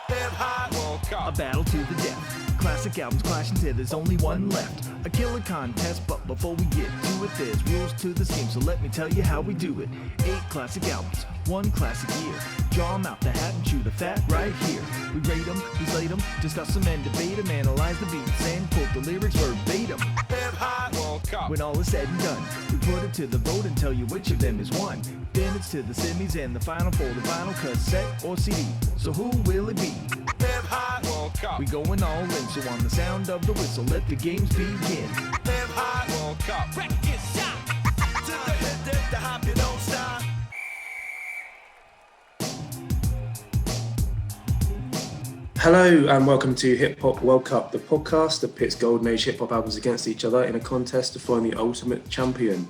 A battle to the death. Classic albums clashing till there's only one left. A killer contest, but before we get to it, there's rules to this game, so let me tell you how we do it. 8 classic albums, 1 classic year. Draw 'em out the hat and chew the fat right here. We rate 'em, relate 'em, discuss 'em and debate 'em, analyze the beats and quote the lyrics verbatim. When all is said and done, we put it to the vote and tell you which of them is one. Then it's to the semis and the final for the vinyl, cassette or CD. So who will it be? We going all in, so on the sound of the whistle, let the games begin. Hello and welcome to Hip Hop World Cup, the podcast that pits golden age hip hop albums against each other in a contest to find the ultimate champion.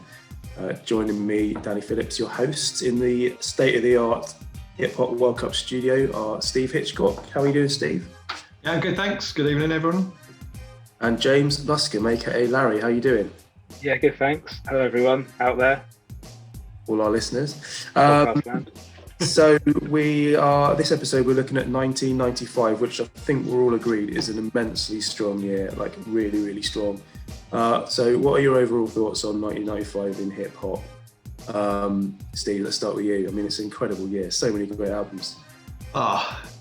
Joining me, Danny Phillips, your host, in the state-of-the-art Hip Hop World Cup studio are Steve Hitchcock. How are you doing, Steve? Yeah, I'm good, thanks. Good evening, everyone. And James Luscombe, aka Larry. How are you doing? Yeah, good, thanks. Hello, everyone out there. All our listeners. So this episode we're looking at 1995, which I think we're all agreed is an immensely strong year, like really, really strong. So what are your overall thoughts on 1995 in hip hop? Steve, let's start with you. I mean, it's an incredible year. So many great albums.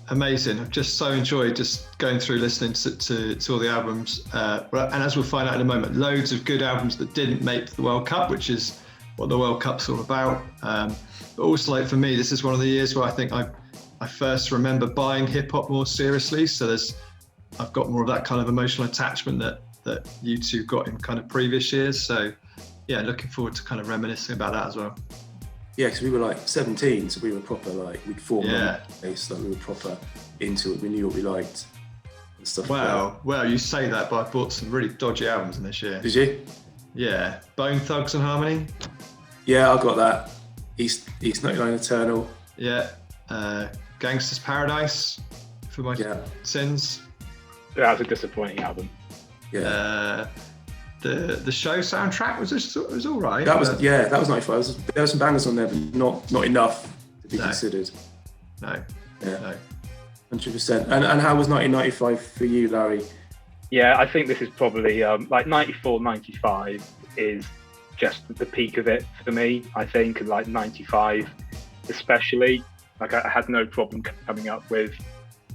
Amazing. I've just so enjoyed just going through listening to all the albums. And as we'll find out in a moment, loads of good albums that didn't make the World Cup, which is what the World Cup's all about. But also, like, for me, this is one of the years where I think I first remember buying hip hop more seriously. So I've got more of that kind of emotional attachment that you two got in kind of previous years. So yeah, looking forward to kind of reminiscing about that as well. Yeah, because we were like 17, so we were proper, like, we'd formed a base, like we were proper into it. We knew what we liked and stuff like that. Well, you say that, but I bought some really dodgy albums in this year. Did you? Yeah, Bone Thugs and Harmony. Yeah, I got that. East 99 Eternal. Yeah, Gangsta's Paradise for my sins. That was a disappointing album. Yeah. The show soundtrack was all right. That was 95. There were some bangers on there, but not enough to be considered. No. 100%. And how was 1995 for you, Larry? Yeah, I think this is probably like 94, 95 is just the peak of it for me. I think, and like 95 especially, like I had no problem coming up with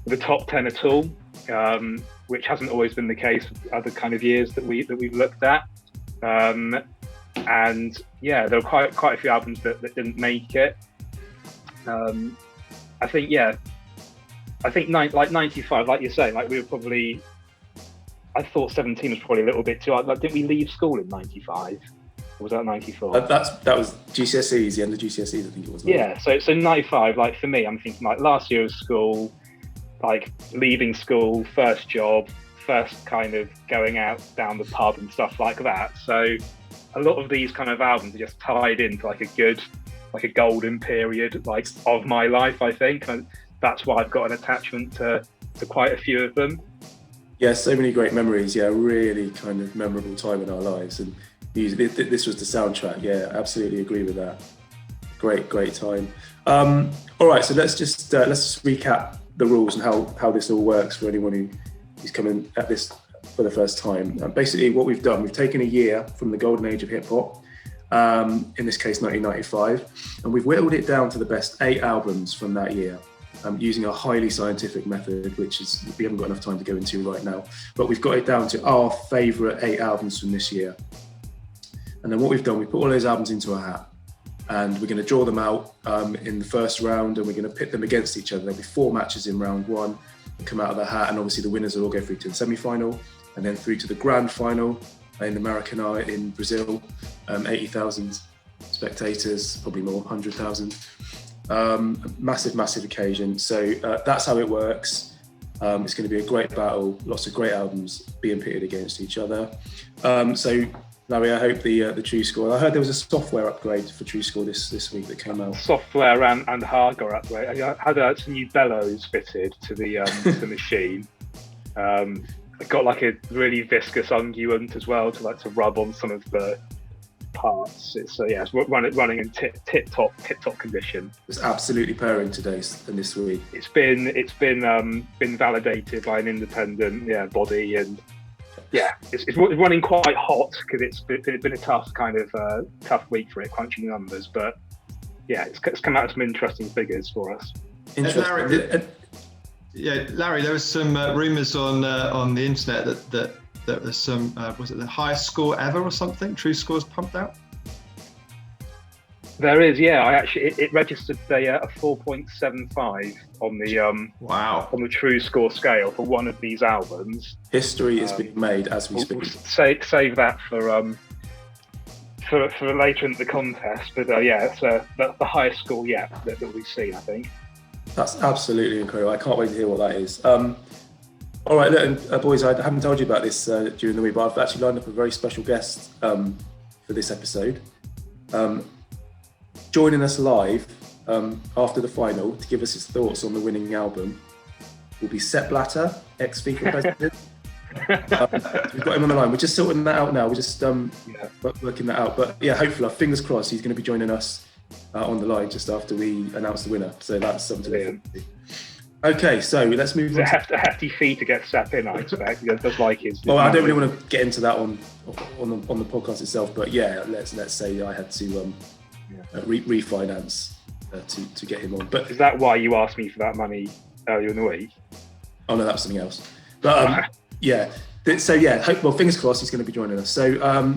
the top 10 at all. Which hasn't always been the case with other kind of years that we've looked at. And yeah, there were quite a few albums that didn't make it. I think like 95, like you say, like we were probably, I thought 17 was probably a little bit too, like, didn't we leave school in 95? Or was that 94? That was GCSEs, the end of GCSEs, I think it was. Yeah, so 95, like for me, I'm thinking like last year of school, like leaving school, first job, first kind of going out down the pub and stuff like that. So a lot of these kind of albums are just tied into like a golden period like of my life, I think. And that's why I've got an attachment to quite a few of them. Yeah, so many great memories. Yeah, really kind of memorable time in our lives. And this was the soundtrack. Yeah, absolutely agree with that. Great time. All right, so let's just recap the rules and how this all works for anyone who's coming at this for the first time. Basically, what we've done, we've taken a year from the golden age of hip hop, in this case 1995, and we've whittled it down to the best 8 albums from that year, using a highly scientific method, which is we haven't got enough time to go into right now, but we've got it down to our favourite 8 albums from this year. And then what we've done, we put all those albums into a hat. And we're going to draw them out in the first round, and we're going to pit them against each other. There'll be 4 matches in round 1 that come out of the hat, and obviously the winners will all go through to the semi-final and then through to the grand final in the Maracanã in Brazil. 80,000 spectators, probably more, 100,000. Massive occasion. So that's how it works. It's going to be a great battle, lots of great albums being pitted against each other. So Larry, I hope the True Score. I heard there was a software upgrade for True Score this week that came out. Software and hardware upgrade. I had some new bellows fitted to the machine. I got like a really viscous unguent as well to rub on some of the parts. It's it's running in tip top condition. It's absolutely purring today and this week. It's been validated by an independent body, and it's running quite hot because it's been a tough tough week for it, crunching numbers. But it's come out with some interesting figures for us. Interesting. Larry, there was some rumours on the internet that there's some was it the highest score ever or something? True Scores pumped out. There is, it registered a 4.75 on the on the True Score scale for one of these albums. History is being made as we speak. We'll save that for later in the contest, but it's the highest score yet that we've seen, I think. That's absolutely incredible. I can't wait to hear what that is. All right, boys, I haven't told you about this during the week, but I've actually lined up a very special guest for this episode. Joining us live after the final to give us his thoughts on the winning album will be Sepp Blatter, ex-FIFA president. We've got him on the line. We're just sorting that out now. We're just working that out. But hopefully, fingers crossed, he's going to be joining us on the line just after we announce the winner. So that's something to look forward to. Okay, so let's move on. It's a hefty fee to get Sepp in, I expect. He does like his. Well, I don't really want to get into that on the podcast itself, but let's say I had to refinance to get him on. But is that why you asked me for that money earlier in the week? Oh no, that was something else. But well, fingers crossed he's going to be joining us. So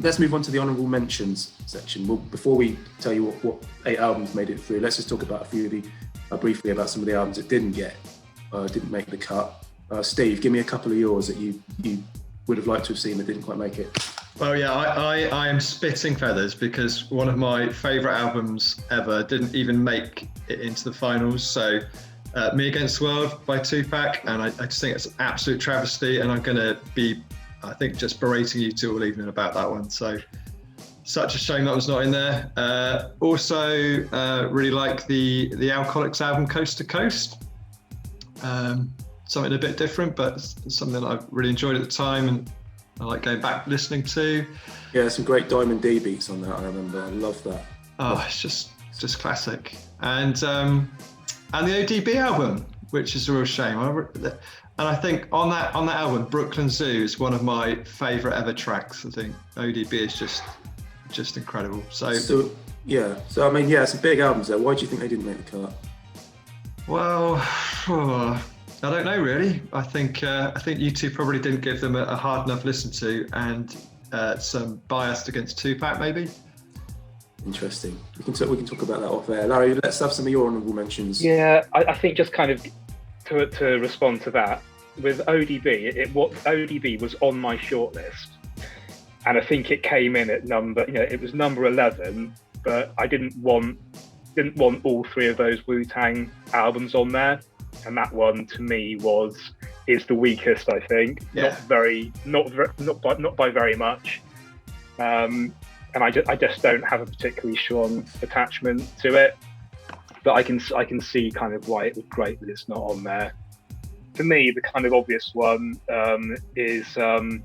let's move on to the honourable mentions section. Well, before we tell you what 8 albums made it through, let's just talk about a few of the briefly about some of the albums that didn't make the cut. Steve, give me a couple of yours that you would have liked to have seen that didn't quite make it. Well, I am spitting feathers because one of my favourite albums ever didn't even make it into the finals. So Me Against the World by Tupac, and I just think it's an absolute travesty, and I'm going to be, I think, just berating you two all evening about that one. So such a shame that was not in there. Also, really like the Alcoholics album Coast to Coast. Something a bit different, but something that I really enjoyed at the time, and I like going back listening to. Yeah, some great Diamond D beats on that. I remember. I love that. Oh, it's just classic. And the ODB album, which is a real shame. And I think on that album, Brooklyn Zoo is one of my favourite ever tracks. I think ODB is just incredible. So I mean, some big albums there. Why do you think they didn't make the cut? Well, I don't know really. I think you two probably didn't give them a hard enough listen to, and some bias against Tupac maybe. Interesting. We can talk about that off air. Larry, let's have some of your honourable mentions. Yeah, I think just kind of to respond to that with ODB, ODB was on my shortlist, and I think it came in at it was number 11, but I didn't want all 3 of those Wu-Tang albums on there. And that one to me is the weakest, I think. Yeah. Not by very much. And I just don't have a particularly strong attachment to it. But I can see kind of why it was great that it's not on there. For me, the kind of obvious one is the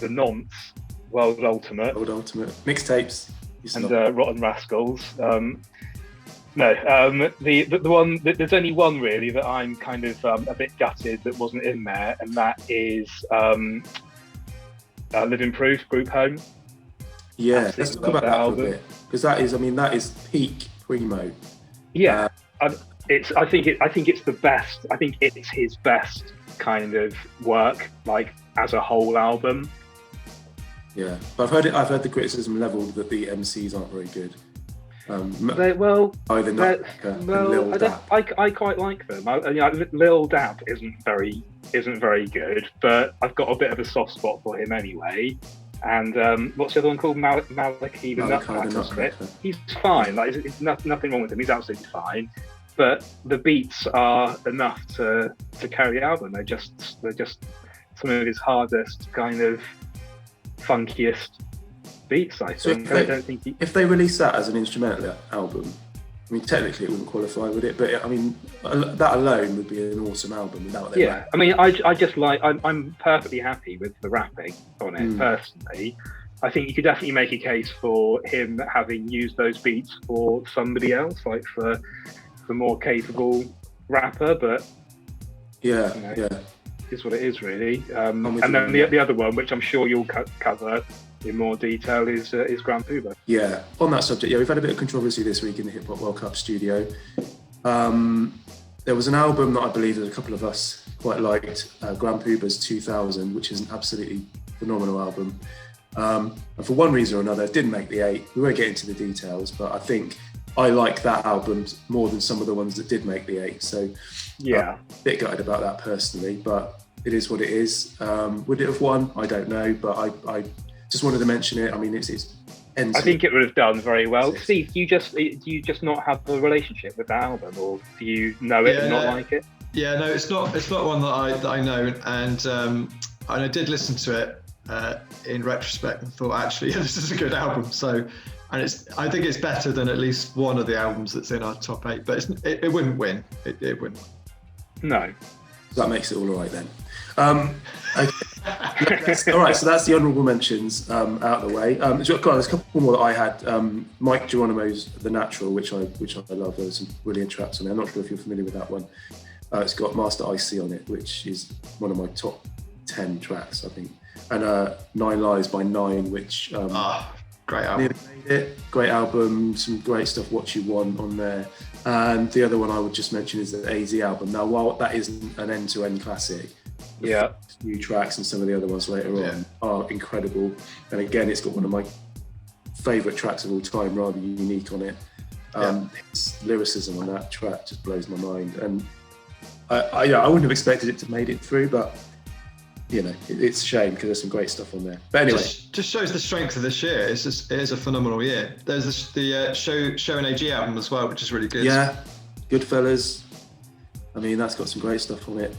Nonce World Ultimate mixtapes and Rotten Rascals. The one, there's only one really that I'm kind of a bit gutted that wasn't in there, and that is Living Proof, Group Home. Yeah, let's talk about that for a bit, because that is peak Primo. Yeah, I think it's the best. I think it's his best kind of work, like as a whole album. Yeah, but I've heard the criticism leveled that the MCs aren't very good. I quite like them. Lil Dap isn't very good, but I've got a bit of a soft spot for him anyway. And what's the other one called? Malachi the Nutcracker. He's fine. Like, it's nothing wrong with him. He's absolutely fine. But the beats are enough to carry the album. They're just some of his hardest, kind of funkiest beats, I think. If they release that as an instrumental album, I mean, technically it wouldn't qualify, would it? But I mean, that alone would be an awesome album without that. I mean, I just like, I'm perfectly happy with the rapping on it, personally. I think you could definitely make a case for him having used those beats for somebody else, like for more capable rapper. But yeah, is what it is, really. And then the other one, which I'm sure you'll cover in more detail, is Grand Puba. Yeah, on that subject, we've had a bit of controversy this week in the Hip Hop World Cup studio. There was an album that I believe that a couple of us quite liked, Grand Puba's 2000, which is an absolutely phenomenal album. And for one reason or another, it didn't make the 8. We won't get into the details, but I think I like that album more than some of the ones that did make the 8. So a bit gutted about that personally, but it is what it is. Would it have won? I don't know, but I just wanted to mention it. I mean, I think it would have done very well. Steve, do you just not have a relationship with that album, or do you know it and not like it? Yeah, no, it's not one that I know, and I did listen to it in retrospect and thought, actually, this is a good album. So, and I think it's better than at least one of the albums that's in our top 8, but it wouldn't win. It wouldn't. No. That makes it all right then. Okay. All right, so that's the honourable mentions out of the way. There's a couple more that I had. Mike Geronimo's The Natural, which I love. There's some brilliant tracks on there. I'm not sure if you're familiar with that one. It's got Master IC on it, which is one of my top 10 tracks, I think. And 9 Lives by 9, which great album. Great album, some great stuff. What You Want on there. And the other one I would just mention is the AZ album. Now, while that isn't an end-to-end classic, new tracks and some of the other ones later on are incredible. And again, it's got one of my favourite tracks of all time, rather unique on it. Its lyricism on that track just blows my mind. And I wouldn't have expected it to made it through, but it's a shame because there's some great stuff on there. But anyway, just shows the strength of this year. It is a phenomenal year. There's the Show and AG album as well, which is really good. Yeah, Goodfellas. I mean, that's got some great stuff on it.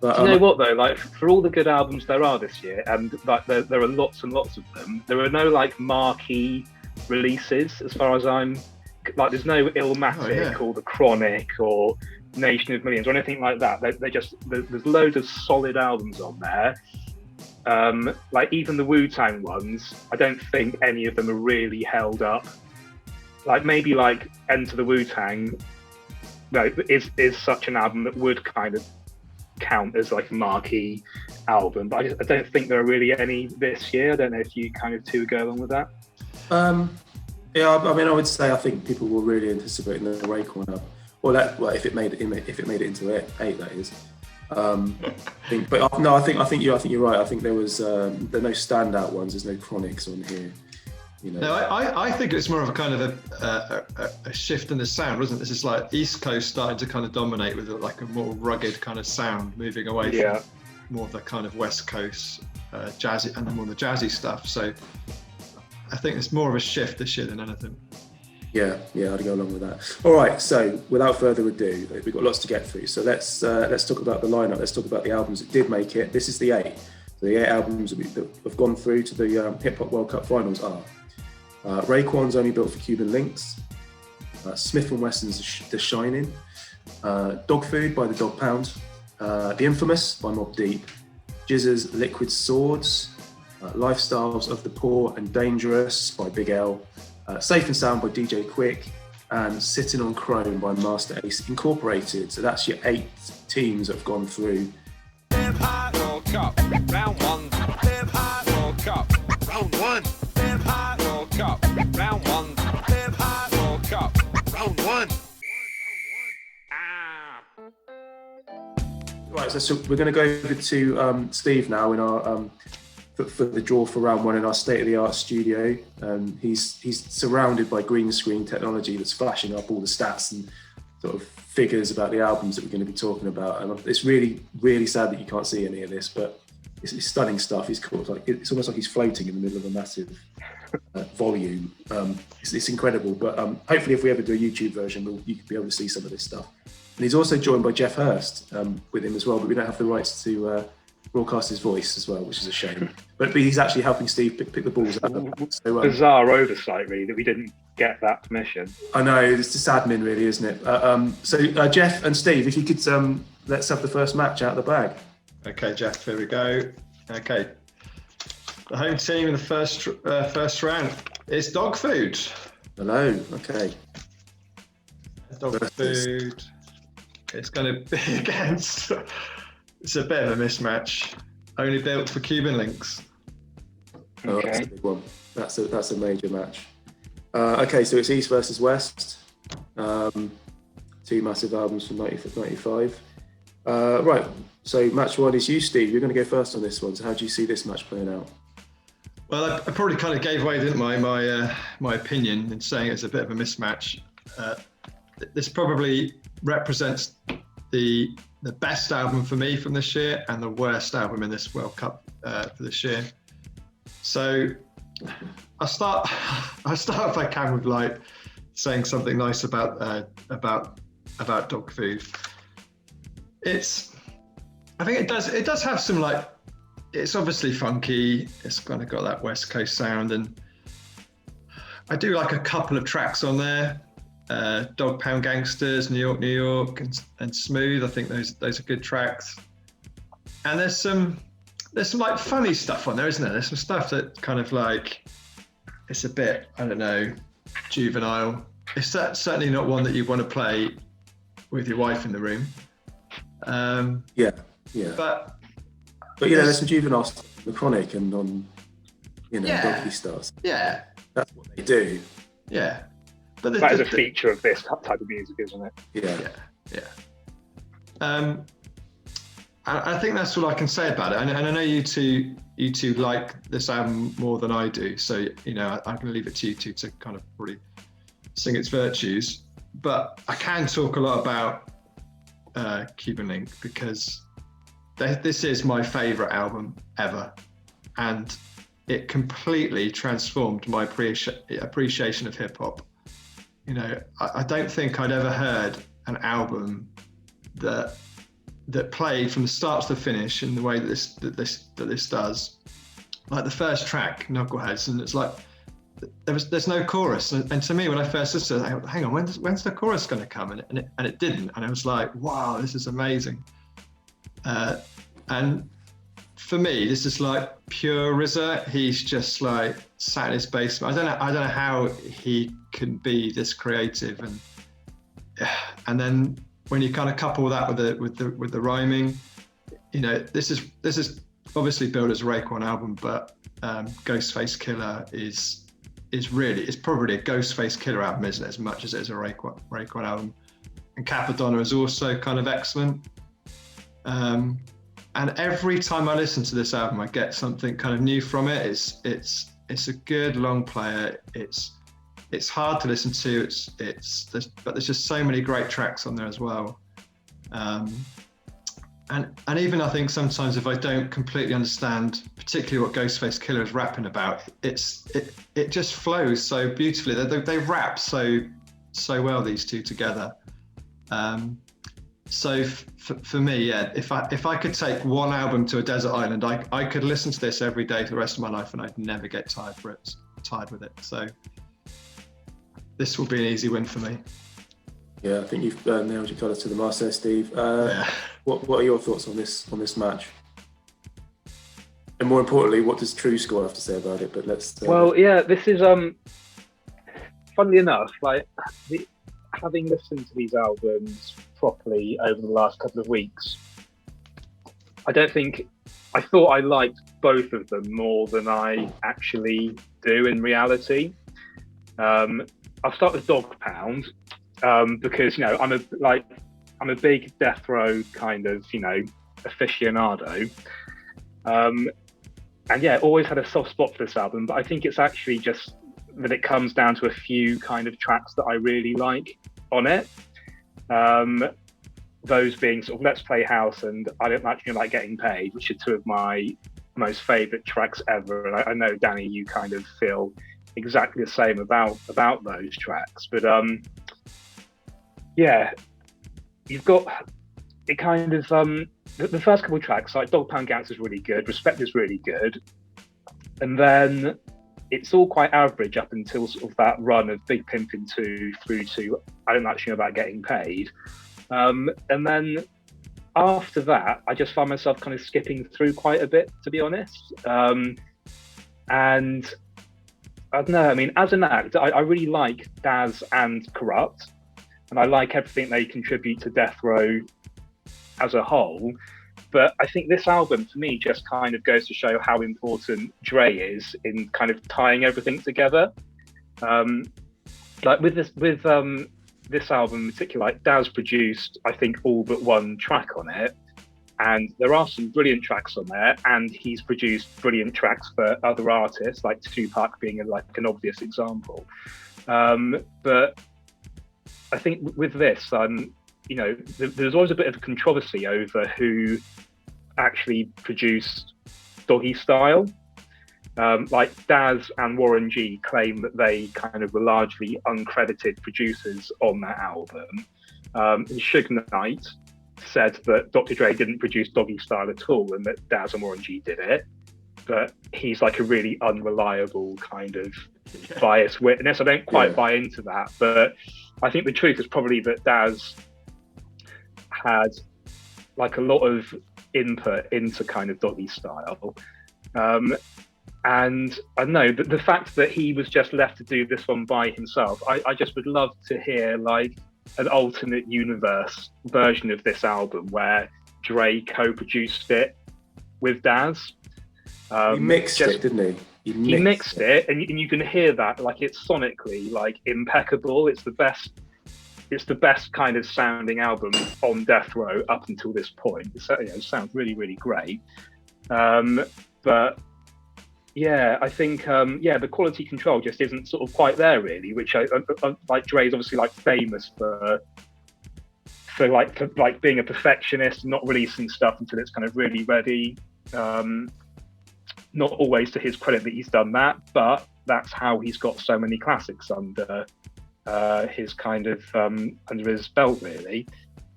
But, do you know what though? Like, for all the good albums there are this year, and like there are lots and lots of them, there are no like marquee releases as far as I'm. Like, there's no Illmatic or The Chronic or Nation of Millions or anything like that. There's loads of solid albums on there. Like even the Wu-Tang ones, I don't think any of them are really held up. Like maybe like Enter the Wu-Tang, is such an album that would kind of count as like a marquee album, but I don't think there are really any this year. I don't know if you kind of two go along with that. Yeah, I mean, I would say I think people were really anticipating the Raekwon album. Well, if it made it into 8, that is. I think you're right. I think there are no standout ones. There's no Chronics on here. No, I think it's more of a kind of a shift in the sound, wasn't it? This is like East Coast starting to kind of dominate with like a more rugged kind of sound, moving away from more of the kind of West Coast jazzy and more the jazzy stuff. So I think it's more of a shift this year than anything. Yeah, I'd go along with that. All right, so without further ado, we've got lots to get through. So let's talk about the lineup. Let's talk about the albums that did make it. This is the 8. So the 8 albums that have gone through to the Hip Hop World Cup finals are Raekwon's Only Built for Cuban Linx, Smif-N-Wessun's The Shinin, Dog Food by the Dog Pound, The Infamous by Mobb Deep, Jizz's Liquid Swords, Lifestyles of the Poor and Dangerous by Big L, Safe and Sound by DJ Quik, and Sittin on Chrome by Master Ace Incorporated. So that's your 8 teams that have gone through. Hip Hop World Cup, round 1. Hip Hop World Cup, round 1. Hip Hop World Cup, round 1. Hip Hop World Cup, round 1. Right, so we're going to go over to Steve now in our for the draw for round 1 in our state-of-the-art studio. He's surrounded by green screen technology that's flashing up all the stats and sort of figures about the albums that we're going to be talking about. And it's really, really sad that you can't see any of this, but it's stunning stuff. It's almost like he's floating in the middle of a massive volume. It's incredible. But hopefully, if we ever do a YouTube version, you could be able to see some of this stuff. And he's also joined by Jeff Hurst with him as well, but we don't have the rights to broadcast his voice as well, which is a shame. But he's actually helping Steve pick the balls up. So, bizarre oversight, really, that we didn't get that permission. I know, it's just admin, really, isn't it? So Jeff and Steve, if you could, let's have the first match out of the bag. Okay, Jeff, here we go. Okay. The home team in the first round is Dog Food. Hello. Okay. Dog Food. It's going to be against. It's a bit of a mismatch. Only built for Cuban Linx. Oh, that's a big one. That's a major match. Okay, so it's East versus West. Two massive albums from 95. Right, so match one is you, Steve. You're going to go first on this one. So how do you see this match playing out? Well, I probably kind of gave away, didn't I, my opinion in saying it's a bit of a mismatch. This probably represents the best album for me from this year and the worst album in this World Cup for this year. So I'll start if I can with like saying something nice about Dog Food. I think it does have some like, it's obviously funky. It's kind of got that West Coast sound, and I do like a couple of tracks on there. Dog Pound Gangsters, New York, and Smooth. I think those are good tracks. And there's some like funny stuff on there, isn't there? There's some stuff that kind of like, it's a bit, I don't know, juvenile. It's certainly not one that you want to play with your wife in the room. Yeah. But you know, there's some juvenile stuff, the Chronic and on, Doggy Stars. Yeah. That's what they do. Yeah. But that is a feature of this type of music, isn't it? Yeah. I think that's all I can say about it. And I know you two like this album more than I do. So, I'm going to leave it to you two to kind of probably sing its virtues. But I can talk a lot about Cuban Link because this is my favourite album ever. And it completely transformed my appreciation of hip hop. I don't think I'd ever heard an album that played from the start to the finish in the way that this does. Like the first track, Knuckleheads, and it's like there's no chorus. And to me, when I first listened to it, hang on, when's the chorus going to come? And it didn't. And I was like, wow, this is amazing. And for me, this is like pure RZA. He's just like sat in his basement. I don't know how he can be this creative, and then when you kind of couple that with the rhyming, this is obviously billed as a Raekwon album, but Ghostface Killer is probably a Ghostface Killer album, isn't it? As much as it is a Raekwon album, and Capadonna is also kind of excellent. And every time I listen to this album, I get something kind of new from it. It's a good long player. It's hard to listen to. But there's just so many great tracks on there as well. And even I think sometimes if I don't completely understand, particularly what Ghostface Killer is rapping about, it just flows so beautifully. They rap so well, these two together. So for me, yeah, if I could take one album to a desert island, I could listen to this every day for the rest of my life and I'd never get tired with it. So this will be an easy win for me. Yeah, I think you've nailed your colours to the mast there, Steve. What are your thoughts on this match? And more importantly, what does True Score have to say about it? But let's. This is funnily enough, like having listened to these albums properly over the last couple of weeks, I thought I liked both of them more than I actually do in reality. I'll start with Dog Pound because I'm a big Death Row kind of aficionado, and yeah, always had a soft spot for this album. But I think it's actually just that it comes down to a few kind of tracks that I really like on it. Those being sort of Let's Play House and I Don't Actually Like Getting Paid, which are two of my most favourite tracks ever. And I know, Danny, you kind of feel exactly the same about those tracks. But you've got it kind of the first couple of tracks, like Dog Pound Gangster is really good, Respect is really good, and then it's all quite average up until sort of that run of Big Pimpin' 2 through to I Don't Actually Know About Getting Paid. And then after that, I just found myself kind of skipping through quite a bit, to be honest. And I don't know, I mean, as an act, I really like Daz and Corrupt, and I like everything they contribute to Death Row as a whole. But I think this album, for me, just kind of goes to show how important Dre is in kind of tying everything together. Like with this album in particular, like Daz produced, I think, all but one track on it. And there are some brilliant tracks on there, and he's produced brilliant tracks for other artists, like Tupac being an obvious example. But I think with this, you know, there's always a bit of controversy over who actually produced Doggy Style. Like Daz and Warren G claim that they kind of were largely uncredited producers on that album. And Suge Knight said that Dr. Dre didn't produce Doggy Style at all, and that Daz and Warren G did it. But he's like a really unreliable kind of biased witness. I don't quite buy into that, but I think the truth is probably that Daz had like a lot of input into kind of Doggy Style. And I don't know, the fact that he was just left to do this one by himself, I just would love to hear like an alternate universe version of this album where Dre co-produced it with Daz. He mixed it, didn't he? He mixed it, and you can hear that, like, it's sonically like impeccable. It's the best kind of sounding album on Death Row up until this point. It sounds really, really great. But yeah, I think the quality control just isn't sort of quite there really, which I like. Dre's obviously like famous for being a perfectionist, not releasing stuff until it's kind of really ready. Not always to his credit that he's done that, but that's how he's got so many classics under his kind of under his belt really.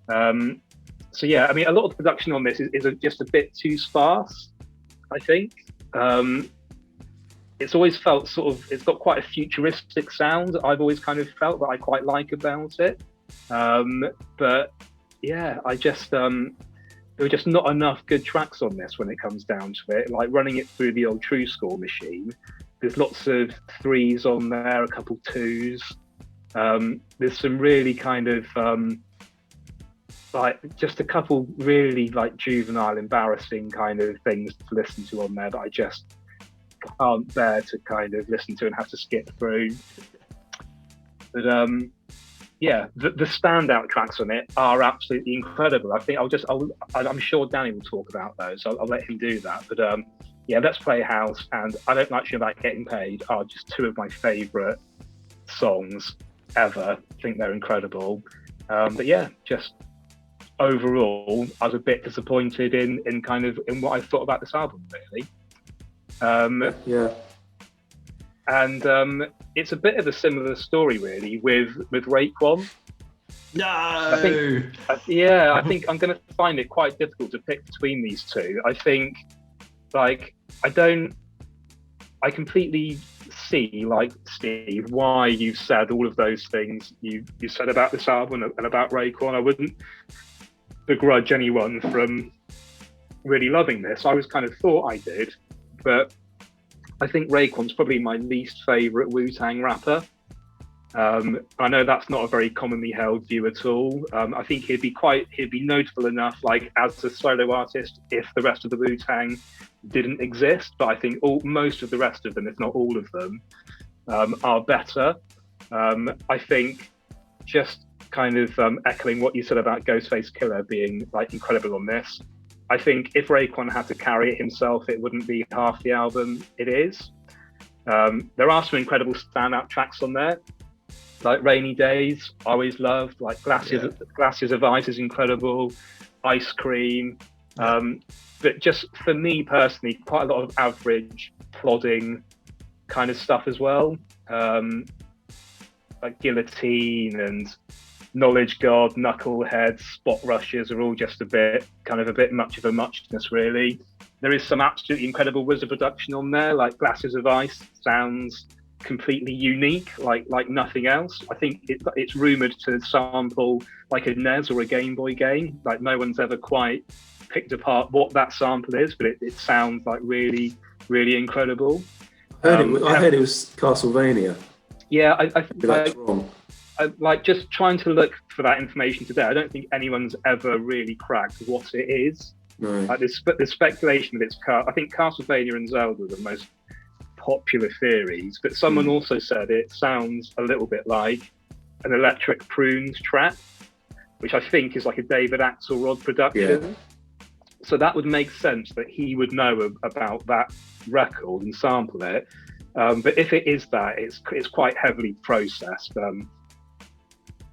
So yeah, I mean, a lot of the production on this is just a bit too sparse, I think. It's always felt it's got quite a futuristic sound. I've always kind of felt that I quite like about it. But yeah, there were just not enough good tracks on this when it comes down to it. Like running it through the old True Score machine, there's lots of 3s on there, a couple 2s. There's some really kind of like just a couple really like juvenile, embarrassing kind of things to listen to on there that I just can't bear to kind of listen to and have to skip through. But yeah, the standout tracks on it are absolutely incredible. I think I'm sure Danny will talk about those. I'll let him do that. But yeah, Let's Play House and I Don't Like You About Getting Paid are just two of my favourite songs ever. I think they're incredible. But yeah, just overall, I was a bit disappointed in what I thought about this album, really. Yeah. And it's a bit of a similar story, really, with Raekwon. No. I think I'm going to find it quite difficult to pick between these two. I think, like, I completely see, like, Steve, why you've said all of those things you said about this album and about Raekwon. I wouldn't begrudge anyone from really loving this. I was kind of thought I did, but I think Raekwon's probably my least favourite Wu-Tang rapper. I know that's not a very commonly held view at all. I think he'd be notable enough, like as a solo artist, if the rest of the Wu-Tang didn't exist. But I think most of the rest of them, if not all of them, are better. I think just kind of echoing what you said about Ghostface Killah being like incredible on this. I think if Raekwon had to carry it himself, it wouldn't be half the album it is. There are some incredible standout tracks on there, like Rainy Days, I always loved, like Glasses of Ice is incredible, Ice Cream. But just for me personally, quite a lot of average, plodding kind of stuff as well. Like Guillotine and Knowledge God, Knucklehead, Spot Rushes are all just a bit much of a muchness, really. There is some absolutely incredible wizard production on there, like Glasses of Ice sounds completely unique, like nothing else. I think it's rumoured to sample like a NES or a Game Boy game. Like no one's ever quite picked apart what that sample is, but it sounds like really, really incredible. I heard it was Castlevania. Yeah, Maybe that's wrong. I like just trying to look for that information today. I don't think anyone's ever really cracked what it is. No. Like there's speculation that it's I think Castlevania and Zelda are the most popular theories, but someone also said it sounds a little bit like an Electric Prunes track, which I think is like a David Axelrod production. Yeah. So that would make sense that he would know about that record and sample it. But if it is that, it's quite heavily processed.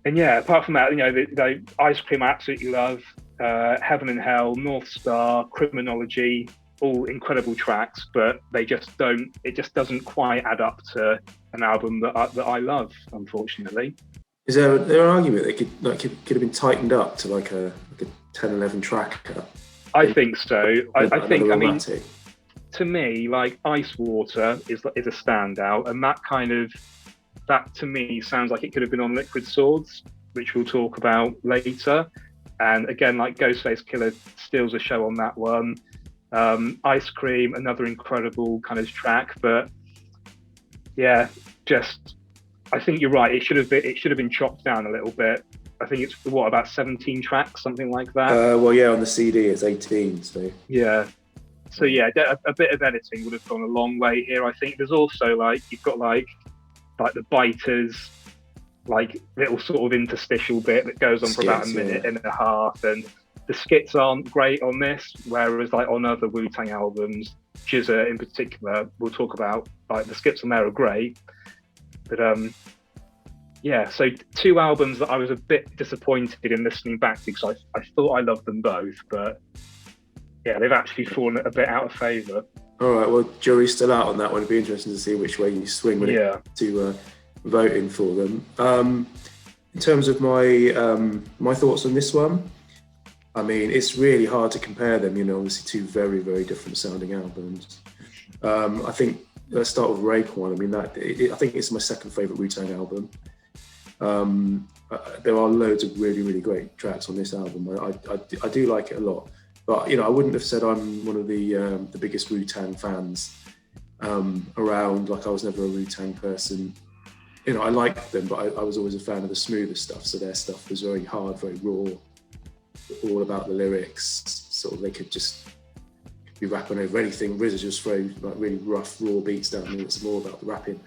And yeah, apart from that, the Ice Cream I absolutely love, Heaven and Hell, North Star, Criminology, all incredible tracks, but it just doesn't quite add up to an album that I love, unfortunately. Is there an argument that it could have been tightened up to like a 10-11 tracker? I think so. I mean, to me, like Ice Water is a standout, and that to me sounds like it could have been on Liquid Swords, which we'll talk about later. And again, like Ghostface Killer steals a show on that one. Ice Cream, another incredible kind of track, but yeah, I think you're right. It should have been chopped down a little bit. I think it's about 17 tracks, something like that. Well, yeah, on the CD it's 18. So yeah, a bit of editing would have gone a long way here. I think there's also you've got like the Biters, like little sort of interstitial bit that goes on for about a minute and a half, and the skits aren't great on this, whereas like on other Wu-Tang albums, Jizza in particular, we'll talk about, like the skits on there are great. But yeah, so two albums that I was a bit disappointed in listening back to, because I thought I loved them both, but yeah, they've actually fallen a bit out of favour. All right, well, jury's still out on that one. It'd be interesting to see which way you swing when it comes to voting for them. In terms of my thoughts on this one, I mean, it's really hard to compare them. Obviously two very, very different sounding albums. I think let's start with Raekwon. I mean, I think it's my second favourite Wu-Tang album. There are loads of really, really great tracks on this album. I do like it a lot. But I wouldn't have said I'm one of the biggest Wu-Tang fans around. Like I was never a Wu-Tang person. I liked them, but I was always a fan of the smoother stuff. So their stuff was very hard, very raw, all about the lyrics. Sort of they could just be rapping over anything. RZA just throw like really rough, raw beats down there. It's more about the rapping.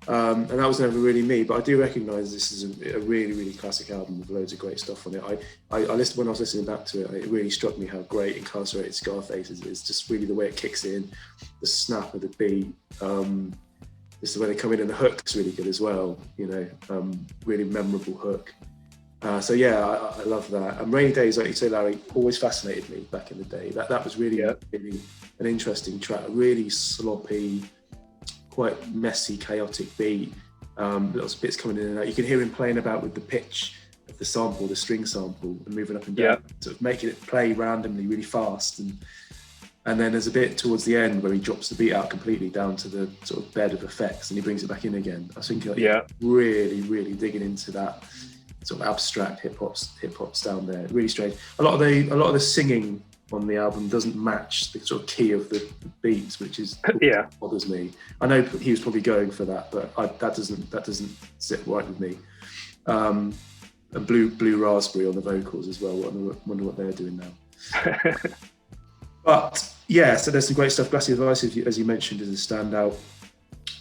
And that was never really me, but I do recognise this is a really, really classic album with loads of great stuff on it. I listened when I was listening back to it. It really struck me how great Incarcerated Scarface is. It's just really the way it kicks in, the snap of the beat. Just the way they come in, and the hook's really good as well. Really memorable hook. So yeah, I love that. And Rainy Days, like you say, Larry, always fascinated me back in the day. That was really, really an interesting track. A really sloppy, quite messy, chaotic beat. Little bits coming in and out. You can hear him playing about with the pitch of the sample, the string sample, and moving up and down, sort of making it play randomly, really fast. And then there's a bit towards the end where he drops the beat out completely down to the sort of bed of effects, and he brings it back in again. I think really, really digging into that sort of abstract hip hop down there. Really strange. A lot of the singing on the album doesn't match the sort of key of the beats, which is bothers me. I know he was probably going for that, but that doesn't sit right with me. And Blue Raspberry on the vocals as well. Wonder what they're doing now. But yeah, so there's some great stuff. Glassy Advice, as you mentioned, is a standout.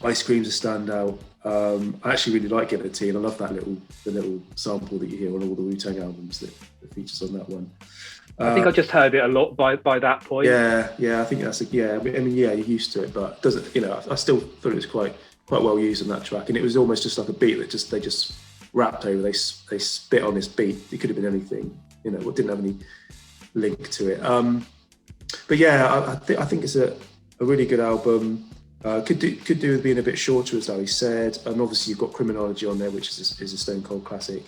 Ice Cream's a standout. I actually really like Get a T, and I love the little sample that you hear on all the Wu-Tang albums that features on that one. I think I just heard it a lot by that point. Yeah, I think that's I mean, you're used to it, but doesn't I still thought it was quite well used on that track, and it was almost just like a beat that they just rapped over. They spit on this beat. It could have been anything, it didn't have any link to it. But yeah, I think it's a really good album. Could do with being a bit shorter, as Ali said, and obviously you've got Criminology on there, which is a Stone Cold classic.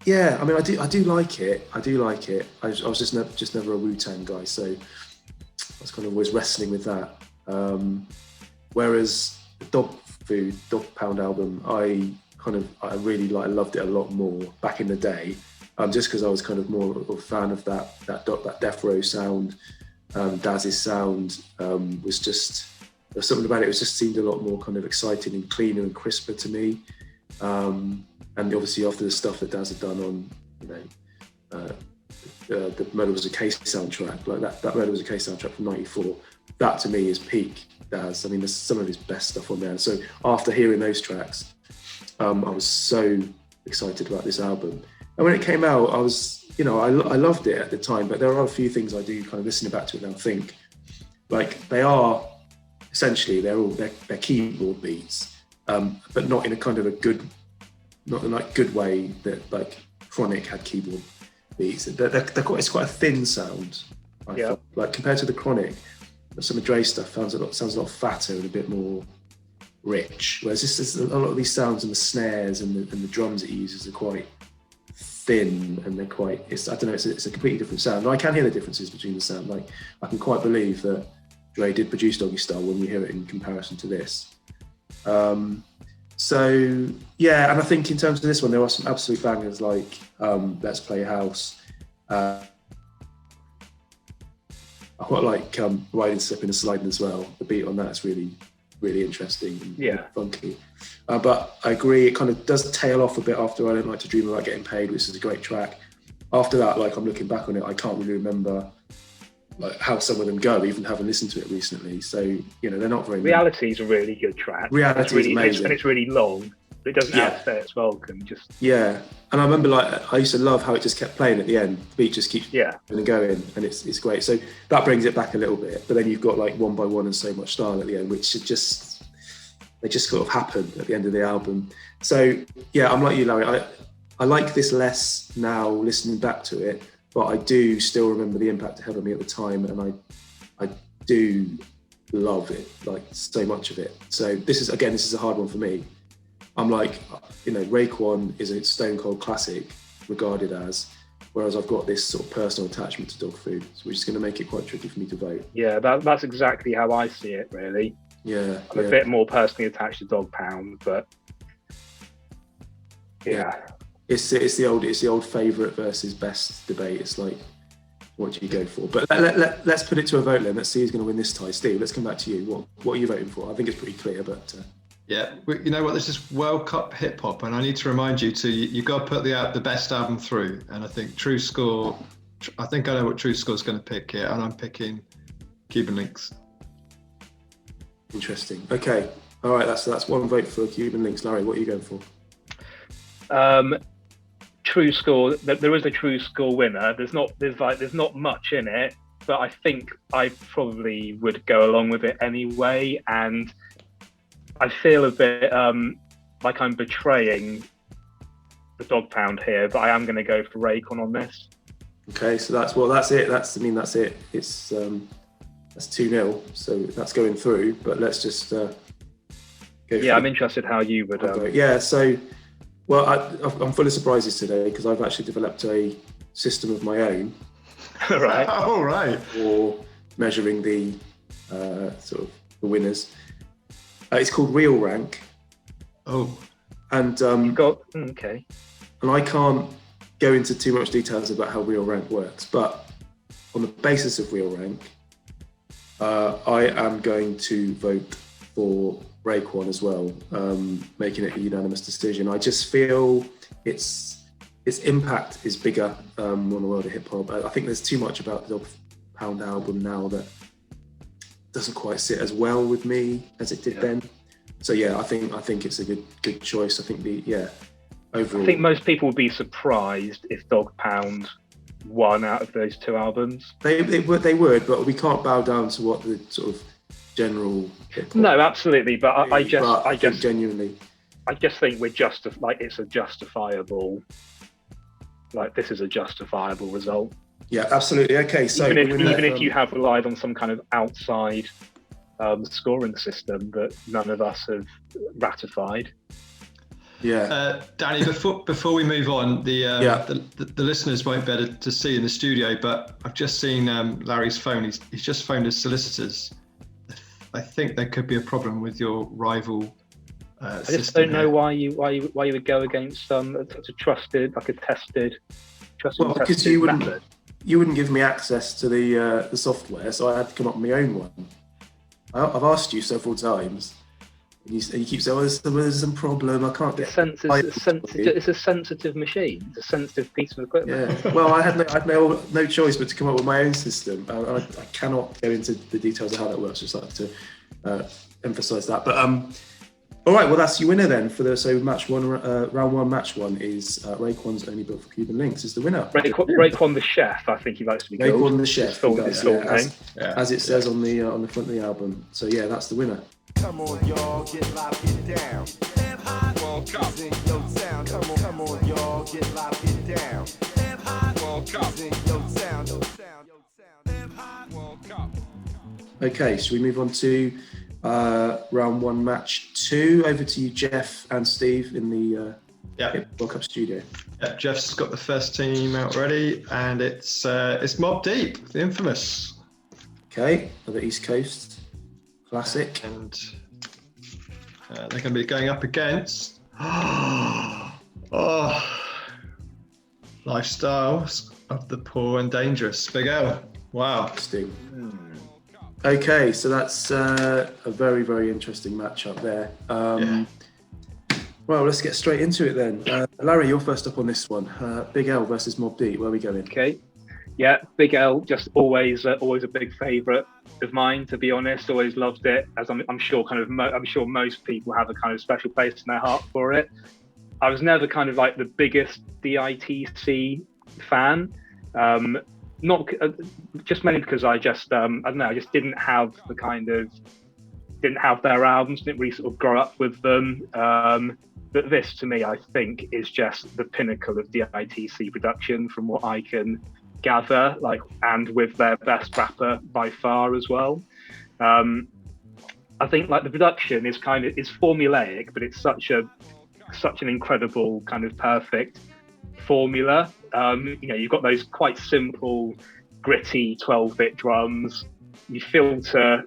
Yeah, I mean, I do like it. I was just never a Wu-Tang guy, so I was kind of always wrestling with that. Whereas the Dog Pound album, I really loved it a lot more back in the day, just because I was kind of more of a fan of that Death Row sound. Daz's sound was just there's something about it. It just seemed a lot more kind of exciting and cleaner and crisper to me. And obviously after the stuff that Daz had done on, the Murder Was a Case soundtrack, like that Murder Was a Case soundtrack from '94, that to me is peak Daz. I mean, there's some of his best stuff on there. So after hearing those tracks, I was so excited about this album. And when it came out, I was, I loved it at the time, but there are a few things I do kind of listening back to it now think, like they are, essentially, they're keyboard beats, but not in a kind of not in like good way that like Chronic had keyboard beats. It's quite a thin sound. I feel. Like compared to the Chronic, some of Dre's stuff sounds a lot fatter and a bit more rich. Whereas a lot of these sounds and the snares and the drums it uses are quite thin, and they're quite. It's a completely different sound. And I can hear the differences between the sound. Like I can quite believe that Dre did produce Doggy Style when you hear it in comparison to this. So yeah, and I think in terms of this one, there are some absolute bangers like Let's Play House. I quite like Riding, Slipping and Sliding as well. The beat on that is really, really interesting and funky. But I agree, it kind of does tail off a bit after I Don't Like to Dream About Getting Paid, which is a great track. After that, like I'm looking back on it, I can't really remember like how some of them go, even having listened to it recently. So, they're not very... Reality is a really good track. Reality is amazing. And it's really long, but it doesn't outstay its welcome. Yeah, and I remember I used to love how it just kept playing at the end. The beat just keeps going, and it's great. So that brings it back a little bit. But then you've got like One by One and So Much Style at the end, which they just sort of happen at the end of the album. So yeah, I'm like you, Larry. I like this less now listening back to it, but I do still remember the impact it had on me at the time, and I do love it, like so much of it. So this is a hard one for me. I'm like, Raekwon is a stone cold classic regarded as, whereas I've got this sort of personal attachment to dog food, which is going to make it quite tricky for me to vote. Yeah, that's exactly how I see it, really. Yeah, I'm a bit more personally attached to Dog Pound, but yeah. It's the old favourite versus best debate. It's like, what do you go for? But let's put it to a vote then. Let's see who's going to win this tie. Steve, let's come back to you. What are you voting for? I think it's pretty clear, but... Yeah, you know what? This is World Cup hip hop, and I need to remind you you've got to put the best album through. And I think True Score. I think I know what True Score's going to pick here, and I'm picking Cuban Linx. Interesting. Okay, all right. That's one vote for Cuban Linx. Larry, what are you going for? True Score. There is a True Score winner. There's not much in it, but I think I probably would go along with it anyway, and I feel a bit like I'm betraying the Dog Pound here, but I am going to go for Raekwon on this. Okay, so that's it. That's it. It's that's 2-0, so that's going through. But let's just go. Yeah, I'm interested how you would. Yeah, so I'm full of surprises today because I've actually developed a system of my own. Right. Oh, right. For measuring the sort of the winners. It's called Real Rank. Oh. And okay. And I can't go into too much details about how Real Rank works, but on the basis of Real Rank, I am going to vote for Raekwon as well, making it a unanimous decision. I just feel its impact is bigger on the world of hip hop. I think there's too much about the Dog Pound album now that doesn't quite sit as well with me as it did then. So yeah, I think it's a good choice. I think overall, I think most people would be surprised if Dog Pound won out of those two albums. They would, but we can't bow down to what the sort of general hip-hop. No, absolutely, but I just genuinely, I just think we're it's a justifiable. Like this is a justifiable result. Yeah, absolutely. Okay, so even if you have relied on some kind of outside scoring system that none of us have ratified. Yeah, Danny. Before we move on, the listeners won't be able to see in the studio, but I've just seen Larry's phone. He's just phoned his solicitors. I think there could be a problem with your rival. I just don't know why you would go against such a trusted, like a tested. Well, because you wouldn't give me access to the software, so I had to come up with my own one. I've asked you several times, and you keep saying, "Oh, there's some problem. I can't get." It's a sensitive machine. It's a sensitive piece of equipment. Yeah. Well, I had no choice but to come up with my own system. I cannot go into the details of how that works. Just like to emphasise that. But all right. Well, that's your winner then for match one. Round one, match one is Raekwon's Only Built for Cuban Linx is the winner. Raekwon the chef, I think he likes to be called. Raekwon the chef, as it says on the front of the album. So yeah, that's the winner. Come on, y'all, get live, get down. Live high, World Cup. In your sound. Come on, y'all, get live, get down. Live high, World Cup. In your sound. Live high, World Cup. Okay, so we move on to round one, match two. Over to you, Jeff and Steve in the World Cup studio. Yeah, Jeff's got the first team out ready, and it's Mobb Deep, the infamous. Okay, other East Coast. Classic. And they're going to be going up against Lifestyles of the Poor and Dangerous. Big L. Wow. Interesting. Okay, so that's a very, very interesting matchup there. Well, let's get straight into it then. Larry, you're first up on this one. Big L versus Mobb Deep. Where are we going? Okay. Yeah, Big L, just always a big favourite of mine, to be honest. Always loved it, as I'm sure most people have a kind of special place in their heart for it. I was never kind of like the biggest DITC fan, not just mainly because I just didn't have their albums, didn't really sort of grow up with them. But this, to me, I think is just the pinnacle of DITC production from what I can gather, and with their best rapper by far as well. I think the production is formulaic, but it's such an incredible kind of perfect formula. You've got those quite simple, gritty 12-bit drums. You filter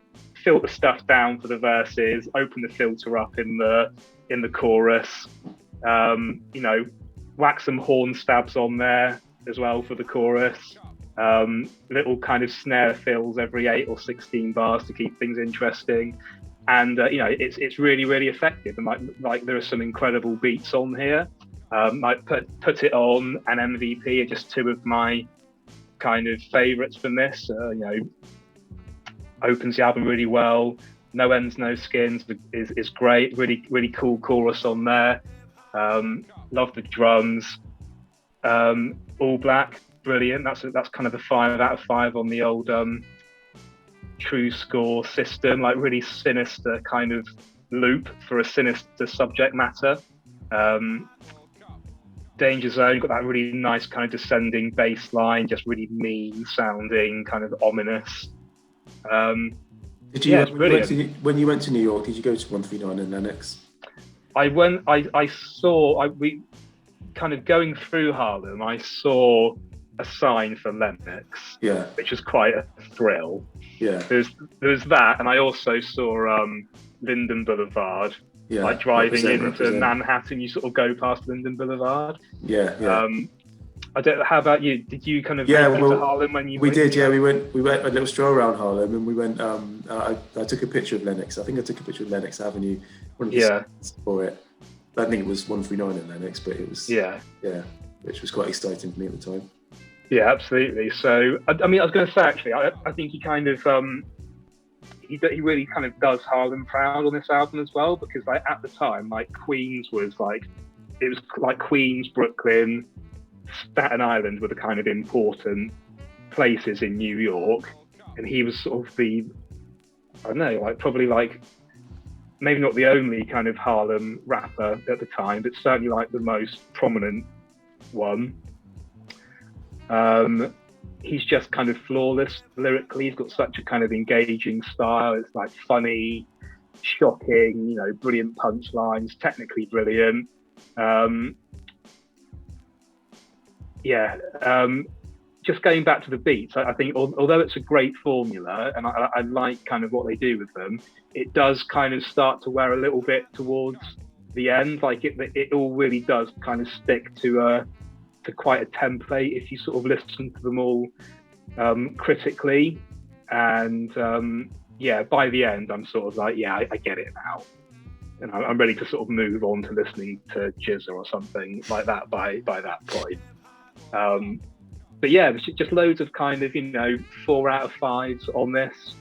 stuff down for the verses, open the filter up in the chorus. Whack some horn stabs on there as well for the chorus. Little kind of snare fills every 8 or 16 bars to keep things interesting. And it's really, really effective. And there are some incredible beats on here. Put It On and MVP are just two of my kind of favorites from this. Opens the album really well. No Ends, No Skins is great. Really, really cool chorus on there. Love the drums. All Black, brilliant. That's kind of a 5 out of 5 on the old True Score system. Really sinister kind of loop for a sinister subject matter. Danger Zone, got that really nice kind of descending bass line, just really mean sounding, kind of ominous. Did you? Brilliant. When you went to New York, did you go to 139 and Linx? We kind of going through Harlem, I saw a sign for Linx, which was quite a thrill. Yeah, there was that, and I also saw Linden Boulevard. Yeah, driving into Manhattan, you sort of go past Linden Boulevard. Yeah. I don't. How about you? Did you kind of go to Harlem when you? We did. Yeah, we went a little stroll around Harlem, and we went. I took a picture of Linx. I think I took a picture of Linx Avenue. For it. I think it was 139 in Linx, but it was which was quite exciting for me at the time. Yeah, absolutely. So I mean, I was going to say actually, I think he kind of he really kind of does Harlem proud on this album as well, because at the time Queens was it was Queens, Brooklyn, Staten Island were the kind of important places in New York, and he was sort of the, I don't know, probably maybe not the only kind of Harlem rapper at the time, but certainly the most prominent one. He's just kind of flawless lyrically. He's got such a kind of engaging style. It's funny, shocking, brilliant punchlines, technically brilliant. Just going back to the beats, I think although it's a great formula, and I like kind of what they do with them, it does kind of start to wear a little bit towards the end. It all really does kind of stick to quite a template if you sort of listen to them all critically. And yeah, by the end, I'm sort of like, yeah, I get it now. And I'm ready to sort of move on to listening to Jizza or something like that by that point. But yeah, there's just loads of kind of, 4 out of 5s on this,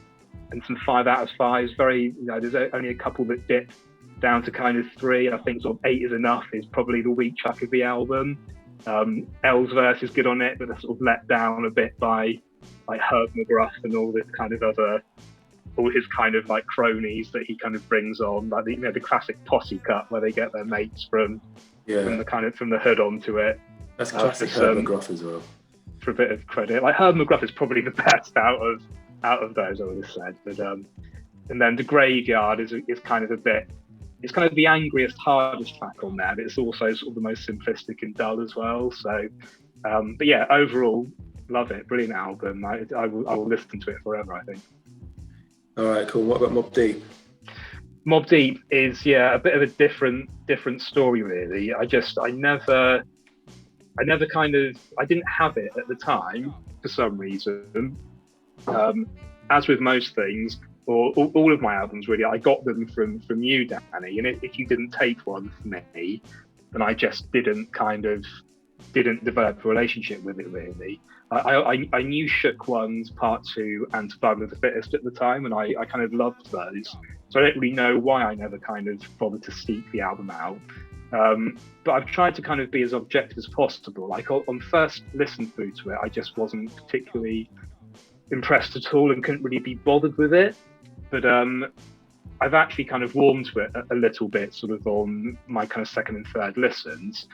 and some 5 out of 5s. Very, there's only a couple that dip down to kind of 3. And I think sort of 8 is enough is probably the weak track of the album. L's verse is good on it, but they're sort of let down a bit by like Herb McGruff and all this kind of all his kind of like cronies that he kind of brings on, like the classic posse cut where they get their mates from the hood onto it. That's classic Herb McGruff as well. For a bit of credit, like Herb McGruff is probably the best out of those, I would have said. But and then the Graveyard is kind of a bit. It's kind of the angriest, hardest track on there, but it's also sort of the most simplistic and dull as well. So, but yeah, overall, love it. Brilliant album. I will listen to it forever, I think. All right, cool. What about Mobb Deep? Mobb Deep is a bit of a different story, really. I never I didn't have it at the time for some reason. As with most things, or all of my albums really, I got them from you, Danny. And if you didn't take one from me, then I just didn't develop a relationship with it really. I knew Shook Ones Part 2 and Survival of the Fittest at the time, and I kind of loved those. So I don't really know why I never kind of bothered to seek the album out. But I've tried to kind of be as objective as possible. Like on first listen through to it, I just wasn't particularly impressed at all and couldn't really be bothered with it. But I've actually kind of warmed to it a little bit, sort of on my kind of second and third listens.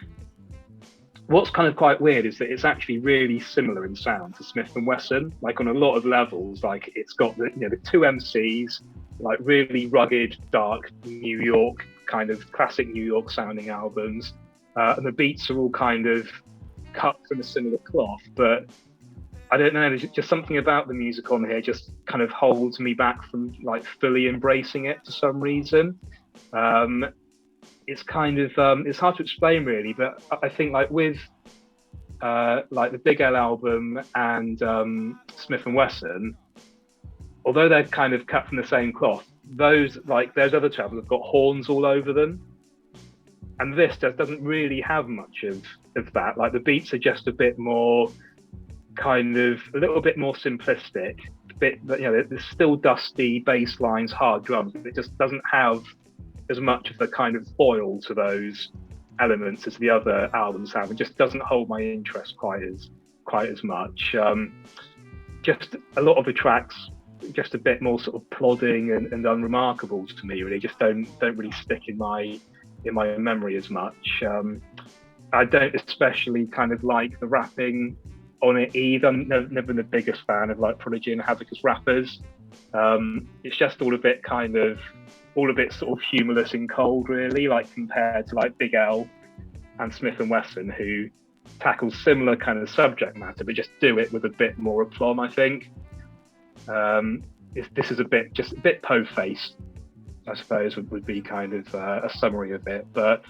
What's kind of quite weird is that it's actually really similar in sound to Smif-N-Wessun. Like on a lot of levels, like it's got the 2 MCs, like really rugged, dark New York, kind of classic New York sounding albums. And the beats are all kind of cut from a similar cloth, but I don't know, there's just something about the music on here just kind of holds me back from like fully embracing it for some reason. It's kind of, it's hard to explain really, but I think like with like the Big L album and Smif-N-Wessun, although they're kind of cut from the same cloth, those other two albums have got horns all over them. And this just doesn't really have much of that. Like the beats are just a bit more kind of, a little bit more simplistic. There's still dusty bass lines, hard drums, but it just doesn't have as much of the kind of foil to those elements as the other albums have. It just doesn't hold my interest quite as much. Just a lot of the tracks, just a bit more sort of plodding and unremarkable to me. Really, just don't really stick in my memory as much. I don't especially kind of like the rapping on it either. I'm never been the biggest fan of like Prodigy and Havoc as rappers. It's just all a bit sort of humorless and cold really, like compared to like Big L and Smif-N-Wessun, who tackle similar kind of subject matter but just do it with a bit more aplomb, I think. This is a bit po-faced, I suppose would be kind of a summary of it. But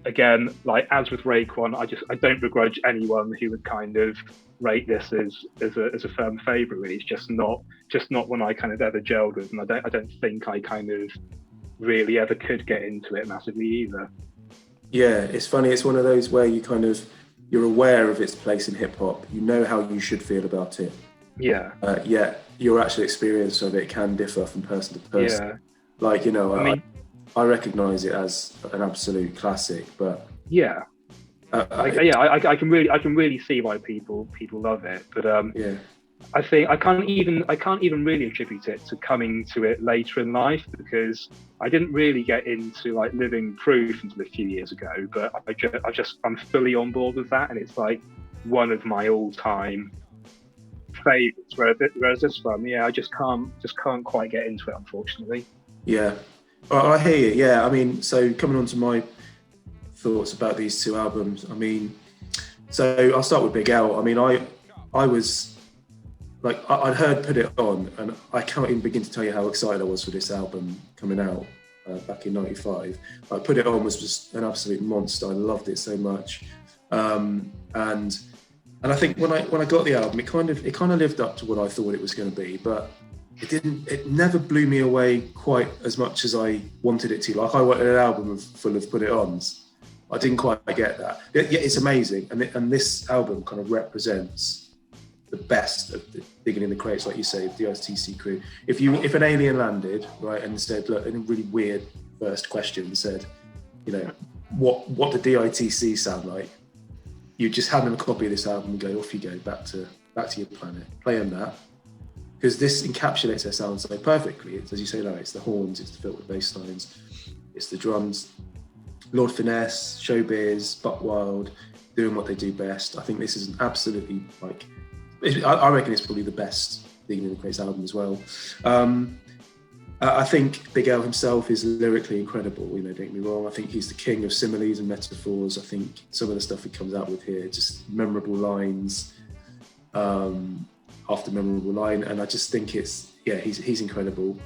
again, like as with Raekwon, I don't begrudge anyone who would kind of rate this as a firm favourite. Really, it's just not one I kind of ever gelled with, and I don't think I kind of really ever could get into it massively either. Yeah, it's funny. It's one of those where you're aware of its place in hip hop. You know how you should feel about it. Yeah. Yet your actual experience of it can differ from person to person. Yeah. Like, I recognise it as an absolute classic, but yeah, I can really see why people love it. But yeah, I think I can't even really attribute it to coming to it later in life, because I didn't really get into like Living Proof until a few years ago. But I'm fully on board with that, and it's like one of my all-time favourites. Whereas this one, I just can't quite get into it, unfortunately. Yeah, I hear you. Yeah, I mean, so coming on to my thoughts about these two albums. I mean, so I'll start with Big L. I mean, I was like, I'd heard Put It On, and I can't even begin to tell you how excited I was for this album coming out back in '95. Like, Put It On was just an absolute monster. I loved it so much, and I think when I got the album, it kind of lived up to what I thought it was going to be. But it never blew me away quite as much as I wanted it to. Like I wanted an album full of put it ons. I didn't quite get that. Yeah, it's amazing, and this album kind of represents the best of the digging in the crates, like you say, the ITC crew. If an alien landed, right, and said, look, in a really weird first question, said, you know, what the DITC sound like, you just hand them a copy of this album and go, off you go, back to your planet. Play them that, because this encapsulates their sound so perfectly. It's, as you say, Larry, it's the horns, it's the filtered bass lines, it's the drums. Lord Finesse, Showbiz, Buck Wild, doing what they do best. I think this is an absolutely, like, I reckon it's probably the best Digging in the Crates album as well. I think Big L himself is lyrically incredible, you know, don't get me wrong. I think he's the king of similes and metaphors. I think some of the stuff he comes out with here, just memorable lines after memorable line, and I just think he's incredible.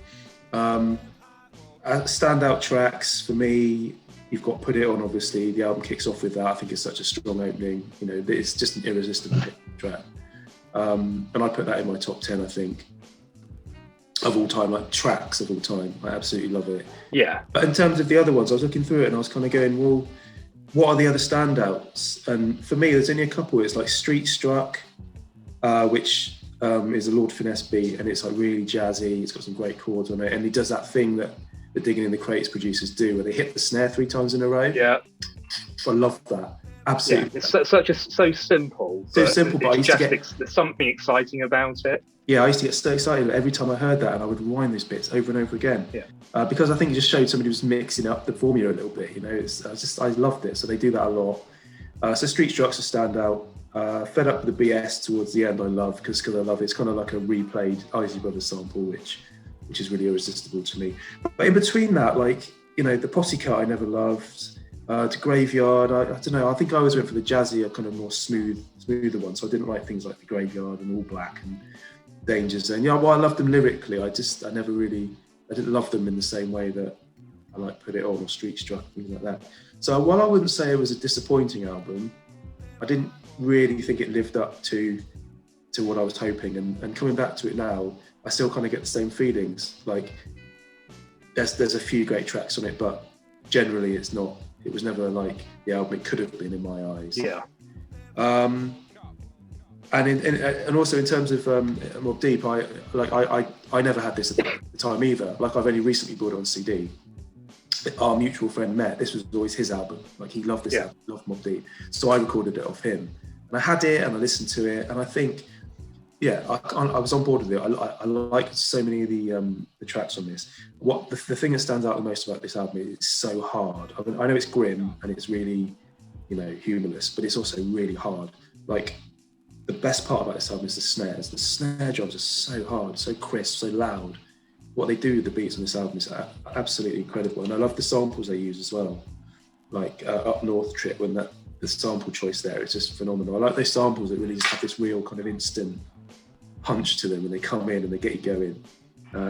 Standout tracks for me, you've got Put It On, obviously. The album kicks off with that. I think it's such a strong opening. You know, it's just an irresistible track. And I put that in my top 10, I think, of all time, like tracks of all time. I absolutely love it. Yeah. But in terms of the other ones, I was looking through it and I was kind of going, well, what are the other standouts? And for me, there's only a couple. It's like Street Struck, which is a Lord Finesse beat, and it's like really jazzy. It's got some great chords on it. And he does that thing that the Digging in the Crates producers do, where they hit the snare 3 times in a row. Yeah, I love that. Absolutely. Yeah, it's so simple. So simple, but I used to get there's something exciting about it. Yeah, I used to get so excited every time I heard that, and I would rewind those bits over and over again. Yeah. Because I think it just showed somebody who was mixing up the formula a little bit. You know, I loved it. So they do that a lot. So Street Struck's a standout. Fed Up with the BS towards the end, I love because I love it. It's kind of like a replayed Isley Brothers sample, which is really irresistible to me. But in between that, like, you know, the Posse Cut I never loved. To Graveyard, I don't know. I think I always went for the jazzier, kind of more smoother one. So I didn't like things like the Graveyard and All Black and Danger Zone. Yeah, well, I loved them lyrically. I didn't love them in the same way that I like Put It On or Street Struck, things like that. So while I wouldn't say it was a disappointing album, I didn't really think it lived up to what I was hoping. And coming back to it now, I still kind of get the same feelings. Like there's a few great tracks on it, but generally it's not. It was never like the album it could have been in my eyes. Yeah. And also in terms of Mobb Deep, I never had this at the time either. Like I've only recently bought it on CD. Our mutual friend Met, this was always his album. Like he loved this album, loved Mobb Deep. So I recorded it off him. And I had it and I listened to it, and I think, I was on board with it. I liked so many of the tracks on this. The thing that stands out the most about this album is it's so hard. I mean, I know it's grim and it's really, you know, humorless, but it's also really hard. Like the best part about this album is the snares. The snare drums are so hard, so crisp, so loud. What they do with the beats on this album is absolutely incredible. And I love the samples they use as well. Like Up North Trip, when the sample choice there is just phenomenal. I like those samples that really just have this real kind of instant punch to them, and they come in and they get you going,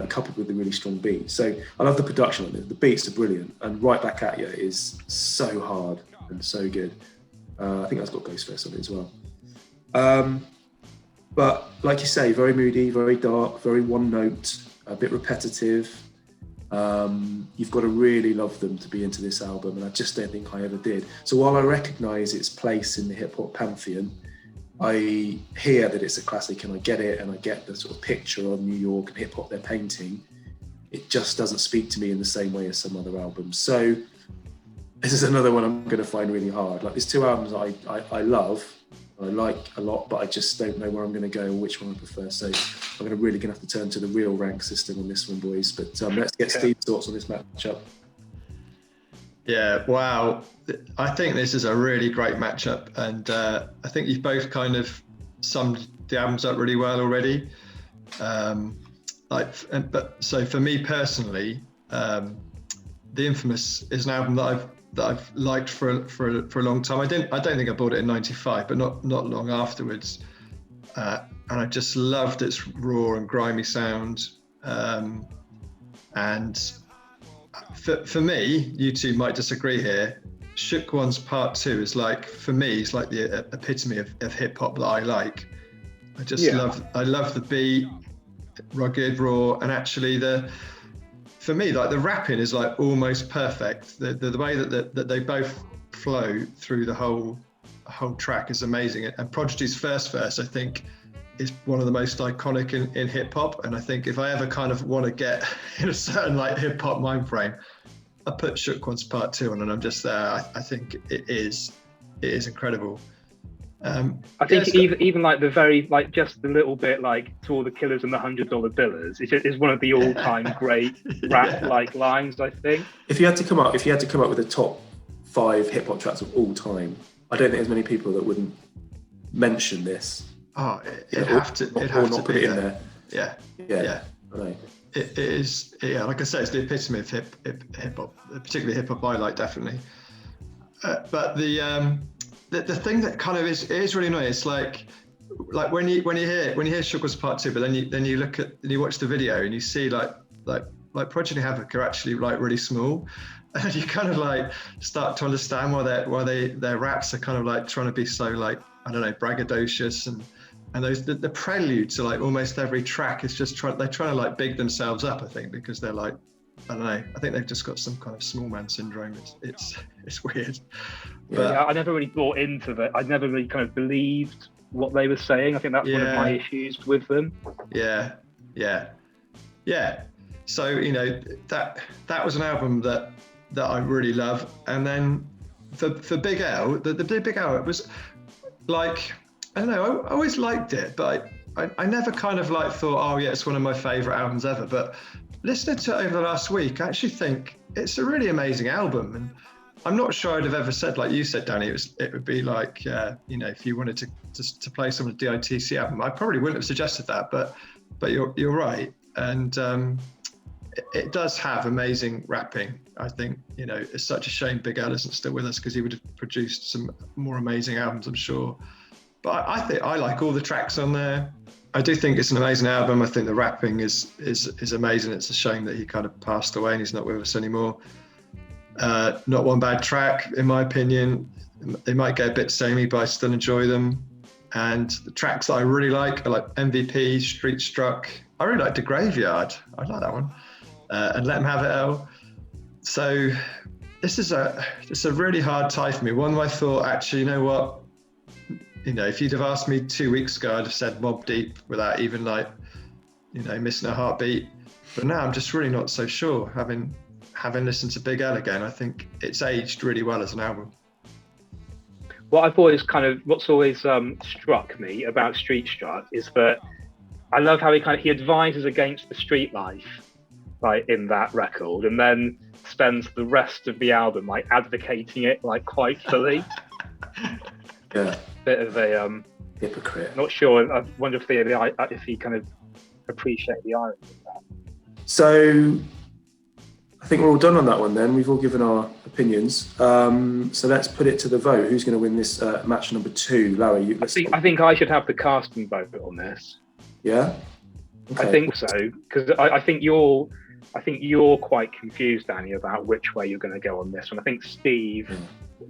coupled with a really strong beat. So I love the production on it. The beats are brilliant, and Right Back At You is so hard and so good. I think that's got Ghostface on it as well. But like you say, very moody, very dark, very one note, a bit repetitive. You've got to really love them to be into this album, and I just don't think I ever did. So while I recognise its place in the hip hop pantheon, I hear that it's a classic and I get it, and I get the sort of picture of New York and hip hop they're painting. It just doesn't speak to me in the same way as some other albums. So this is another one I'm going to find really hard. Like there's 2 albums I love, I like a lot, but I just don't know where I'm going to go or which one I prefer. So I'm really going to have to turn to the real rank system on this one, boys. But let's get Steve's thoughts on this matchup. Yeah, wow. I think this is a really great matchup, and I think you've both kind of summed the albums up really well already. So for me personally, The Infamous is an album that I've liked for a long time. I don't think I bought it in '95, but not long afterwards. And I just loved its raw and grimy sound. And for me, you two might disagree here. Shook One's Part 2 is like, for me, it's like the epitome of hip hop that I like. I love the beat. rugged, raw, and actually for me, like the rapping is like almost perfect. The way that they both flow through the whole track is amazing. And Prodigy's first verse, I think, is one of the most iconic in hip hop. And I think if I ever kind of want to get in a certain like hip hop mind frame, I put Shook One's Part 2 on, and I'm just there. I think it is incredible. I think even like the very, like just the little bit like to all the killers and the $100 billers is one of the all-time great rap like lines, I think. If you had to come up with the top 5 hip hop tracks of all time, I don't think there's many people that wouldn't mention this. Oh, it'd have to put it in there. Yeah. I know. It is, yeah. Like I say, it's the epitome of hip hop, particularly hip hop I like, definitely. But the thing that kind of is really annoying. It's like when you hear Shook One's Part 2, but then you look at and you watch the video and you see like Prodigy and Havoc are actually like really small, and you kind of like start to understand why their raps are kind of like trying to be so like, I don't know, braggadocious, and those the prelude to like almost every track is just they're trying to like big themselves up, I think, because they're like, I don't know, I think they've just got some kind of small man syndrome. It's weird. But yeah, I never really bought into that. I never really kind of believed what they were saying. I think that's one of my issues with them. Yeah. So, you know, that was an album that I really love. And then for Big L, the Big L, it was like, I don't know, I always liked it, but I never kind of like thought, oh yeah, it's one of my favorite albums ever. But listening to it over the last week, I actually think it's a really amazing album. And I'm not sure I'd have ever said, like you said, Danny, it would be like, you know, if you wanted to play some of the DITC album, I probably wouldn't have suggested that, but you're right. And it does have amazing rapping. I think, you know, it's such a shame Big L isn't still with us, because he would have produced some more amazing albums, I'm sure. But I think I like all the tracks on there. I do think it's an amazing album. I think the rapping is amazing. It's a shame that he kind of passed away and he's not with us anymore. Not one bad track, in my opinion. They might get a bit samey, but I still enjoy them. And the tracks that I really like are like MVP, Street Struck. I really like The Graveyard. I like that one. And Let 'Em Have It L. So this is a really hard tie for me. One I thought, actually, you know what? You know, if you'd have asked me 2 weeks ago, I'd have said Mobb Deep without even like, you know, missing a heartbeat. But now I'm just really not so sure. Having listened to Big L again, I think it's aged really well as an album. What I've always what's always struck me about Street Struck is that I love how he advises against the street life, like in that record, and then spends the rest of the album like advocating it like quite fully. Yeah. Bit of a hypocrite. Not sure. I wonder if he kind of appreciated the irony of that. So I think we're all done on that one then. We've all given our opinions. So let's put it to the vote. Who's going to win this match number 2? Larry, I think I should have the casting vote on this. Yeah? Okay. I think so, because I think you're quite confused, Danny, about which way you're going to go on this one. I think Steve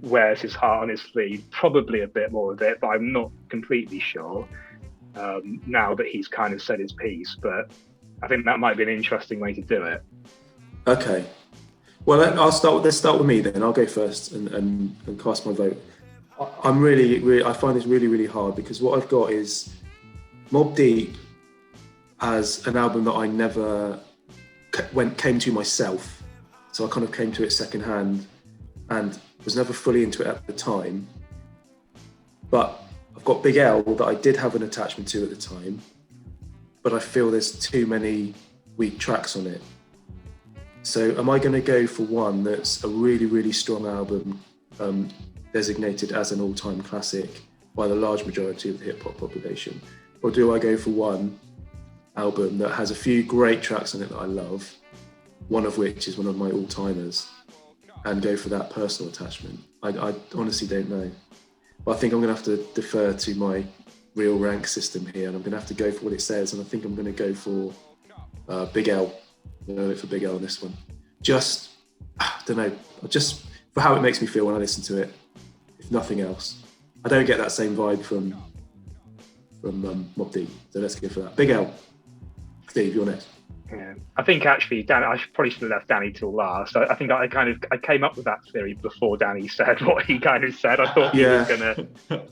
wears his heart on his sleeve, probably a bit more of it, but I'm not completely sure now that he's kind of said his piece. But I think that might be an interesting way to do it. Okay. Well, let's start with me then. I'll go first and cast my vote. I'm really, I find this really, really hard, because what I've got is Mobb Deep as an album that I never came to myself. So I kind of came to it secondhand and was never fully into it at the time. But I've got Big L that I did have an attachment to at the time, but I feel there's too many weak tracks on it. So am I going to go for one that's a really, really strong album, designated as an all-time classic by the large majority of the hip-hop population? Or do I go for one album that has a few great tracks on it that I love, one of which is one of my all-timers, and go for that personal attachment? I honestly don't know. But I think I'm going to have to defer to my real rank system here, and I'm going to have to go for what it says, and I think I'm going to go for Big L. I'm going to look for Big L on this one. Just, I don't know, just for how it makes me feel when I listen to it, if nothing else. I don't get that same vibe from Mobb Deep, so let's go for that. Big L. Steve, you're next. Yeah. I think actually, Danny, I probably should have left Danny till last. I think I came up with that theory before Danny said what he kind of said. I thought he was gonna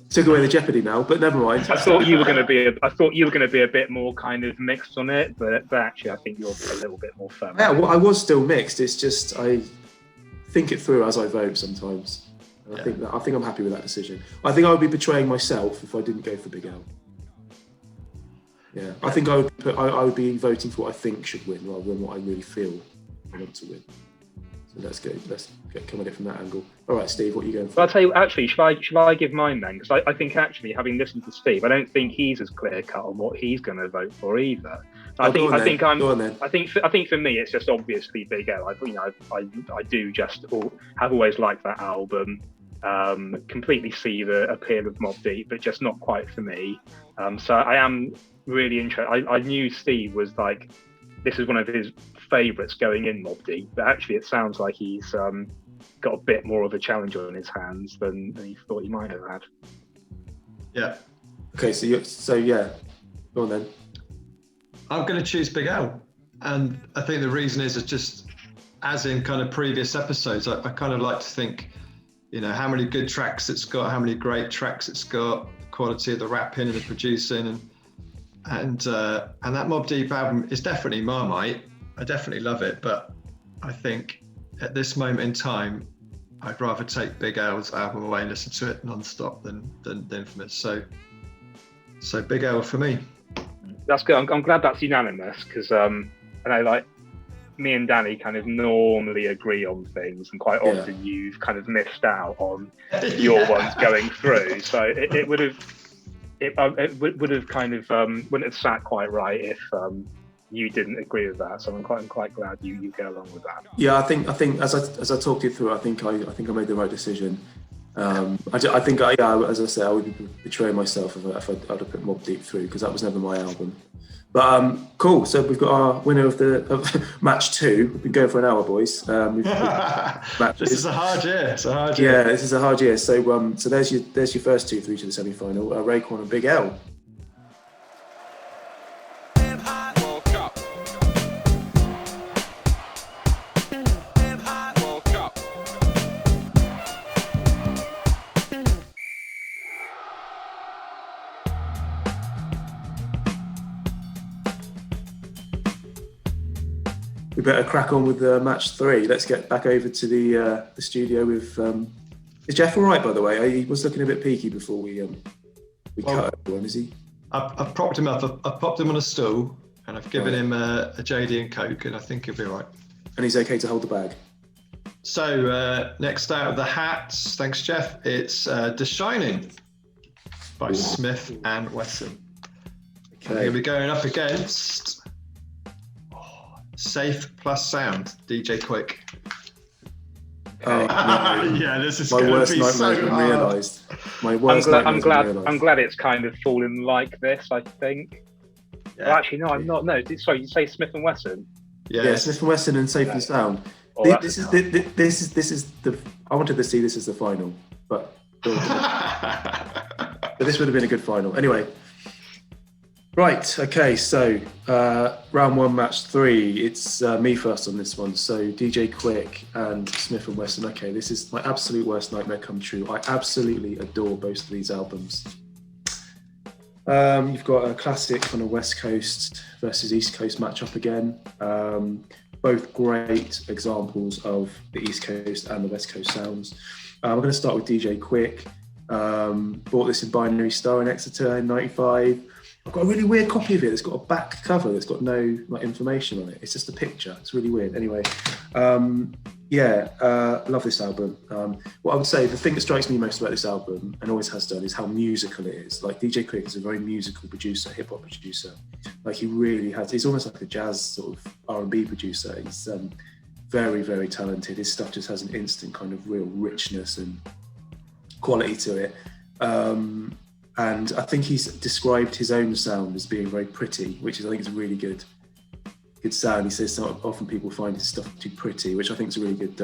took away the jeopardy now, but never mind. I thought you were going to be a bit more kind of mixed on it, but actually, I think you're a little bit more firm. Yeah, well, I was still mixed. It's just I think it through as I vote sometimes. And I think I'm happy with that decision. I think I would be betraying myself if I didn't go for Big L. Yeah, I think I would be voting for what I think should win rather than what I really feel I want to win. So let's come at it from that angle. All right, Steve, what are you going for? Well, I'll tell you, actually, should I give mine then? Because I think actually, having listened to Steve, I don't think he's as clear cut on what he's going to vote for either. I think for me, it's just obviously Big L. I do just have always liked that album. Completely see the appeal of Mobb Deep, but just not quite for me. So I am really interested. I knew Steve was like, this is one of his favourites going in Mobb Deep, but actually it sounds like he's got a bit more of a challenge on his hands than he thought he might have had. Yeah. Okay, so yeah, go on then. I'm going to choose Big L, and I think the reason is just as in kind of previous episodes, I kind of like to think, how many good tracks it's got, how many great tracks it's got, the quality of the rapping and the producing, and that Mobb Deep album is definitely Marmite. I definitely love it, but I think at this moment in time, I'd rather take Big L's album away and listen to it non-stop than Infamous. So Big L for me. That's good. I'm glad that's unanimous, because I know, like, me and Danny kind of normally agree on things, and quite often you've kind of missed out on your ones going through. So it would have kind of wouldn't have sat quite right if you didn't agree with that. So I'm quite glad you go along with that. Yeah, I think as I talked you through, I think I made the right decision. I think as I said, I would be betraying myself if I'd have put Mobb Deep through, because that was never my album. But cool. So we've got our winner of match 2. We've been going for an hour, boys. This is a hard year. It's a hard year. Yeah, this is a hard year. So there's your first 2 through to the semi-final. Raekwon and Big L. We better crack on with match 3. Let's get back over to the studio with. Is Jeff all right, by the way? He was looking a bit peaky before we cut everyone. Is he? I've propped him up. I've popped him on a stool, and I've given him a JD and Coke, and I think he'll be all right. And he's okay to hold the bag. So next out of the hats, thanks Jeff. It's The Shinin by Smif-N-Wessun. Okay. He'll be going up against Safe plus Sound, DJ Quik. Oh, no. Yeah, this is my worst nightmare so has been hard. realised. My worst nightmare has been realised. I'm glad it's kind of fallen like this, I think. Yeah. Well, actually, no, I'm not. No, sorry, you say Smif-N-Wessun? Yeah, Smif-N-Wessun and Safe and Sound. Oh, this is the. I wanted to see this as the final, but this would have been a good final. Anyway. Right, okay, so round 1, match 3. It's me first on this one. So DJ Quik and Smif-N-Wessun. Okay, this is my absolute worst nightmare come true. I absolutely adore both of these albums. You've got a classic kind of West Coast versus East Coast matchup again. Both great examples of the East Coast and the West Coast sounds. I'm going to start with DJ Quik. Bought this in Binary Star in Exeter in '95. I've got a really weird copy of it. It's got a back cover that's got no information on it. It's just a picture. It's really weird. Anyway, love this album. What I would say, the thing that strikes me most about this album, and always has done, is how musical it is. Like, DJ Quik is a very musical producer, hip hop producer. Like, he really has. He's almost like a jazz sort of R&B producer. He's very, very talented. His stuff just has an instant kind of real richness and quality to it. And I think he's described his own sound as being very pretty, which I think is a really good sound. He says often people find his stuff too pretty, which I think is a really good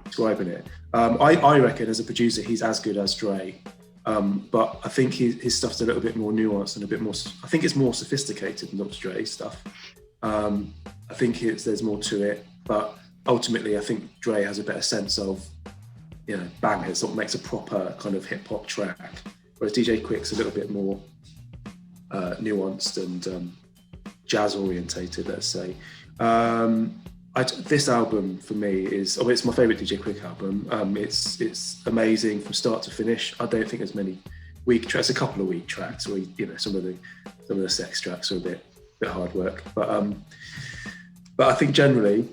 describing it. I reckon as a producer he's as good as Dre, but I think his stuff's a little bit more nuanced and a bit more. I think it's more sophisticated than Dr. Dre's stuff. I think there's more to it, but ultimately I think Dre has a better sense of, you know, bangers, sort of makes a proper kind of hip hop track, whereas DJ Quik's a little bit more nuanced and jazz orientated, let's say. This album for me is, it's my favorite DJ Quik album. It's amazing from start to finish. I don't think there's many weak tracks. A couple of weak tracks, or you know, some of the sex tracks are a bit hard work. But I think generally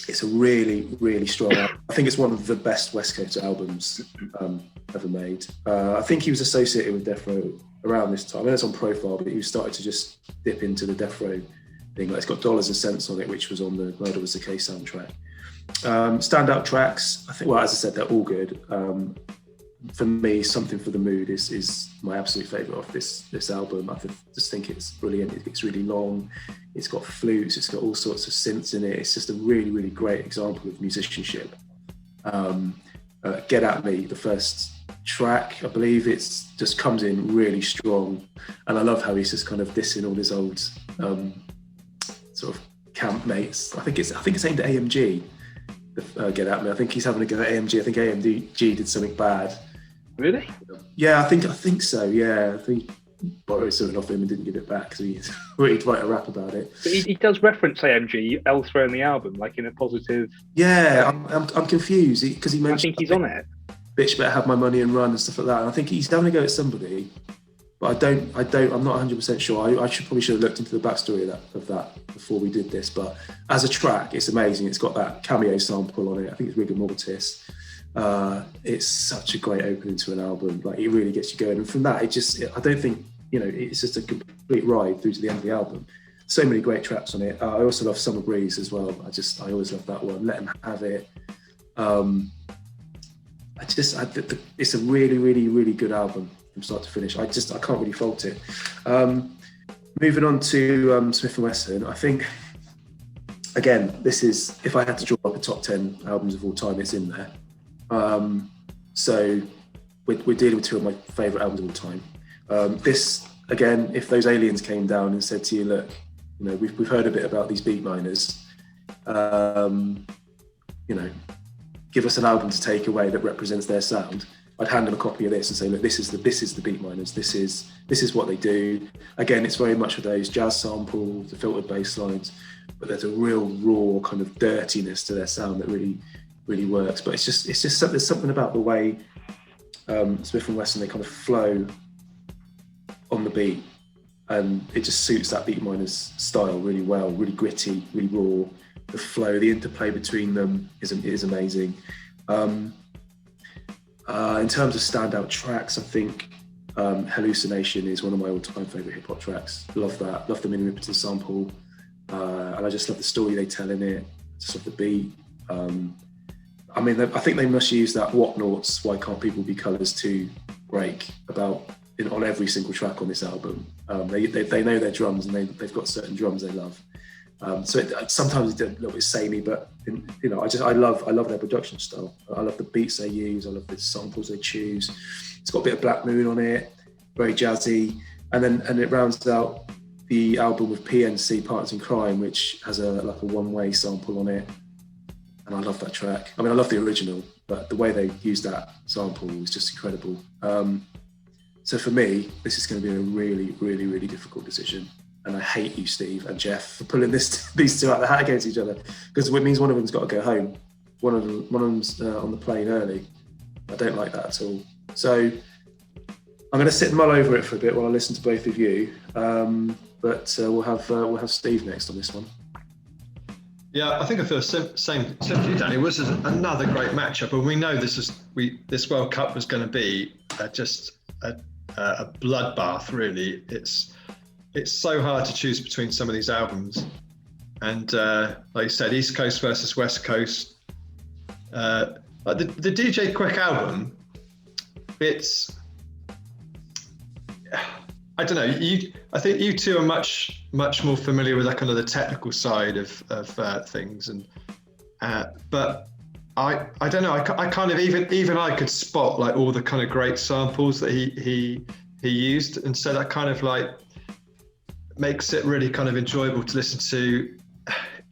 it's a really, really strong album. I think it's one of the best West Coast albums ever made. I think he was associated with Death Row around this time. I know it's on Profile, but he started to just dip into the Death Row thing. Like, it's got Dollars and Cents on it, which was on the Murder Was the Case soundtrack. Standout tracks, I think, well, as I said, they're all good. For me, Something for the Mood is my absolute favourite of this album. I just think it's brilliant. It's really long. It's got flutes. It's got all sorts of synths in it. It's just a really, really great example of musicianship. Get At Me, the first track, I believe it's just comes in really strong, and I love how he's just kind of dissing all his old sort of camp mates. I think it's aimed at AMG. Get At Me. I think he's having a go at AMG. I think AMG did something bad. Really? Yeah, I think so. Yeah, I think he borrowed something off him and didn't give it back, so he'd write a rap about it. But he does reference AMG elsewhere in the album, like in a positive. Yeah, I'm confused because he mentioned. I think he's on it. Bitch better have my money and run and stuff like that. And I think he's having a go at somebody, but I'm not 100% sure. I should have looked into the backstory of that before we did this. But as a track, it's amazing. It's got that cameo sample on it. I think it's Rigor Mortis. It's such a great opening to an album. Like, it really gets you going. And from that, I don't think, you know, it's just a complete ride through to the end of the album. So many great tracks on it. I also love Summer Breeze as well. I always love that one. Let Him Have It. It's a really, really, really good album from start to finish. I can't really fault it. Moving on to Smif-N-Wessun, I think, again, this is, if I had to draw up a top 10 albums of all time, it's in there. So we're dealing with two of my favourite albums of all time. This, again, if those aliens came down and said to you, look, you know, we've heard a bit about these beat miners, you know, give us an album to take away that represents their sound, I'd hand them a copy of this and say, look, this is the beat miners. This is what they do. Again, it's very much of those jazz samples, the filtered bass lines, but there's a real raw kind of dirtiness to their sound that really, really works. But it's just there's something about the way Smif-N-Wessun, they kind of flow on the beat, and it just suits that beat miners style really well. Really gritty, really raw. The flow, the interplay between them is amazing. In terms of standout tracks, I think Hallucination is one of my all-time favourite hip-hop tracks. Love that. Love the Mini Ripperton sample. And I just love the story they tell in it. Just love the beat. I mean, I think they must use that Whatnauts, Why Can't People Be Colours 2 break on every single track on this album. They know their drums, and they've got certain drums they love. So sometimes it's a little bit samey, but you know, I love their production style. I love the beats they use. I love the samples they choose. It's got a bit of Black Moon on it, very jazzy, and it rounds out the album with PNC Partners in Crime, which has a one-way sample on it, and I love that track. I mean, I love the original, but the way they use that sample is just incredible. So for me, this is going to be a really, really, really difficult decision. And I hate you, Steve and Jeff, for pulling these two out of the hat against each other, because it means one of them's got to go home. One of them's on the plane early. I don't like that at all. So I'm going to sit and mull over it for a bit while I listen to both of you. But we'll have Steve next on this one. Yeah, I think I feel same to you, Danny. This is another great matchup, and we know this World Cup was going to be just a bloodbath. Really, it's so hard to choose between some of these albums, and like you said, East Coast versus West Coast. Like the DJ Quik album, it's, I don't know. I think you two are much more familiar with that kind of the technical side of things, and but I don't know. I kind of even I could spot like all the kind of great samples that he used, and so that kind of like makes it really kind of enjoyable to listen to.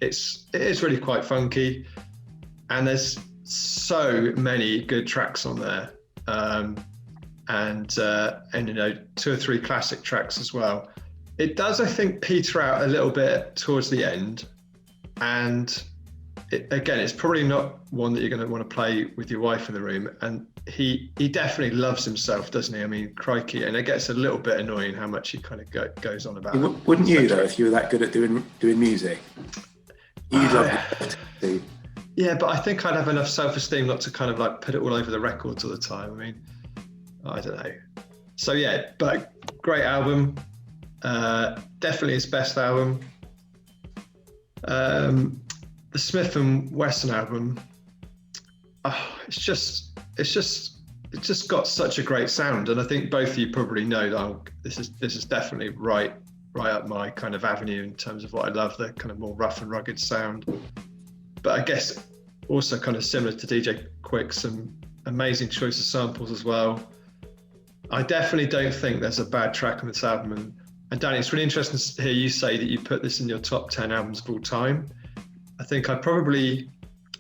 It is really quite funky, and there's so many good tracks on there, and 2 or 3 classic tracks as well. It does, I think, peter out a little bit towards the end, and again, it's probably not one that you're going to want to play with your wife in the room. And he definitely loves himself, doesn't he? I mean, crikey, and it gets a little bit annoying how much he kind of goes on about. Wouldn't you though, if you were that good at doing music? You'd love it. Yeah, but I think I'd have enough self-esteem not to kind of like put it all over the records all the time. I mean, I don't know. So yeah, but great album. Definitely his best album. The Smif-N-Wessun album. It's just got such a great sound, and I think both of you probably know that this is definitely right up my kind of avenue in terms of what I love, the kind of more rough and rugged sound. But I guess also kind of similar to DJ Quik, some amazing choice of samples as well. I definitely don't think there's a bad track on this album. And Danny, it's really interesting to hear you say that you put this in your top 10 albums of all time. I think I probably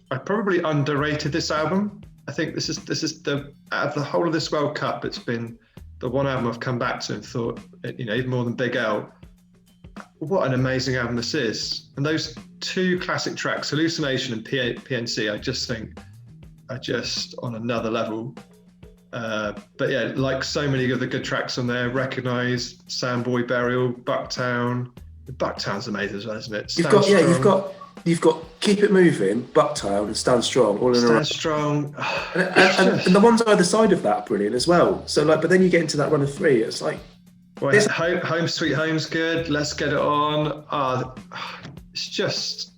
underrated this album. I think this is the out of the whole of this World Cup, it's been the one album I've come back to and thought, even more than Big L, what an amazing album this is. And those 2 classic tracks, Hallucination and PNC, I just think are just on another level. But yeah, like so many of the good tracks on there, Recognise, Sandboy Burial, Bucktown. Bucktown's amazing as well, isn't it? You've got Keep It Moving, Bucktown, and Stand Strong all in a row. Stand Strong. And the ones either side of that are brilliant as well. So but then you get into that run of 3, it's like... Well, Home Sweet Home's good, Let's Get It On. It's just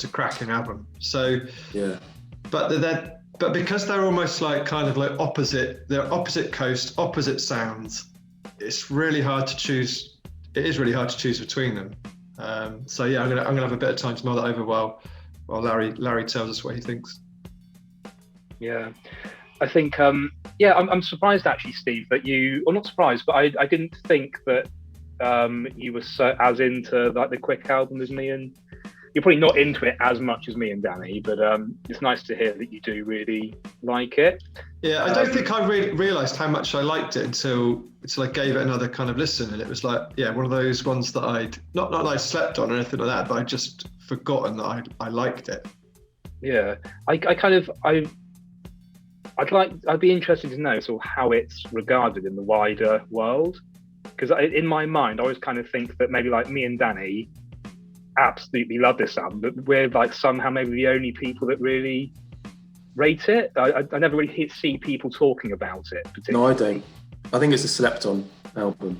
a cracking album. So, yeah. But because they're almost like kind of like they're opposite coast, opposite sounds, it's really hard to choose. It is really hard to choose between them. So yeah, I'm gonna have a bit of time to mull that over while Larry tells us what he thinks. Yeah, I think I'm surprised actually, Steve, that not surprised, but I didn't think that you were so as into like the Quik album as me, and you're probably not into it as much as me and Danny, but it's nice to hear that you do really like it. Yeah, I don't think I really realised how much I liked it until I gave it another kind of listen, and it was like, yeah, one of those ones that I'd not that I slept on or anything like that, but I'd just forgotten that I liked it. Yeah, I'd be interested to know sort of how it's regarded in the wider world, because in my mind I always kind of think that maybe like me and Danny absolutely love this album, but we're like somehow maybe the only people that really rate it. I never really see people talking about it particularly. No, I don't. I think it's a slept-on album.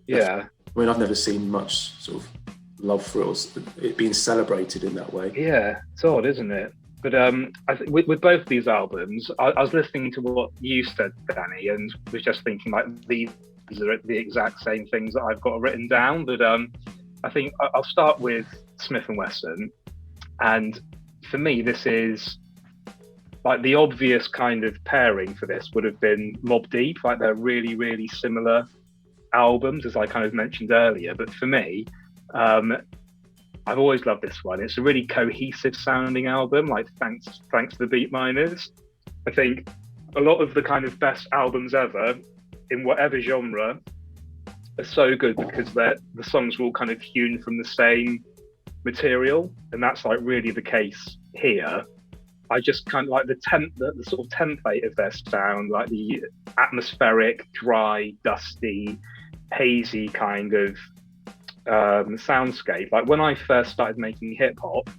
Yeah. I mean, I've never seen much sort of love for it being celebrated in that way. Yeah, it's odd, isn't it? But I think with both these albums, I was listening to what you said, Danny, and was just thinking like these are the exact same things that I've got written down. But I think I'll start with Smif-N-Wessun, and for me, this is like the obvious kind of pairing for this would have been Mobb Deep. Like they're really, really similar albums, as I kind of mentioned earlier. But for me, I've always loved this one. It's a really cohesive sounding album. Like thanks to the Beat Miners. I think a lot of the kind of best albums ever in whatever genre are so good because the songs are all kind of hewn from the same material, and that's like really the case here. I just kind of like the sort of template of their sound, like the atmospheric, dry, dusty, hazy kind of soundscape. Like when I first started making hip hop,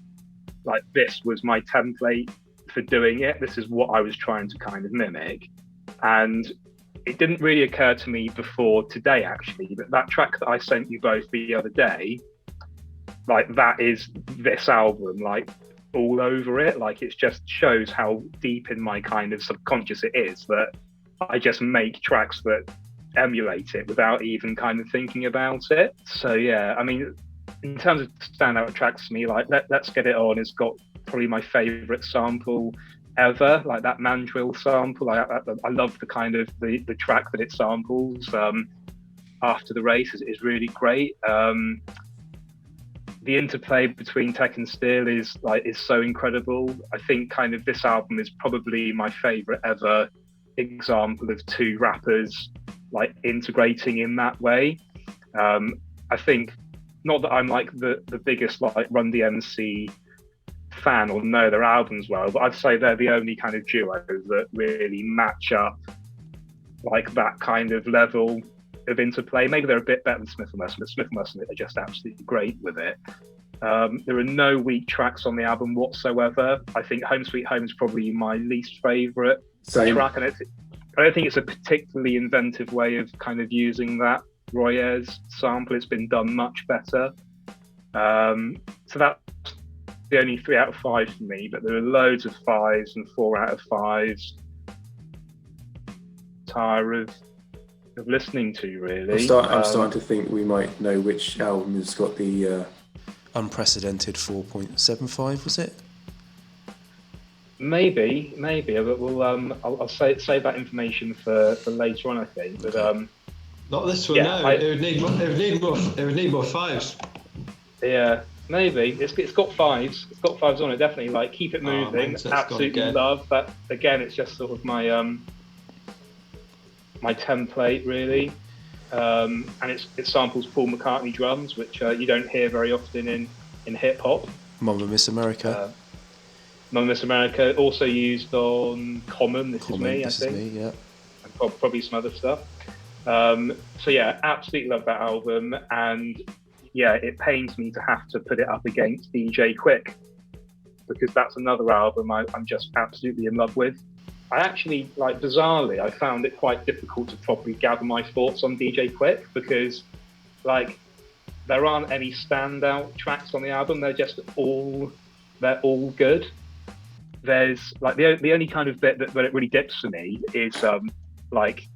like this was my template for doing it. This is what I was trying to kind of mimic, and it didn't really occur to me before today, actually, but that track that I sent you both the other day, like that is this album, like all over it. Like it just shows how deep in my kind of subconscious it is that I just make tracks that emulate it without even kind of thinking about it. So yeah, I mean, in terms of standout tracks for me, like Let's Get It On has got probably my favorite sample ever, like that mandrill sample. I love the kind of the track that it samples. I after the race is really great. The interplay between tech and steel is so incredible. I think kind of this album is probably my favorite ever example of two rappers like integrating in that way. I think, not that I'm like the biggest like Run DMC fan or know their albums well, but I'd say they're the only kind of duo that really match up like that kind of level of interplay. Maybe they're a bit better than Smif-N-Wessun, but Smif-N-Wessun are just absolutely great with it. There are no weak tracks on the album whatsoever. I think Home Sweet Home is probably my least favourite track, and I don't think it's a particularly inventive way of kind of using that Roy Ayers sample. It's been done much better. So that's the only 3 out of 5 for me, but there are loads of 5s and 4 out of 5s. Tired of listening to, really. I'm starting to think we might know which album has got the unprecedented 4.75, was it? Maybe, but we'll I'll save that information for later on, I think. But not this one. Yeah, no, it would need more. It would need more 5s. Yeah, maybe it's got 5s. It's got 5s on it, definitely. Like Keep It Moving, absolutely love. But again, it's just sort of my my template, really. And it samples Paul McCartney drums, which you don't hear very often in hip hop. Mama Miss America. Mama Miss America, also used on Common, This Is Me, I think. Me, yeah. And probably some other stuff. So yeah, absolutely love that album. And yeah, it pains me to have to put it up against DJ Quik, because that's another album I'm just absolutely in love with. I actually, like, bizarrely, I found it quite difficult to properly gather my thoughts on DJ Quik, because, like, there aren't any standout tracks on the album. They're all good. There's, like, the only kind of bit that it really dips for me is, like,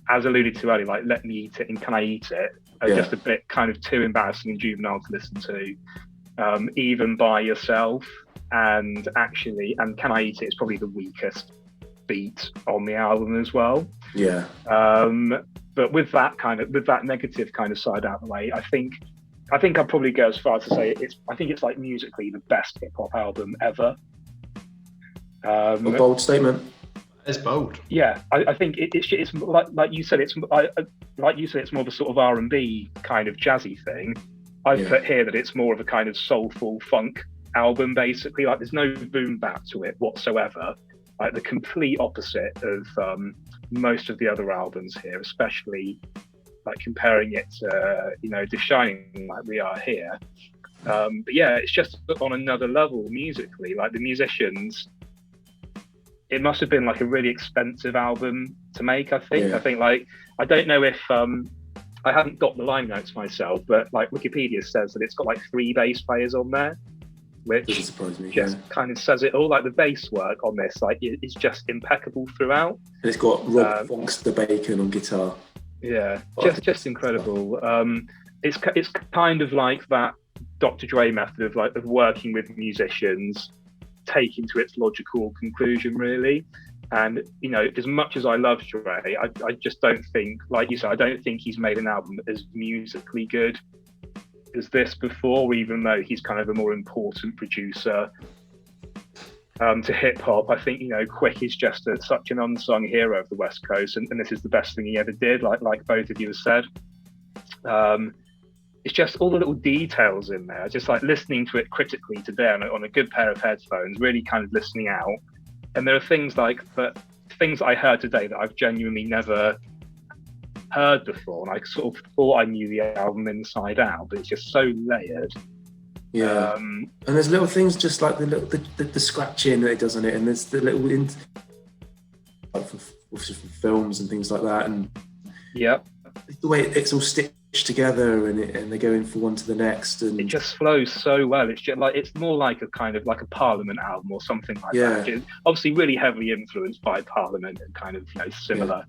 as alluded to earlier, like, Let Me Eat It and Can I Eat It are just a bit kind of too embarrassing and juvenile to listen to, even by yourself. And Can I Eat It is probably the weakest beat on the album as well. Yeah. But with that negative kind of side out of the way, I think I'd probably go as far as to say it's like musically the best hip hop album ever. A bold statement. It's bold. Yeah, I think it's like you said, it's more of a sort of R&B kind of jazzy thing. I've put here that it's more of a kind of soulful funk album, basically. Like, there's no boom bap to it whatsoever. Like, the complete opposite of most of the other albums here, especially like comparing it to The Shinin, like we are here. But yeah, it's just on another level musically. Like, the musicians, it must have been like a really expensive album to make, I think. Yeah. I think, like, I don't know if I haven't got the line notes myself, but like Wikipedia says that it's got like 3 bass players on there, which doesn't surprise me. Just kind of says it all. Like, the bass work on this, like, it's just impeccable throughout. And it's got Rob Fonk's The Bacon on guitar. Yeah, just incredible. It's kind of like that Dr. Dre method of working with musicians, taking to its logical conclusion, really. And as much as I love Dre, I just don't think, like you said, I don't think he's made an album as musically good as this before, even though he's kind of a more important producer to hip hop. I think Quik is just such an unsung hero of the West Coast, and this is the best thing he ever did, like both of you have said. It's just all the little details in there, just like listening to it critically today on a good pair of headphones, really kind of listening out. And there are things that I heard today that I've genuinely never heard before, and I sort of thought I knew the album inside out, but it's just so layered. Yeah. And there's little things, just like the scratching that it does on it, and there's the little like for films and things like that, and the way it's all stitched together, and they go in from one to the next, and it just flows so well. It's just like, it's more like a kind of like a Parliament album or something like that. It's obviously really heavily influenced by Parliament and kind of similar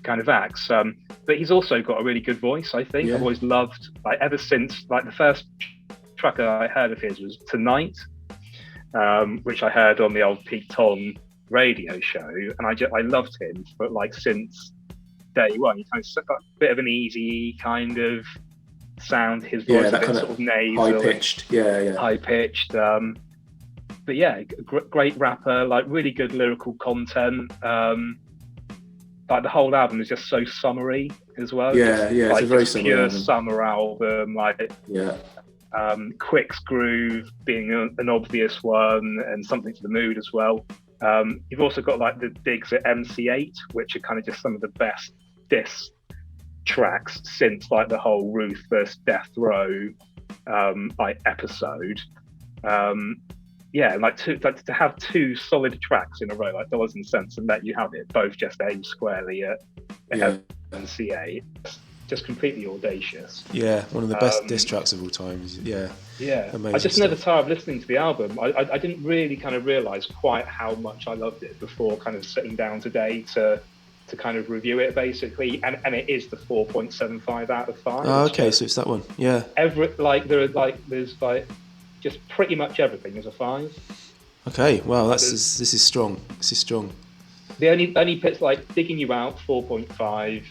kind of acts. But he's also got a really good voice, I think. I've always loved, like, ever since, like, the first track I heard of his was Tonight, which I heard on the old Pete Tong radio show, and I loved him. But like, since day one. He kind of got a bit of an easy kind of sound. His voice a bit sort of nasal, high pitched. High pitched. But yeah, great rapper, like really good lyrical content. Like the whole album is just so summery as well. Yeah, like it's a very pure summer album. Like Quik's groove being an obvious one, and something to the mood as well. You've also got like the digs at MC8, which are kind of just some of the best diss tracks since like the whole Ruth versus Death Row like episode. Like to have two solid tracks in a row, like Dollars and Cents and Let You Have It, both just aimed squarely at MC8. Just completely audacious. Yeah, one of the best diss tracks of all time. Yeah. Amazing I just stuff. never tired of listening to the album. I didn't really kind of realise quite how much I loved it before kind of sitting down today to kind of review it, basically. And it is the 4.75 out of 5. Oh, okay, so it's that one. Yeah. There's just pretty much everything is a 5. Okay, wow, this is strong. This is strong. The only bits like Digging You Out 4.5,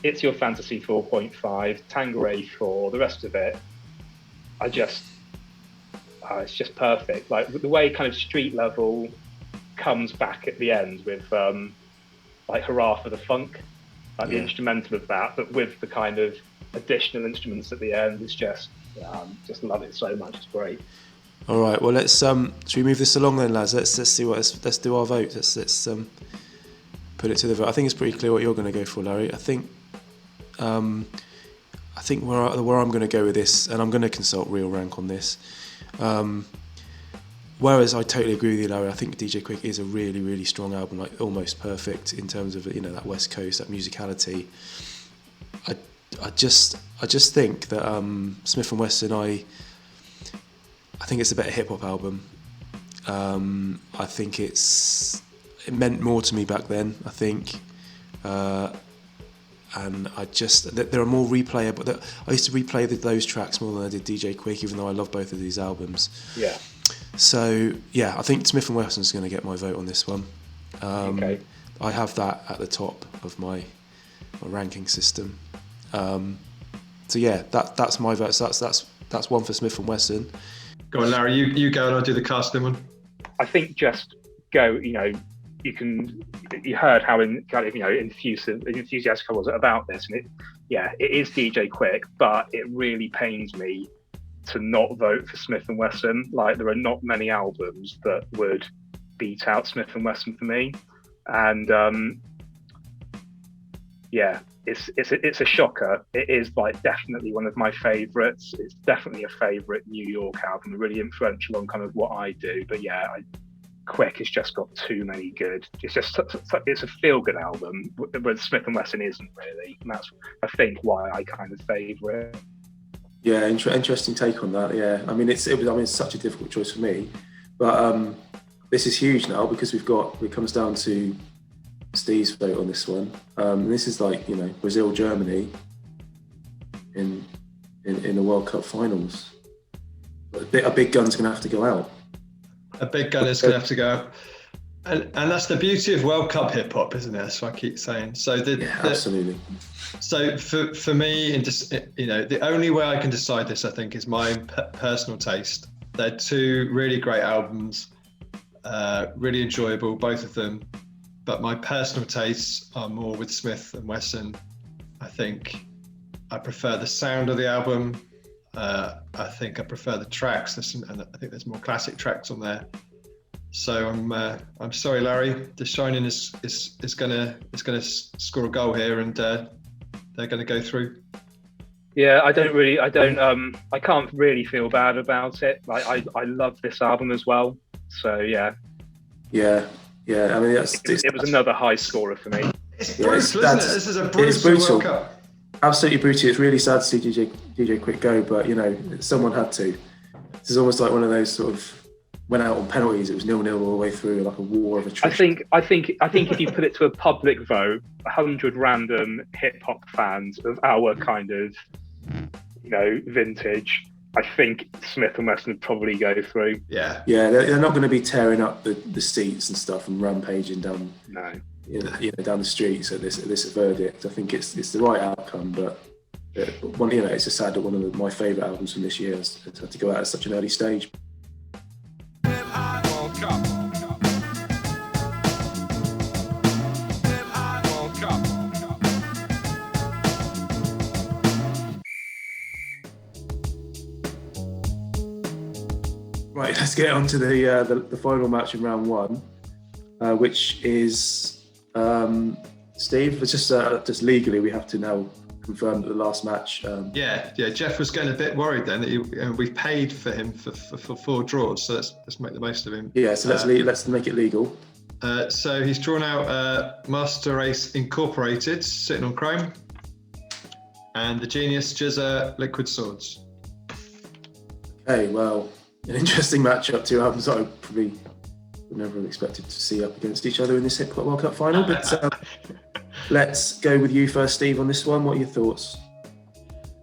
It's Your Fantasy 4.5, Tangeray 4. The rest of it, it's just perfect. Like the way kind of Street Level comes back at the end with like Hurrah for the Funk, like the instrumental of that, but with the kind of additional instruments at the end. It's just love it so much. It's great. All right, well let's should we move this along then, lads? Let's see let's do our vote. Let's put it to the vote. I think it's pretty clear what you're going to go for, Larry. I think where I'm going to go with this, and I'm going to consult Real Rank on this. Whereas I totally agree with you, Larry. I think DJ Quik is a really, really strong album, like almost perfect in terms of that West Coast, that musicality. I just think that Smif-N-Wessun, I think it's a better hip hop album. I think it meant more to me back then. I think. And there are more replayable. I used to replay those tracks more than I did DJ Quik, even though I love both of these albums. Yeah. So yeah, I think Smif-N-Wesson's going to get my vote on this one. Okay. I have that at the top of my ranking system. So yeah, that's my vote. So that's one for Smif-N-Wessun. Go on, Larry. You go, and I'll do the casting one. I think just go. You heard how enthusiastic I was about this, and it is DJ Quik, but it really pains me to not vote for Smif-N-Wessun. Like there are not many albums that would beat out Smif-N-Wessun for me, and it's a shocker. It is like definitely one of my favourites. It's definitely a favourite New York album, really influential on kind of what I do. But Quik has just got too many good. It's a feel-good album, but Smif-N-Wessun isn't really. And that's, I think, why I kind of favour it. Yeah, interesting take on that. Yeah, I mean, it's such a difficult choice for me, but this is huge now because it comes down to Steve's vote on this one. This is like Brazil, Germany in the World Cup finals. A big gun's going to have to go out. A big gun is going to have to go out. And that's the beauty of World Cup hip hop, isn't it? That's what I keep saying. So absolutely. So for me, and just the only way I can decide this, I think, is my personal taste. They're two really great albums, really enjoyable, both of them. But my personal tastes are more with Smif-N-Wessun. I think I prefer the sound of the album. I think I prefer the tracks, and I think there's more classic tracks on there. So I'm sorry, Larry. The Shinin is gonna score a goal here, and they're gonna go through. Yeah, I can't really feel bad about it. Like I love this album as well. So yeah. I mean, it was another high scorer for me. It's brutal, isn't it? This is a brutal World Cup. Absolutely brutal. It's really sad to see DJ Quik go, but someone had to. This is almost like one of those sort of went out on penalties. It was 0-0 all the way through, like a war of attrition. I think if you put it to a public vote, 100 random hip hop fans of our kind of vintage, I think Smif-N-Wessun would probably go through. Yeah, they're not going to be tearing up the seats and stuff and rampaging down. No. down the streets at this verdict. I think it's the right outcome, but one, it's just sad that one of my favourite albums from this year has had to go out at such an early stage. World Cup. World Cup. Right, let's get on to the final match in round one, which is Steve. It's just legally we have to now confirm that the last match. Yeah. Jeff was getting a bit worried then that we paid for him for 4 draws, so let's make the most of him. Yeah, so let's make it legal. So he's drawn out Master Race Incorporated, Sittin on Chrome, and the Genius Jizza Liquid Swords. Okay, well, an interesting matchup. 2 albums that I probably would never have expected to see up against each other in this Hip Hop World Cup final. But let's go with you first, Steve, on this one. What are your thoughts?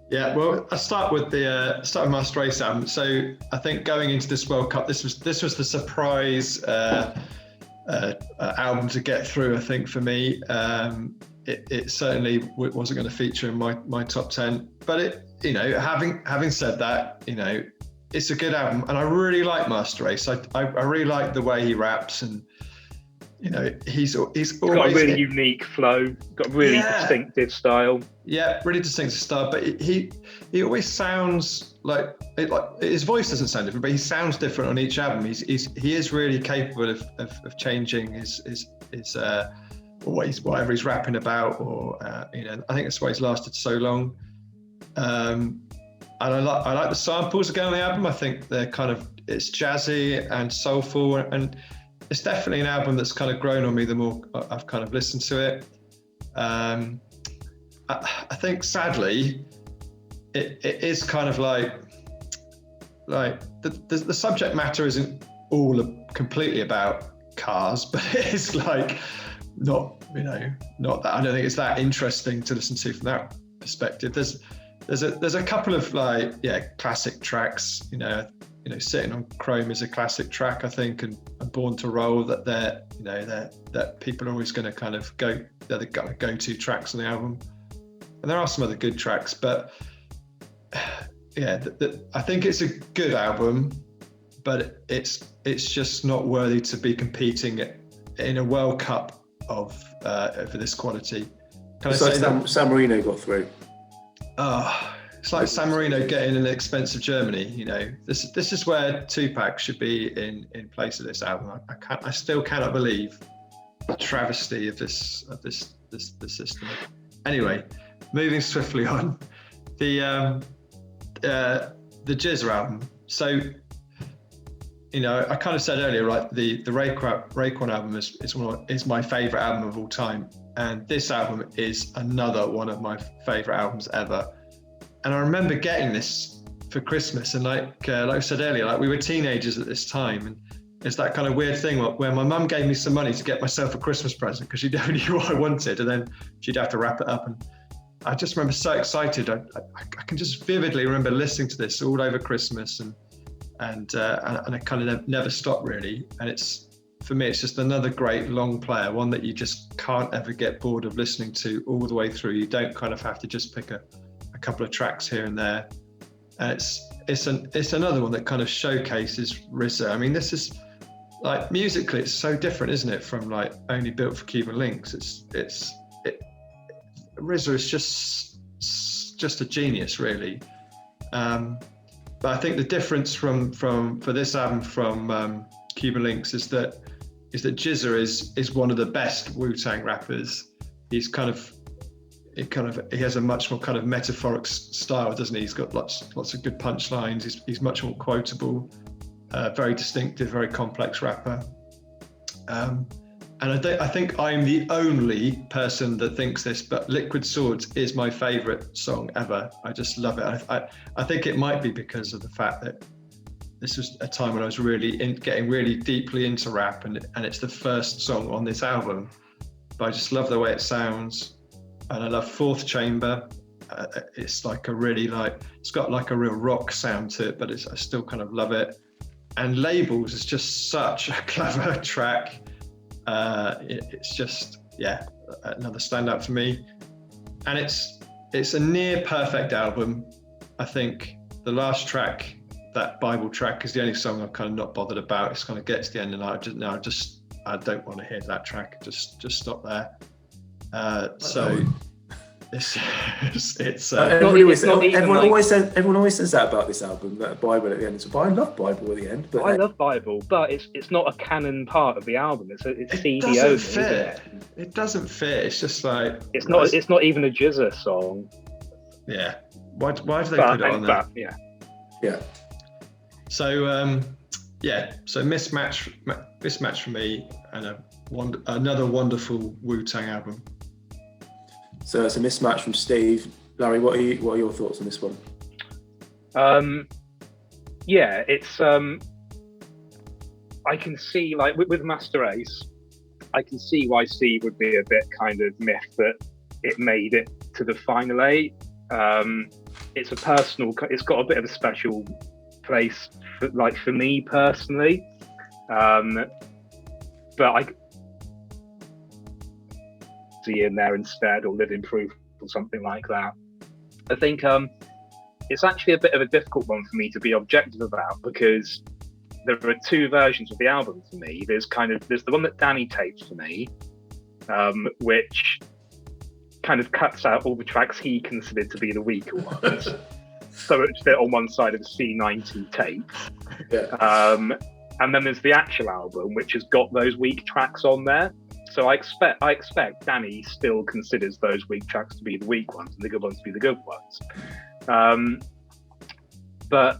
Yeah, well, I'll start with Master Race album. So I think going into this World Cup, this was the surprise album to get through. I think for me, it certainly wasn't going to feature in my top 10. But having said that, it's a good album, and I really like Master Race. I really like the way he raps, and he's always got a really unique flow, got a really distinctive style. Yeah, really distinctive style. But he always sounds like his voice doesn't sound different, but he sounds different on each album. He is really capable of changing his whatever he's rapping about, or I think that's why he's lasted so long. And I like the samples that go on the album. I think it's jazzy and soulful, and it's definitely an album that's kind of grown on me the more I've kind of listened to it. I think sadly, it is kind of like the subject matter isn't all completely about cars, but it is not that, I don't think it's that interesting to listen to from that perspective. There's a couple of classic tracks, Sittin on Chrome is a classic track, I think, and Born to Roll, that that people are always going to kind of they're the go-to tracks on the album. And there are some other good tracks, but I think it's a good album, but it's just not worthy to be competing in a World Cup for this quality. San Marino got through. It's like San Marino getting an expensive Germany. This is where Tupac should be in place of this album. I still cannot believe the travesty of this system. Anyway, moving swiftly on, the Jizza album. So I kind of said earlier, right? The Raekwon album is my favorite album of all time. And this album is another one of my favorite albums ever. And I remember getting this for Christmas, and like I said earlier, we were teenagers at this time, and it's that kind of weird thing where my mum gave me some money to get myself a Christmas present because she never knew what I wanted, and then she'd have to wrap it up. And I just remember so excited. I can just vividly remember listening to this all over Christmas, and it kind of never stopped really. And for me, it's just another great long player, one that you just can't ever get bored of listening to all the way through. You don't kind of have to just pick a couple of tracks here and there. And it's another one that kind of showcases RZA. I mean, this is musically, it's so different, isn't it, from Only Built for Cuban Linx. RZA is just a genius, really. But I think the difference for this album from Cuban Linx is that Jizza is one of the best Wu-Tang rappers. He has a much more kind of metaphoric style, doesn't he? He's got lots of good punchlines. He's much more quotable, very distinctive, very complex rapper. And I think I'm the only person that thinks this, but Liquid Swords is my favorite song ever. I just love it. I think it might be because of the fact that this was a time when I was really getting really deeply into rap, and it's the first song on this album. But I just love the way it sounds. And I love Fourth Chamber. It's it's got a real rock sound to it, but I still kind of love it. And Labels is just such a clever track. It's just yeah, another standout for me. And it's a near perfect album. I think the last track, that Bible track, is the only song I'm kind of not bothered about. It's kind of gets to the end and I don't want to hear that track. Just stop there. So everyone always says that about this album, that Bible at the end. But I love Bible at the end. But I love Bible, but it's not a canon part of the album. It's CD doesn't only, fit. It doesn't fit. It's just like it's not even a Jizza song. Yeah. Why do they put it on there? Yeah. So so mismatch for me, and another wonderful Wu-Tang album. So it's a mismatch from Steve. Larry, what are your thoughts on this one? It's I can see, like with Master Ace, I can see why Steve would be a bit kind of miffed that it made it to the final 8. It's got a bit of a special place for me personally, but I see in there instead, or Living Proof or something like that. I think it's actually a bit of a difficult one for me to be objective about, because there are 2 versions of the album for me. There's the one that Danny taped for me, which kind of cuts out all the tracks he considered to be the weaker ones. So it's fit on one side of the C90 tape. Yeah. And then there's the actual album, which has got those weak tracks on there. So I expect Danny still considers those weak tracks to be the weak ones and the good ones to be the good ones. But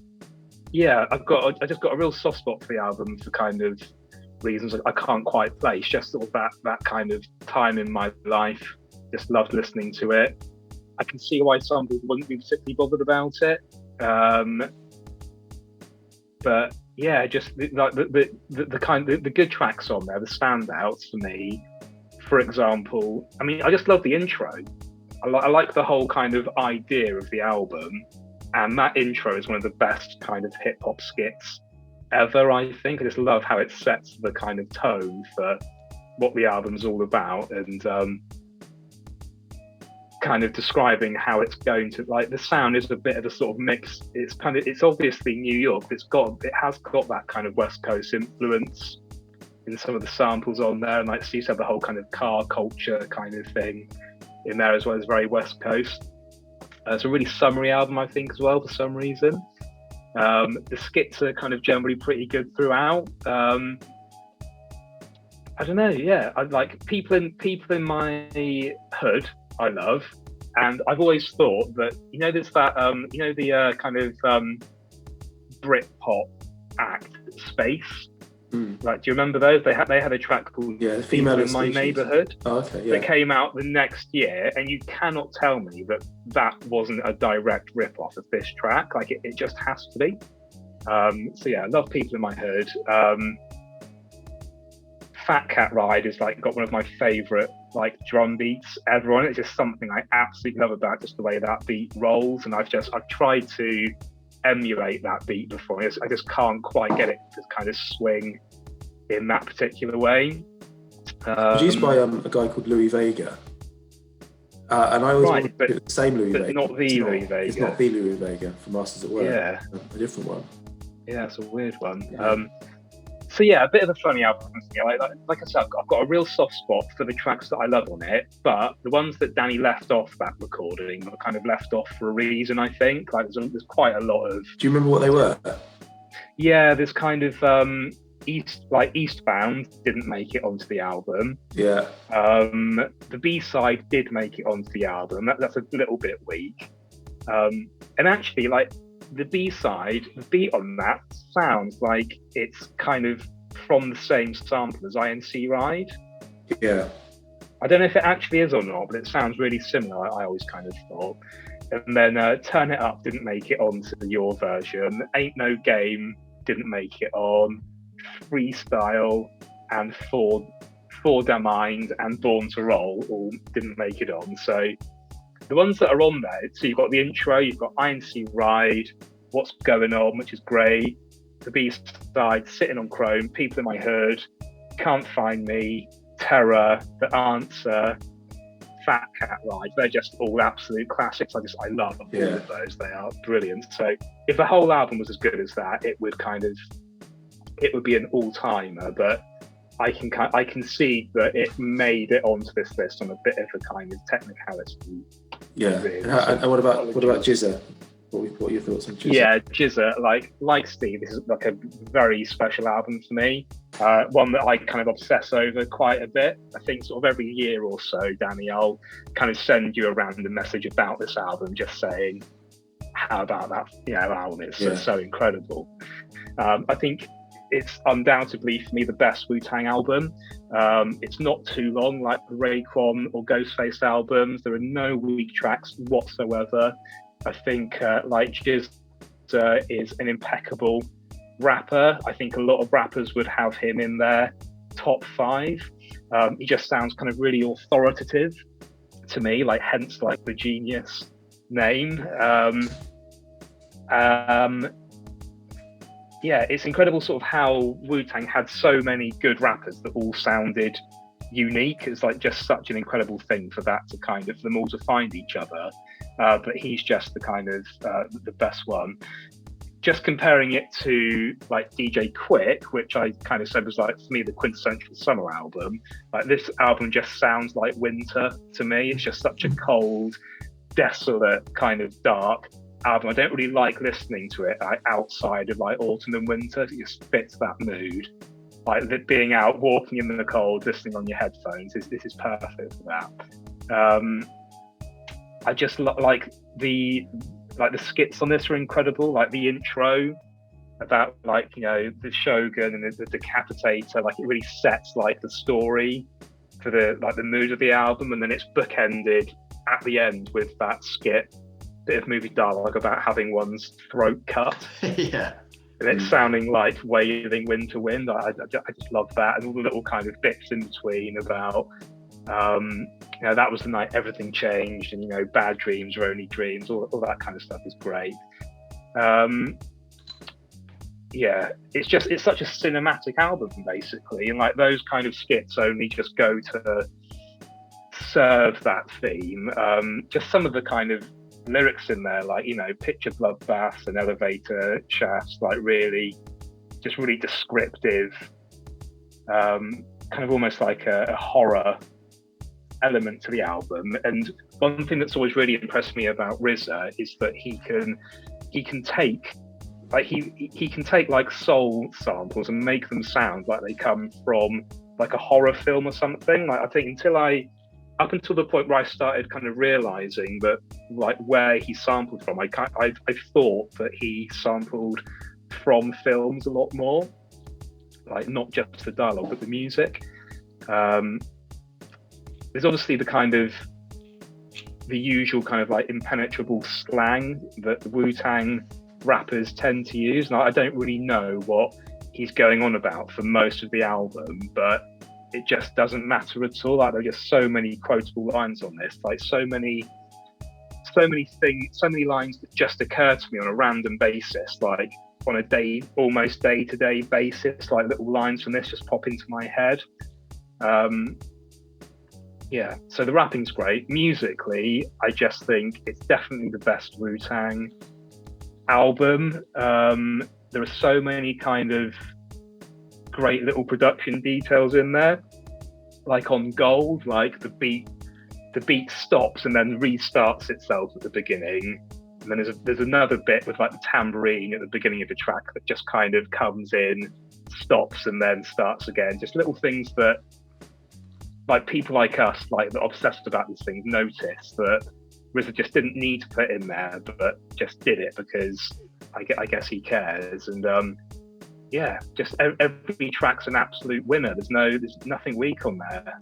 yeah, I just got a real soft spot for the album for kind of reasons I can't quite place. Just sort of that kind of time in my life. Just loved listening to it. I can see why some people wouldn't be particularly bothered about it. But yeah, just like the good tracks on there, the standouts for me. For example, I mean, I just love the intro. I like the whole kind of idea of the album, and that intro is one of the best kind of hip hop skits ever. I think I just love how it sets the kind of tone for what the album's all about, and kind of describing how it's going to, like, the sound is a bit of a sort of mix. It's obviously New York, but it has got that kind of West Coast influence in some of the samples on there, and like Steve said, the whole kind of car culture kind of thing in there as well, is very West Coast. It's a really summery album, I think, as well, for some reason. The skits are kind of generally pretty good throughout. I don't know, yeah, I like people in my hood I love, and I've always thought that, there's that the kind of Britpop act Space. Like, do you remember those? They had a track called the Female in My Neighborhood. Oh, okay, yeah. That came out the next year, and you cannot tell me that wasn't a direct rip-off of this track. Like, it just has to be. So yeah, I love People in My Hood. Fat Cat Ride is like got one of my favourite like drum beats ever on it. It's just something I absolutely love about just the way that beat rolls, and I've tried to emulate that beat before. I just can't quite get it to kind of swing in that particular way. Produced by a guy called Louis Vega, and I always wanted the same Louis Vega. Not the Louis Vega. It's not the Louis Vega from Masters at Work. Yeah, a different one. Yeah, it's a weird one. Yeah. So yeah, a bit of a funny album. Like I said, I've got a real soft spot for the tracks that I love on it, but the ones that Danny left off that recording were kind of left off for a reason, I think. Like there's quite a lot of... Do you remember what they were? Yeah, there's kind of Eastbound didn't make it onto the album. Yeah. The B-side did make it onto the album. That's a little bit weak. And actually, like, the B-side, the beat on that sounds like it's kind of from the same sample as INC Ride. Yeah. I don't know if it actually is or not, but it sounds really similar, I always kind of thought. And then Turn It Up didn't make it onto your version. Ain't No Game didn't make it on. Freestyle and For Da Mind and Born to Roll all didn't make it on. So the ones that are on there, so you've got the intro, you've got INC Ride, What's Going On, which is great. The B-side, Sittin on Chrome, People in My Hood, Can't Find Me, Terror, The Answer, Fat Cat Ride. They're just all absolute classics. I love all of those. They are brilliant. So if the whole album was as good as that, it would be an all-timer. But I can see that it made it onto this list on a bit of a kind of technicality. Yeah. Really. And what about Jizza? What are your thoughts on Jizza? Yeah, Jizza, like Steve, this is like a very special album for me. One that I kind of obsess over quite a bit. I think sort of every year or so, Danny, I'll kind of send you a random message about this album, just saying, how about that album? It's so incredible. I think it's undoubtedly for me the best Wu-Tang album. It's not too long like the Raekwon or Ghostface albums. There are no weak tracks whatsoever. I think like Jizza is an impeccable rapper. I think a lot of rappers would have him in their top 5. He just sounds kind of really authoritative to me, like hence like the Genius name. Yeah, it's incredible sort of how Wu-Tang had so many good rappers that all sounded unique. It's like just such an incredible thing for that to kind of, them all to find each other. But he's just the kind of the best one. Just comparing it to like DJ Quik, which I kind of said was like for me the quintessential summer album. Like this album just sounds like winter to me. It's just such a cold, desolate, kind of dark album. I don't really like listening to it like outside of like autumn and winter. It just fits that mood. Like being out, walking in the cold, listening on your headphones. This is perfect for that. I just like the skits on this are incredible. Like the intro about like the Shogun and the Decapitator. Like it really sets like the story for the mood of the album, and then it's bookended at the end with that skit. Bit of movie dialogue about having one's throat cut. Yeah. And it's sounding like wailing winter wind. I just love that. And all the little kind of bits in between about, that was the night everything changed, and, bad dreams are only dreams. All that kind of stuff is great. It's such a cinematic album, basically. And like those kind of skits only just go to serve that theme. Just some of the kind of lyrics in there, like picture bloodbaths and elevator shafts, like really descriptive, kind of almost like a horror element to the album. And one thing that's always really impressed me about RZA is that he can take like soul samples and make them sound like they come from like a horror film or something. Like I think up until the point where I started kind of realizing that like where he sampled from, I thought that he sampled from films a lot more, like not just the dialogue but the music. There's obviously the usual kind of like impenetrable slang that the Wu-Tang rappers tend to use, and I don't really know what he's going on about for most of the album, but it just doesn't matter at all. Like there are just so many quotable lines on this, like so many lines that just occur to me on a random basis, like on a almost day-to-day basis. Like little lines from this just pop into my head. So the rapping's great. Musically, I just think it's definitely the best Wu-Tang album. There are so many kind of great little production details in there, like on Gold, like the beat stops and then restarts itself at the beginning, and then there's another bit with like the tambourine at the beginning of the track that just kind of comes in, stops, and then starts again. Just little things that like people like us, like that obsessed about these things, notice that RZA just didn't need to put in there, but just did it because I guess he cares. And just every track's an absolute winner. There's nothing weak on there.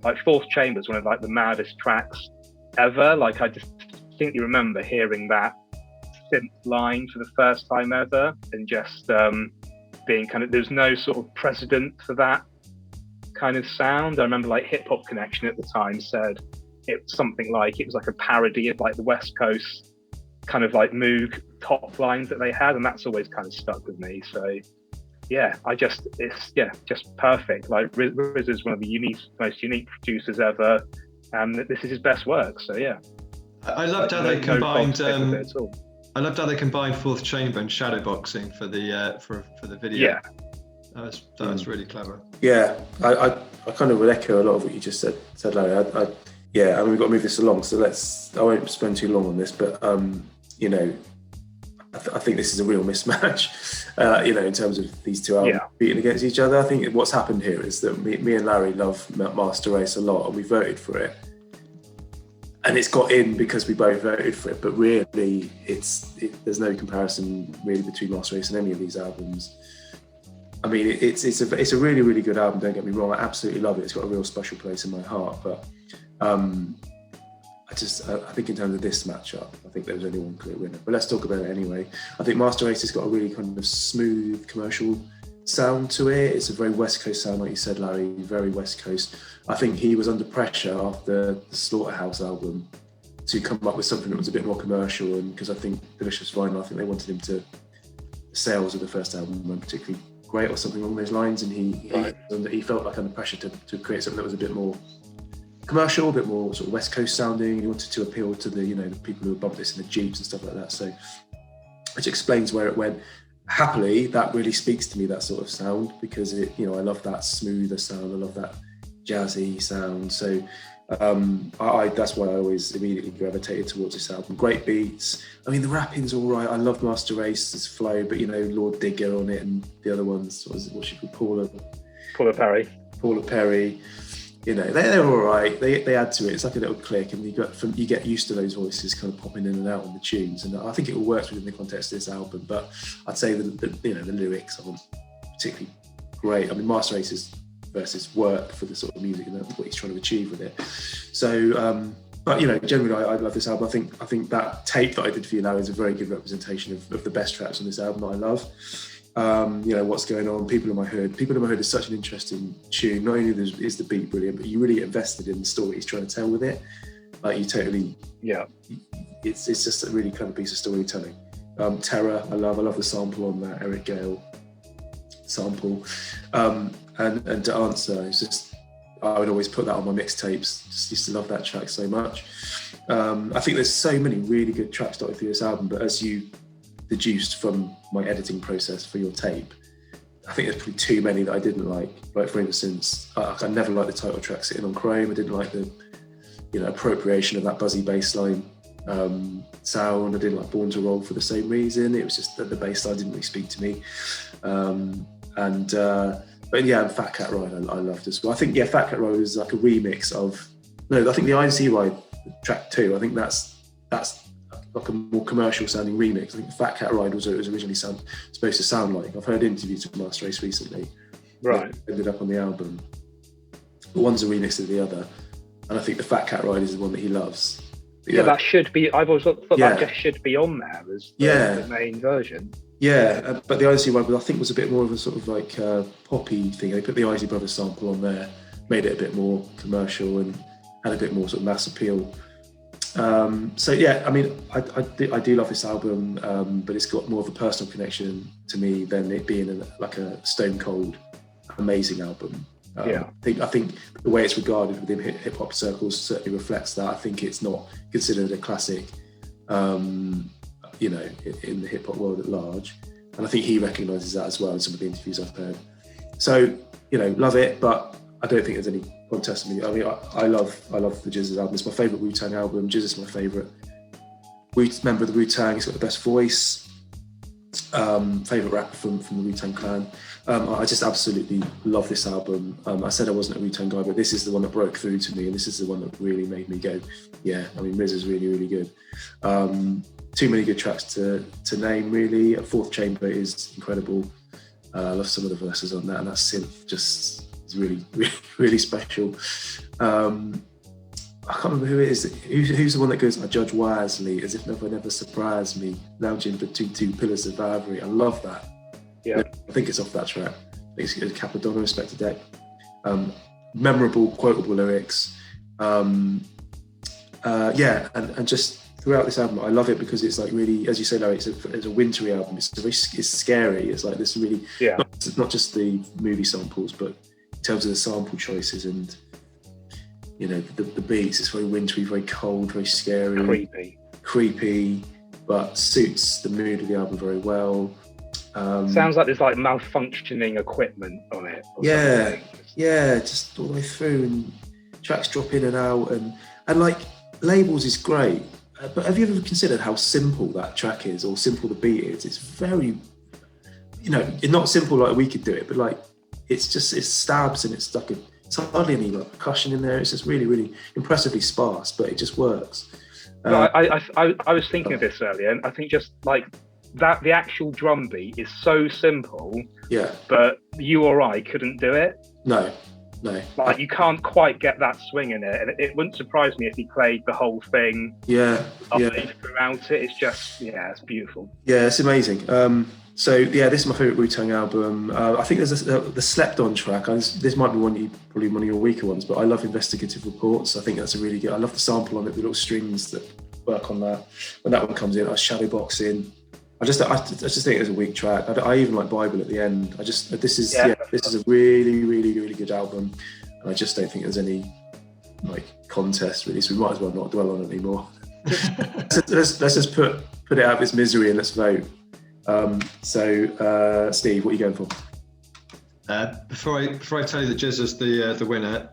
Like Fourth Chamber's one of like the maddest tracks ever. Like I just distinctly remember hearing that synth line for the first time ever, and just being kind of, there's no sort of precedent for that kind of sound. I remember like Hip Hop Connection at the time said it's something like it was like a parody of like the West Coast kind of like Moog top lines that they had, and that's always kind of stuck with me. So just perfect. Like Riz is one of the most unique producers ever, and this is his best work. So yeah, I loved how they combined. I loved how they combined Fourth Chamber and shadowboxing for the video. Yeah, that was really clever. Yeah, I kind of would echo a lot of what you just said, Larry. I mean, we've got to move this along, so I won't spend too long on this, but you know, I think this is a real mismatch, you know, in terms of these two albums beating against each other. I think what's happened here is that me and Larry love Masta Race a lot, and we voted for it. And it's got in because we both voted for it, but really, there's no comparison really between Masta Race and any of these albums. I mean, it's a really, really good album, don't get me wrong, I absolutely love it. It's got a real special place in my heart, but I think in terms of this matchup, I think there was only one clear winner. But let's talk about it anyway. I think Masta Race has got a really kind of smooth commercial sound to it. It's a very West Coast sound, like you said, Larry, very West Coast. I think he was under pressure after the Slaughterhouse album to come up with something that was a bit more commercial, and because I think Delicious Vinyl, I think they wanted him to, the sales of the first album weren't particularly great or something along those lines, and he felt like under pressure to create something that was a bit more commercial, a bit more sort of West Coast sounding. He wanted to appeal to the, you know, the people who would bump this in the Jeeps and stuff like that. So, which explains where it went. Happily, that really speaks to me, that sort of sound, because it, you know, I love that smoother sound. I love that jazzy sound. So, that's why I always immediately gravitated towards this album. Great beats. I mean, the rapping's all right. I love Masta Race's flow, but you know, Lord Digger on it, and the other ones, what's she called? Paula Perry. You know, they're all right. They add to it. It's like a little click, and you get used to those voices kind of popping in and out on the tunes. And I think it all works within the context of this album. But I'd say the lyrics aren't particularly great. I mean, Masta Race's verses work for the sort of music and what he's trying to achieve with it. So, but you know, generally, I love this album. I think that tape that I did for you now is a very good representation of the best tracks on this album that I love. You know, What's Going On, People in My Hood is such an interesting tune. Not only is the beat brilliant, but you really get invested in the story he's trying to tell with it. Like, you totally, it's just a really clever piece of storytelling. Terror, I love the sample on that Eric Gale sample, and To Answer, it's just, I would always put that on my mixtapes. Just used to love that track so much. I think there's so many really good tracks dotted through this album, but as you deduced from my editing process for your tape, I think there's probably too many that I didn't like. Like, for instance, I never liked the title track Sitting on Chrome. I didn't like the, you know, appropriation of that buzzy bass line sound. I didn't like Born to Roll for the same reason. It was just that the bass line didn't really speak to me. But yeah, Fat Cat Ride I loved as well. I think Fat Cat Ride is like a remix of, I think the INC Ride track 2, I think that's like a more commercial sounding remix. I think Fat Cat Ride was originally supposed to sound like. I've heard interviews with Masta Race recently. Right. Ended up on the album. But one's a remix of the other. And I think the Fat Cat Ride is the one that he loves. But that should be, I've always thought that just should be on there as the main version. Yeah, but the INC Ride, I think, was a bit more of a sort of like poppy thing. They put the Isley Brothers sample on there, made it a bit more commercial and had a bit more sort of mass appeal. So yeah, I mean, I do love this album, but it's got more of a personal connection to me than it being like a stone cold amazing album. I think the way it's regarded within hip hop circles certainly reflects that. I think it's not considered a classic, you know, in the hip hop world at large, and I think he recognises that as well in some of the interviews I've heard. So, you know, love it, but I don't think there's any contest to me. I mean, I love the Jizz's album. It's my favourite Wu-Tang album. Jizz is my favourite member of the Wu-Tang. He's got the best voice. Favourite rapper from the Wu-Tang Clan. I just absolutely love this album. I said I wasn't a Wu-Tang guy, but this is the one that broke through to me, and this is the one that really made me go, yeah, I mean, Riz is really, really good. Too many good tracks to name, really. Fourth Chamber is incredible. I love some of the verses on that, and that synth just is really, really, really special. I can't remember who it is. Who's the one that goes, I judge wisely, as if never surprised me, lounging between two pillars of ivory. I love that. Yeah, I think it's off that track. It's Capadonna, Respect to Deck. Memorable, quotable lyrics. And just throughout this album, I love it because it's like really, as you say, Larry, it's a wintry album. It's scary. It's like this really, not just the movie samples, but in terms of the sample choices and, you know, the beats. It's very wintry, very cold, very scary, creepy, but suits the mood of the album very well. Sounds like there's like malfunctioning equipment on it. Just all the way through, and tracks drop in and out, and like Labels is great, but have you ever considered how simple that track is, or simple the beat is? It's very, you know, it's not simple like we could do it, but like it stabs, and it's hardly any like percussion in there. It's just really, really impressively sparse, but it just works. I was thinking of this earlier, and I think just like that, the actual drum beat is so simple. Yeah. But you or I couldn't do it. No. Like you can't quite get that swing in it, and it wouldn't surprise me if he played the whole thing. Throughout it, it's just it's beautiful. Yeah, it's amazing. So this is my favourite Wu-Tang album. I think there's the Slept On track. This might be probably one of your weaker ones, but I love Investigative Reports. I think that's a really good. I love the sample on it, the little strings that work on that. When that one comes in, I shadowbox in. I just think it's a weak track. I even like Bible at the end. This is a really, really, really good album, and I just don't think there's any like contest really. So we might as well not dwell on it anymore. let's just put it out of its misery and let's vote. Steve, what are you going for? Before I tell you that Jizza's the winner,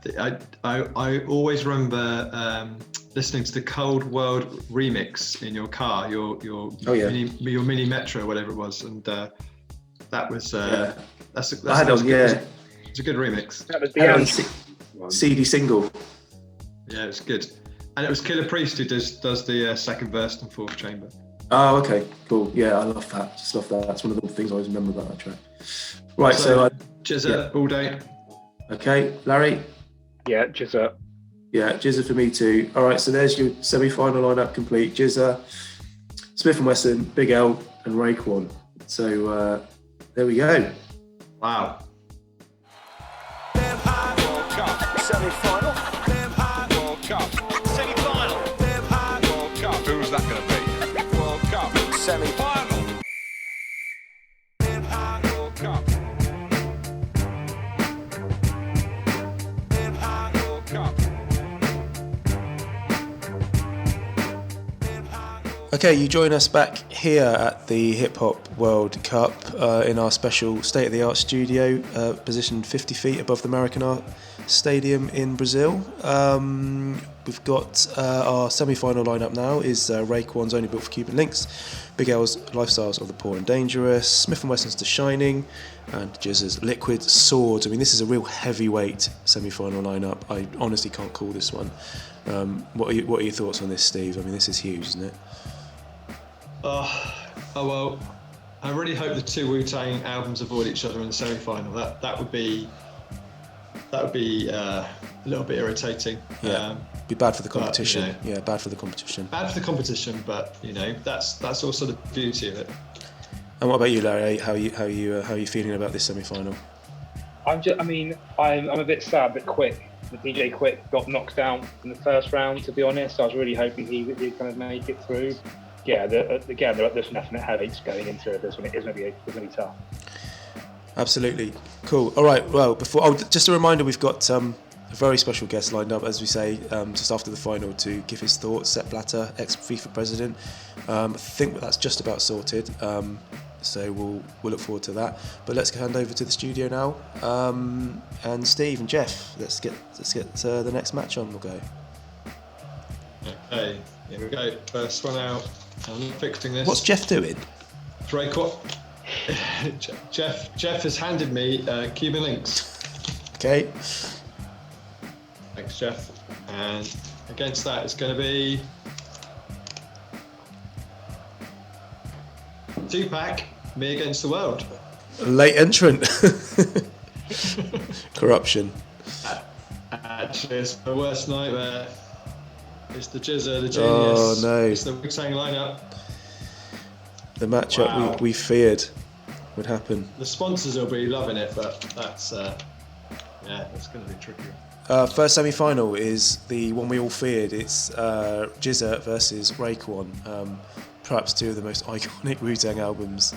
I always remember listening to the Cold World remix in your car, your mini Metro, or whatever it was, and that was it's a good remix. That was the CD single. Yeah, it was good, and it was Killer Priest who does the second verse and fourth chamber. Oh, okay, cool. Yeah, I love that. Just love that. That's one of the things I always remember about that track. Right, so Jizza all day. Okay, Larry? Yeah, Jizza. Yeah, Jizza for me too. All right, so there's your semi-final lineup complete. Jizza, Smif-N-Wessun, Big L, and Raekwon. So there we go. Wow. Semi-final. Semi-final. Who's that going to be? World Cup. Semi-final. World Cup. Okay, you join us back here at the Hip Hop World Cup in our special state-of-the-art studio, positioned 50 feet above the Maracanã Stadium in Brazil. We've got our semi-final lineup now is Raekwon's Only Built for Cuban Linx, Big L's Lifestyles of the Poor and Dangerous, Smif-N-Wesson's The Shining, and Jizza's Liquid Swords. I mean, this is a real heavyweight semi-final lineup. I honestly can't call this one. What are your thoughts on this, Steve? I mean, this is huge, isn't it? Well, I really hope the two Wu-Tang albums avoid each other in the semi-final. That would be a little bit irritating. Yeah, be bad for the competition. But, bad for the competition. Bad for the competition, but that's also the beauty of it. And what about you, Larry? How are you feeling about this semi-final? I'm a bit sad that Quik, the DJ Quik, got knocked out in the first round. To be honest, I was really hoping he'd kind of make it through. Yeah, there's definite headaches going into this one. It's going to be tough. Absolutely. Cool. All right. Well, just a reminder, we've got a very special guest lined up, as we say, just after the final to give his thoughts. Sepp Blatter, ex-FIFA president. I think that's just about sorted. So we'll look forward to that. But let's hand over to the studio now. And Steve and Jeff, let's get the next match on. We'll go. Okay. Here we go. First one out. I'm fixing this. What's Jeff doing? Raekwon. Jeff has handed me Cuban Linx. Okay. Thanks, Jeff. And against that, it's going to be two-pack, Me Against the World. Late entrant. Corruption. Actually, it's my worst nightmare. It's the Jizza, the genius. Oh no! It's the Wu-Tang lineup. The matchup we feared would happen. The sponsors will be loving it, but that's it's going to be tricky. First semi-final is the one we all feared. It's GZA versus Raekwon. Perhaps two of the most iconic Wu-Tang albums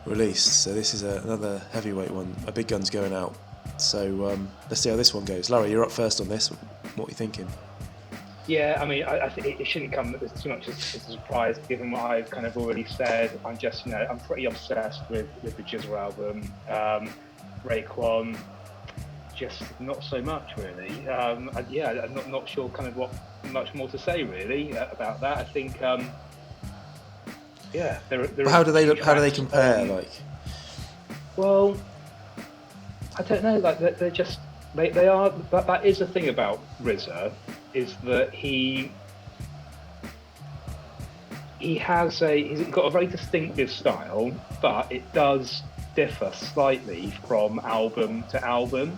released. So this is another heavyweight one. A big gun's going out. So let's see how this one goes. Larry, you're up first on this. What are you thinking? Yeah, I mean, I think it shouldn't come as too much as a surprise, given what I've kind of already said. I'm just, I'm pretty obsessed with the GZA album. Raekwon, just not so much, really. I'm not sure kind of what much more to say, really, about that. I think, how do they look? How do they compare? Well, I don't know. Like they're just they are. That is the thing about RZA, is that he's got a very distinctive style, but it does differ slightly from album to album.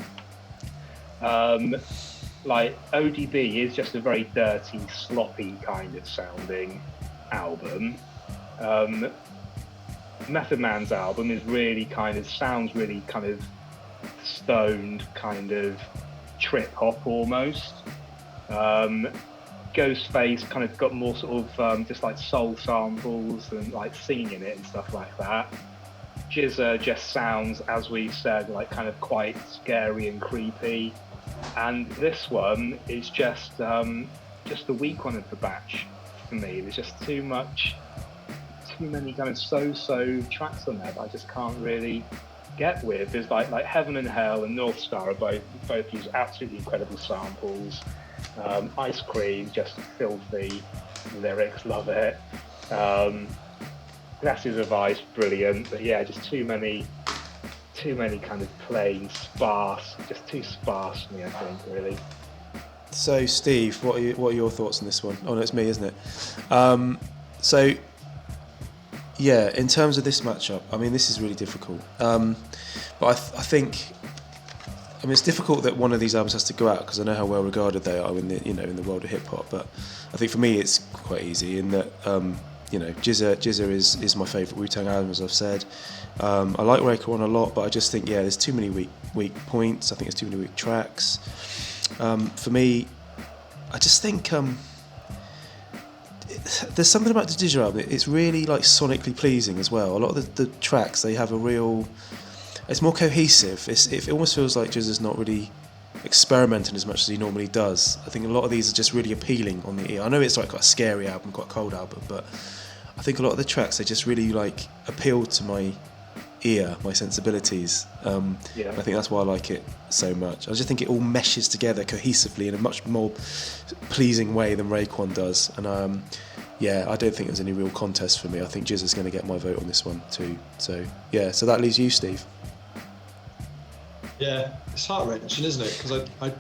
Like ODB is just a very dirty, sloppy kind of sounding album. Method Man's album is really sounds really kind of stoned, kind of trip hop almost. Ghostface kind of got more sort of just like soul samples and like singing in it and stuff like that. GZA just sounds, as we said, like kind of quite scary and creepy. And this one is just the weak one of the batch for me. There's just too many kind of so tracks on there that I just can't really get with. There's like Heaven and Hell and North Star are both use absolutely incredible samples. Ice Cream, just filthy lyrics, love it. Glasses of Ice, brilliant. But yeah, just too many kind of plain, sparse, just too sparse for me, I think, really. So, Steve, what are your thoughts on this one? Oh no, it's me, isn't it? Yeah, in terms of this matchup, I mean, this is really difficult. But I think, it's difficult that one of these albums has to go out because I know how well regarded they are in the world of hip hop. But I think for me, it's quite easy in that GZA is my favourite Wu-Tang album, as I've said. I like Raekwon a lot, but I just think there's too many weak points. I think there's too many weak tracks. For me, I just think. There's something about the GZA album. It's really like sonically pleasing as well. A lot of the tracks, they have it's more cohesive. It almost feels like GZA's not really experimenting as much as he normally does. I think a lot of these are just really appealing on the ear. I know it's like quite a scary album, quite a cold album, but I think a lot of the tracks, they just really like appeal to my ear, my sensibilities. And I think that's why I like it so much. I just think it all meshes together cohesively in a much more pleasing way than Raekwon does. And I don't think there's any real contest for me. I think GZA's going to get my vote on this one too. So so that leaves you, Steve. Yeah, it's heart-wrenching, isn't it? Because I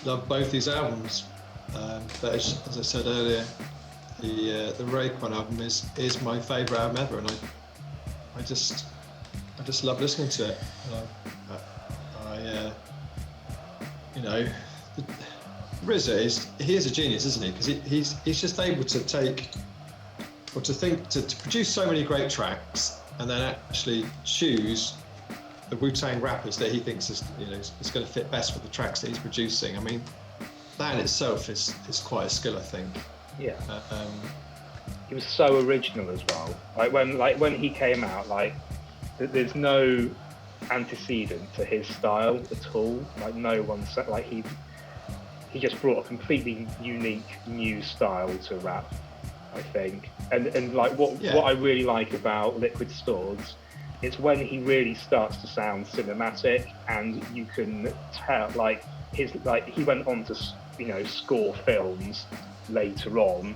love both these albums. But as I said earlier, the Raekwon album is my favourite album ever, and I just love listening to it. RZA is a genius, isn't he? Because he's just able to to produce so many great tracks and then actually choose the Wu-Tang rappers that he thinks is going to fit best with the tracks that he's producing. I mean, that in itself is quite a skill, I think. Yeah. He was so original as well. When he came out, there's no antecedent to his style at all. No one said, he just brought a completely unique new style to rap, I think. And what I really like about Liquid Swords, it's when he really starts to sound cinematic, and you can tell he went on to score films later on,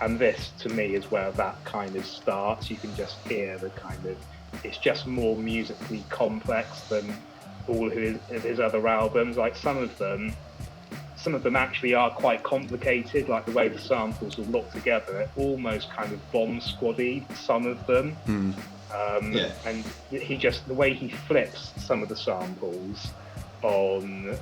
and this to me is where that kind of starts. You can just hear the kind of, it's just more musically complex than all of his other albums. Some of them actually are quite complicated, like the way the samples will look together, almost kind of Bomb Squad-y, some of them. And the way he flips some of the samples on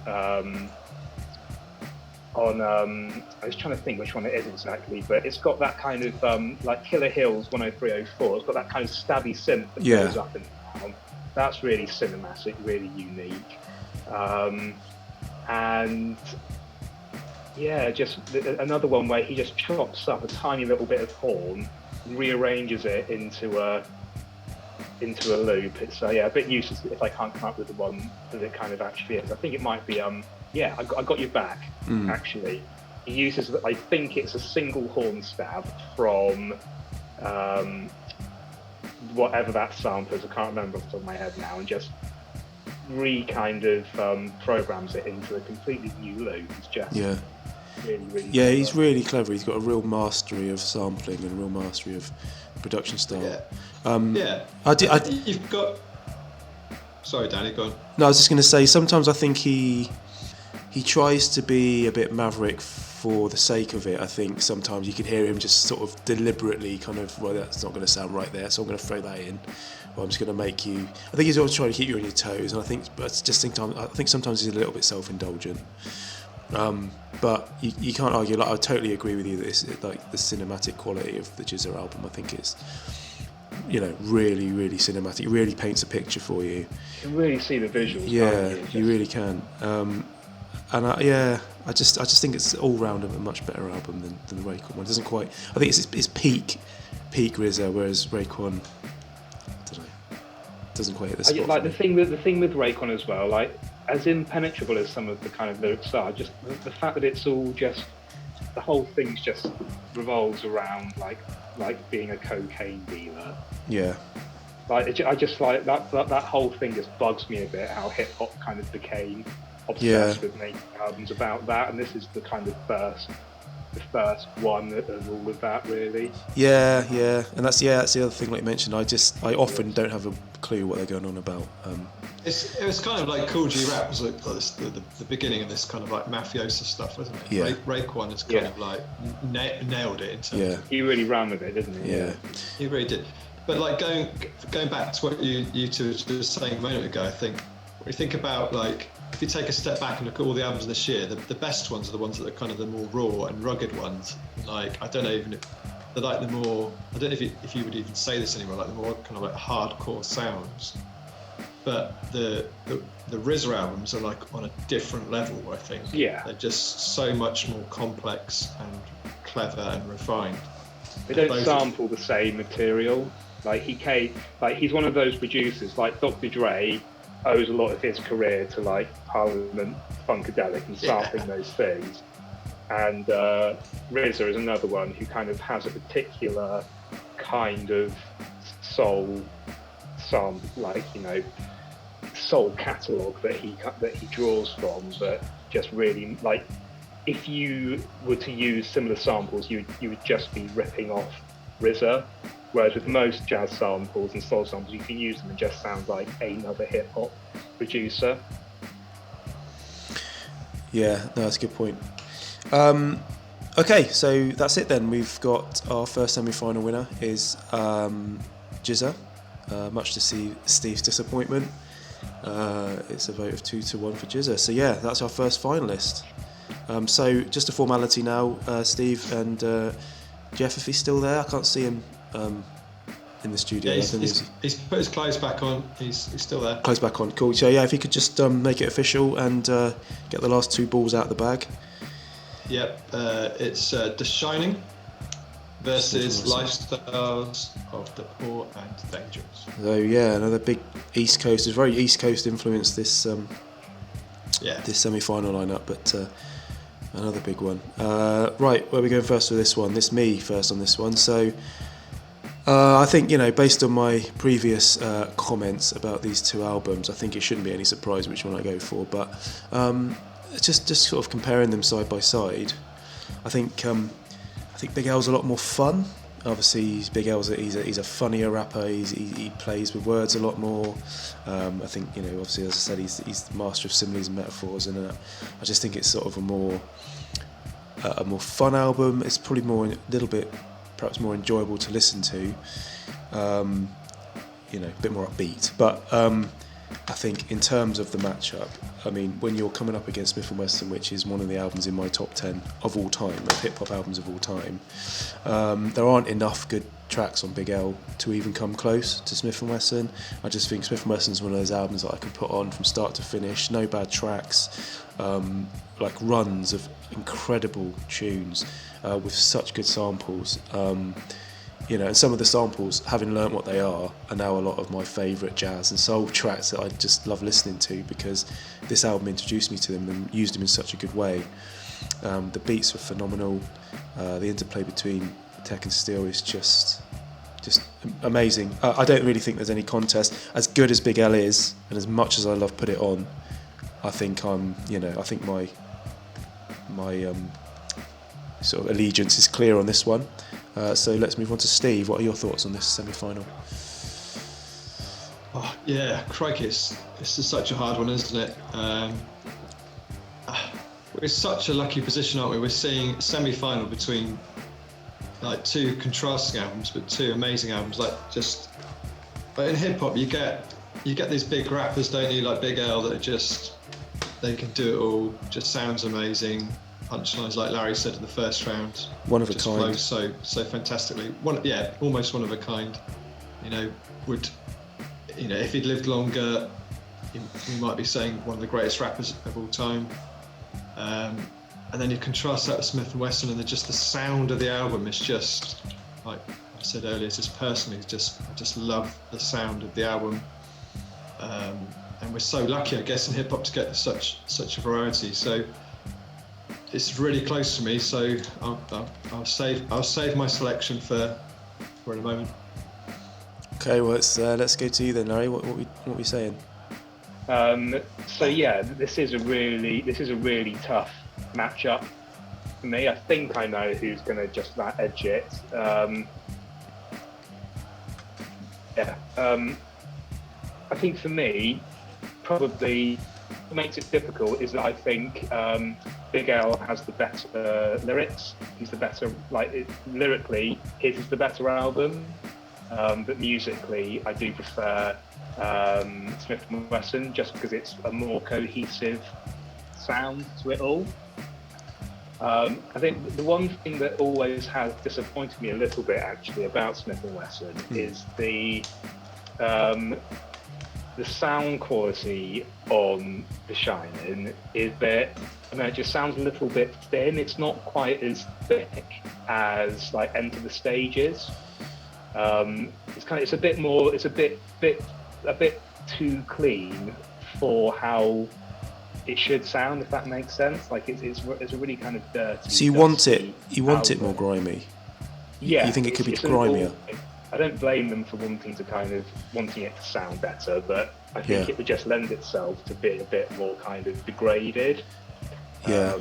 I was trying to think which one it is exactly, but it's got that kind of like Killer Hills 10304. It's got that kind of stabby synth that goes up and down. That's really cinematic, really unique. and yeah, just another one where he just chops up a tiny little bit of horn, rearranges it into a loop. It's a bit useless if I can't come up with the one that it kind of actually is. I think it might be I Got Your Back, actually. He uses, I think it's a single horn stab from whatever that sample is, I can't remember off the top of my head now, and just programs it into a completely new loop. It's just really, really clever. He's really clever. He's got a real mastery of sampling and a real mastery of production style. You've got. Sorry, Danny, go on. No, I was just going to say, sometimes I think he tries to be a bit maverick for the sake of it. I think sometimes you can hear him just sort of deliberately kind of, well, that's not going to sound right there, so I'm going to throw that in. Or I'm just going to make you. I think he's always trying to keep you on your toes, and I think sometimes he's a little bit self-indulgent. But you can't argue. Like, I totally agree with you that it's like the cinematic quality of the GZA album. I think it's, really, really cinematic. It really paints a picture for you. You can really see the visuals. Yeah, you really can. I just think it's all round a much better album than the Raekwon one. It doesn't quite. I think it's peak RZA, whereas Raekwon, I don't know, doesn't quite hit the spot. Like the thing with Raekwon as well, like as impenetrable as some of the kind of lyrics are, just the fact that it's all just, the whole thing just revolves around like being a cocaine dealer. Yeah. Like I just like that whole thing just bugs me a bit, how hip hop kind of became obsessed with making albums about that, and this is the kind of first one of all of that, really. Yeah, and that's the other thing, like you mentioned. I often don't have a clue what they're going on about. It was kind of like Cool G Rap was like the beginning of this kind of like mafiosa stuff, wasn't it? Yeah. Raekwon has kind of like nailed it in terms of, he really ran with it, didn't he? Yeah, he really did. But like going back to what you two were just saying a moment ago, I think when you think about, like, if you take a step back and look at all the albums this year, the best ones are the ones that are kind of the more raw and rugged ones. Like, I don't know even if they're like the more, I don't know if you would even say this anymore, like the more kind of like hardcore sounds. But the RZA albums are like on a different level, I think. Yeah. They're just so much more complex and clever and refined. They don't sample the same material. Like he's one of those producers, like Dr. Dre owes a lot of his career to like Parliament Funkadelic and sampling those things. And RZA is another one who kind of has a particular kind of soul catalogue that he draws from, that just really, like, if you were to use similar samples, you would just be ripping off RZA. Whereas with most jazz samples and soul samples, you can use them and just sound like another hip hop producer. Yeah, no, that's a good point. Okay, so that's it then. We've got our first semi-final winner is GZA, much to Steve's disappointment. It's a vote of 2-1 for GZA. So yeah, that's our first finalist. So just a formality now, Steve and Jeff, if he's still there. I can't see him in the studio. Yeah, he's put his clothes back on. He's still there. Clothes back on, cool. So yeah, if you could just make it official and get the last two balls out of the bag. Yep, it's The Shinin versus Lifestyles of the Poor and Dangerous. So yeah, another big East Coast. It's very East Coast influenced this this semi-final lineup, but another big one. Right, where are we going first with this one? This me first on this one. So I think, based on my previous comments about these two albums, I think it shouldn't be any surprise which one I go for. But just sort of comparing them side by side, I think Big L's a lot more fun. Obviously, Big L's he's a funnier rapper. He plays with words a lot more. I think obviously, as I said, he's the master of similes and metaphors, and I just think it's sort of a more fun album. It's probably perhaps more enjoyable to listen to. A bit more upbeat. But I think in terms of the matchup, I mean, when you're coming up against Smif-N-Wessun, which is one of the albums in my top 10 of all time, of hip-hop albums of all time, there aren't enough good tracks on Big L to even come close to Smif-N-Wessun. I just think Smif-N-Wessun's one of those albums that I can put on from start to finish, no bad tracks, like runs of incredible tunes with such good samples. You know, and some of the samples, having learnt what they are now a lot of my favourite jazz and soul tracks that I just love listening to, because this album introduced me to them and used them in such a good way. The beats were phenomenal. The interplay between tech and steel is just amazing. I don't really think there's any contest. As good as Big L is, and as much as I love Put It On, I think my sort of allegiance is clear on this one. So let's move on to Steve. What are your thoughts on this semi-final? Oh, yeah, crikey, this is such a hard one, isn't it? We're in such a lucky position, aren't we? We're seeing a semi-final between like two contrasting albums, but two amazing albums. But in hip hop, you get these big rappers, don't you? Like Big L, that are just, they can do it all. Just sounds amazing. Punchlines, like Larry said in the first round, one of a just kind. Flows so fantastically. Almost one of a kind. If he'd lived longer, he might be saying one of the greatest rappers of all time. And then you contrast that with Smif-N-Wessun, and just the sound of the album is just, like I said earlier, just personally, I just love the sound of the album. And we're so lucky, I guess, in hip hop to get such a variety. So it's really close to me. So I'll save my selection for a moment. Okay, well let's go to you then, Larry. What we saying? So yeah, this is a really tough matchup for me. I think I know who's going to just about edge it. I think for me, probably what makes it difficult is that I think Big L has the better lyrics. He's the better, lyrically, his is the better album. But musically, I do prefer Smif-N-Wessun, just because it's a more cohesive sound to it all. I think the one thing that always has disappointed me a little bit, actually, about Smif-N-Wessun is the sound quality on the Shinin is that, it just sounds a little bit thin. It's not quite as thick as like Enter the Stage is. It's a bit too clean for how it should sound, if that makes sense. Like it's a really kind of dirty. So you want it more grimy? Yeah. You think it could be grimier? I don't blame them for wanting it to sound better, but I think it would just lend itself to being a bit more kind of degraded. Yeah.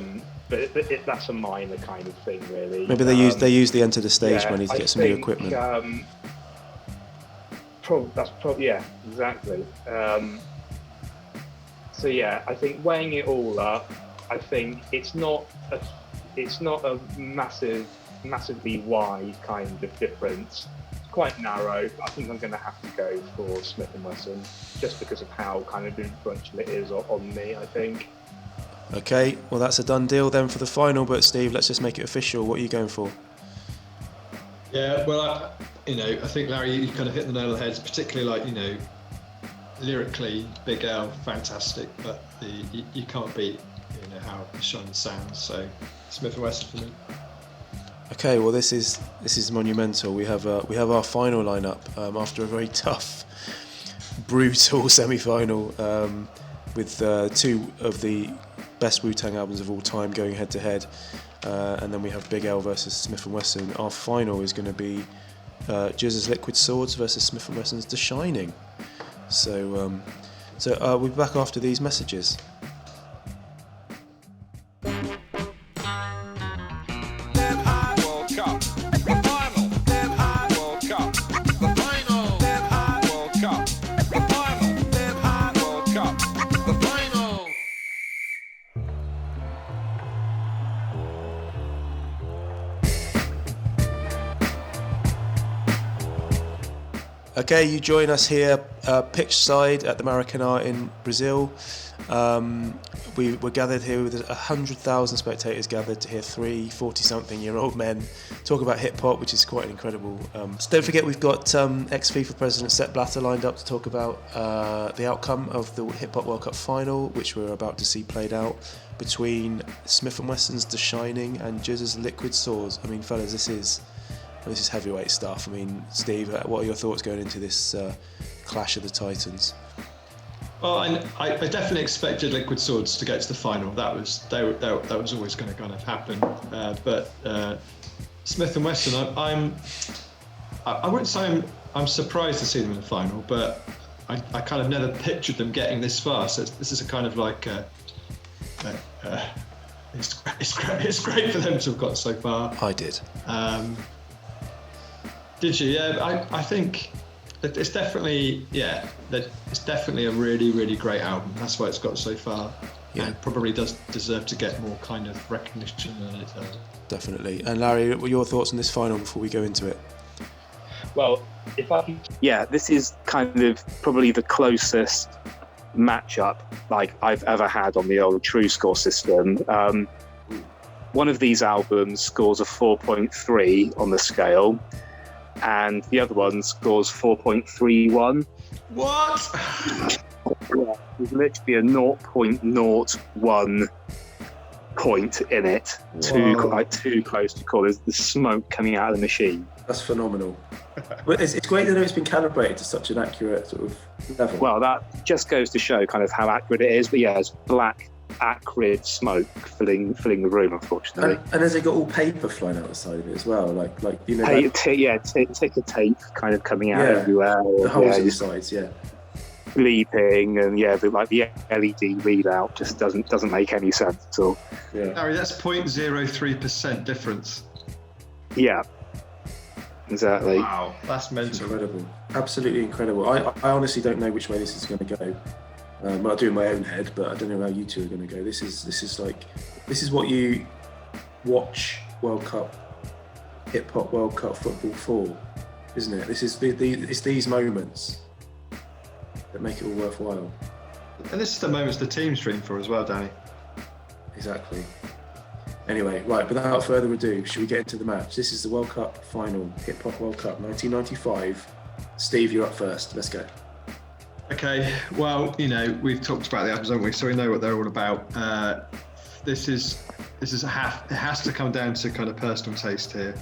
But that's a minor kind of thing, really. Maybe they use the Enter the Stage money to get some new equipment. Exactly. So yeah, I think weighing it all up, I think it's not a massively wide kind of difference. It's quite narrow. I think I'm going to have to go for Smif-N-Wessun just because of how kind of influential it is on me, I think. Okay, well that's a done deal then for the final. But Steve, let's just make it official. What are you going for? Yeah, well, I think Larry, you kind of hit the nail on the head. Particularly, lyrically, Big L, fantastic, but you can't beat, how Shinin sounds. So Smif-N-Wessun for me. Okay, well this is monumental. We have our final lineup after a very tough, brutal semi-final with two of the best Wu-Tang albums of all time going head to head, and then we have Big L versus Smif-N-Wessun. Our final is going to be Jizz's Liquid Swords versus Smif-N-Wessun's The Shining. So we'll be back after these messages. Okay, you join us here pitch side at the Maracanã in Brazil. We're gathered here with 100,000 spectators gathered to hear 3 40-something-year-old men talk about hip-hop, which is quite incredible. So don't forget we've got ex-FIFA president Sepp Blatter lined up to talk about the outcome of the Hip-Hop World Cup final, which we're about to see played out between Smif-N-Wessun's The Shining and Jizz's Liquid Swords. I mean, fellas, this is heavyweight stuff. I mean, Steve, what are your thoughts going into this clash of the Titans? Well, I definitely expected Liquid Swords to get to the final. That was always going to kind of happen. But Smif-N-Wessun, I wouldn't say I'm surprised to see them in the final, but I kind of never pictured them getting this far. So this is a kind of like it's great for them to have got so far. I did. Did you? Yeah, I think it's definitely a really, really great album. That's why it's got so far. Yeah. And probably does deserve to get more kind of recognition than it does. Definitely. And Larry, what are your thoughts on this final before we go into it? Well, this is kind of probably the closest matchup like I've ever had on the old True Score system. One of these albums scores a 4.3 on the scale, and the other one scores 4.31. What? There's literally a 0.01 point in it. Too close to call. There's the smoke coming out of the machine. That's phenomenal. But it's great to know it's been calibrated to such an accurate sort of level. Well, that just goes to show kind of how accurate it is. But yeah, it's black, acrid smoke filling the room, unfortunately. And has it got all paper flying out the side of it as well? Like you know, ticker tape kind of coming out everywhere. The holes in the sides, yeah. Bleeping and the LED readout just doesn't make any sense at all. Yeah. Harry, that's 0.03% difference. Yeah. Exactly. Wow, that's mental. Incredible. Absolutely incredible. I honestly don't know which way this is going to go. Well, I do in my own head, but I don't know how you two are going to go. This is what you watch World Cup, Hip Hop World Cup football for, isn't it? It's these moments that make it all worthwhile. And this is the moments the team's dream for as well, Danny. Exactly. Anyway, right, without further ado, should we get into the match? This is the World Cup final, Hip Hop World Cup 1995. Steve, you're up first. Let's go. Okay, well, we've talked about the albums, haven't we? So we know what they're all about. This has to come down to kind of personal taste here.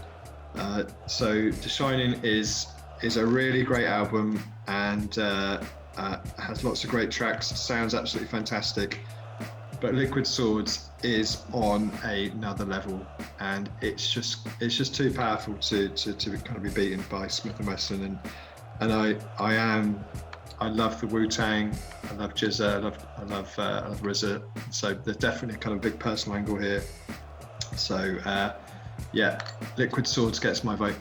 So The Shinin is a really great album and has lots of great tracks. Sounds absolutely fantastic. But Liquid Swords is on another level, and it's just too powerful to kind of be beaten by Smif-N-Wessun. And I love the Wu-Tang, I love Jizza, I love RZA. So there's definitely kind of a big personal angle here. So Liquid Swords gets my vote.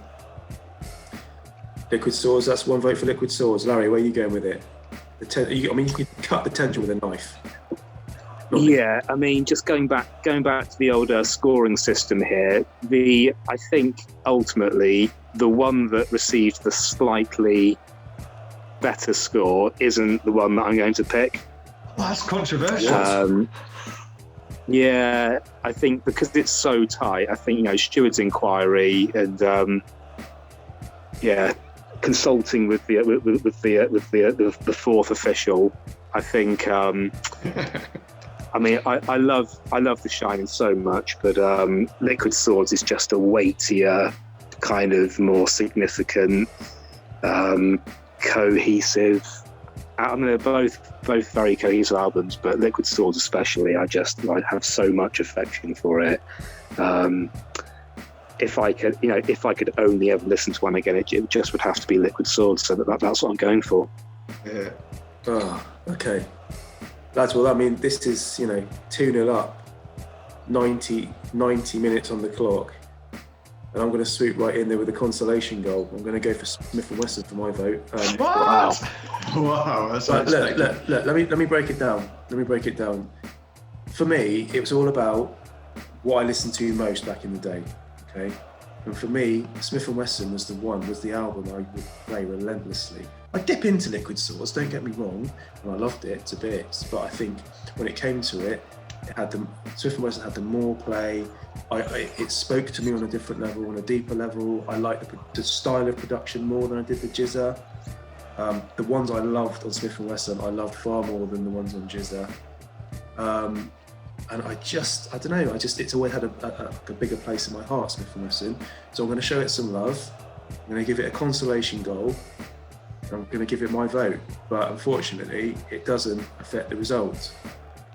Liquid Swords, that's one vote for Liquid Swords. Larry, where are you going with it? You can cut the tension with a knife. Yeah, I mean, just going back to the older scoring system here, I think ultimately the one that received the slightly better score isn't the one that I'm going to pick. Well, that's controversial. I think because it's so tight, I think Steward's inquiry and consulting with the fourth official, I think. I mean, I love The Shining so much, but Liquid Swords is just a weightier, kind of more significant, cohesive. I mean, they're both very cohesive albums, but Liquid Swords especially, I have so much affection for it. If I could only ever listen to one again, it just would have to be Liquid Swords. So that's what I'm going for. Yeah. Oh, okay. Lads, well, I mean, this is, 2-0 up, 90 minutes on the clock, and I'm going to swoop right in there with a consolation goal. I'm going to go for Smif-N-Wessun for my vote. Wow, that's look, let me break it down. For me, it was all about what I listened to most back in the day, okay? And for me, Smif-N-Wessun was the album I would play relentlessly. I dip into Liquid Swords, don't get me wrong, and I loved it to bits, but I think when it came to it, Smif-N-Wessun had the more play. It spoke to me on a different level, on a deeper level. I liked the style of production more than I did the Jizza. The ones I loved on Smif-N-Wessun, I loved far more than the ones on Jizza. And I don't know, it's always had a bigger place in my heart, Smif-N-Wessun. So I'm going to show it some love. I'm going to give it a consolation goal. I'm going to give it my vote. But unfortunately, it doesn't affect the result.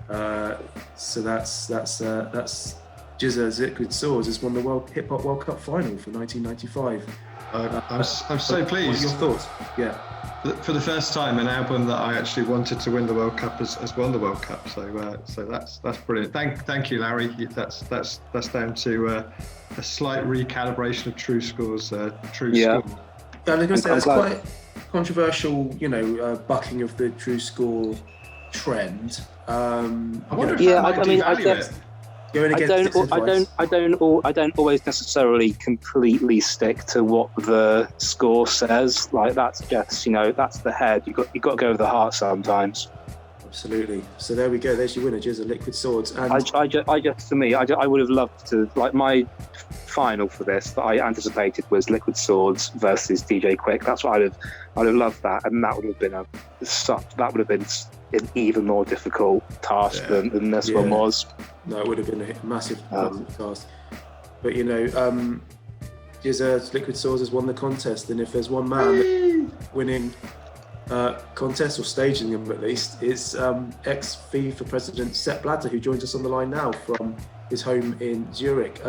So that's Jizza's Liquid Swords has won the Hip Hop World Cup final for 1995. I'm so pleased. What are your thoughts? Yeah. For the first time, an album that I actually wanted to win the World Cup has won the World Cup. So that's brilliant. Thank you, Larry. That's down to a slight recalibration of True Score's True Score. And I'm going to say that's quite controversial, bucking of the True Score trend. I wonder if that might devalue it. I don't always necessarily completely stick to what the score says. Like that's just, that's the head. You got to go with the heart sometimes. Absolutely. So there we go. There's your winner, Jizza Liquid Swords. And I would have loved to, like, my final for this that I anticipated was Liquid Swords versus DJ Quik. That's what I'd have loved that, and that would have been an even more difficult task than this one was. No, it would have been a massive task. But Jizza Liquid Swords has won the contest, and if there's one man winning contest or staging them at least, it's ex-FIFA president Sepp Blatter, who joins us on the line now from his home in Zurich.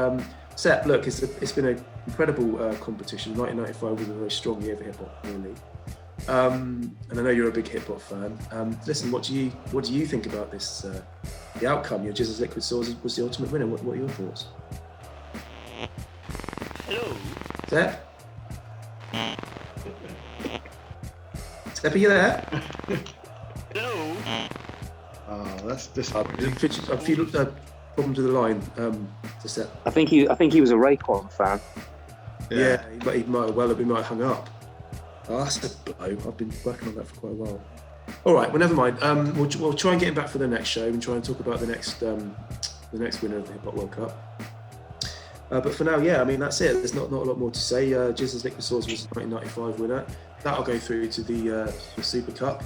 Sepp, look, it's been an incredible competition. 1995 was a very strong year for hip hop, really. And I know you're a big hip hop fan. Listen, what do you think about this? The outcome? Jizza's Liquid Swords was the ultimate winner. What are your thoughts? Hello. Sepp? Sepp, are you there? Hello. Oh, that's disappointing. A few problems with the line. To Sepp. I think he was a Raekwon fan. Yeah, he might have hung up. Oh, that's a blow. I've been working on that for quite a while. All right, well, never mind. We'll try and get him back for the next show and try and talk about the next winner of the Hip Hop World Cup. But for now, that's it. There's not a lot more to say. Jizza's Liquid Swords was the 1995 winner. That'll go through to the Super Cup.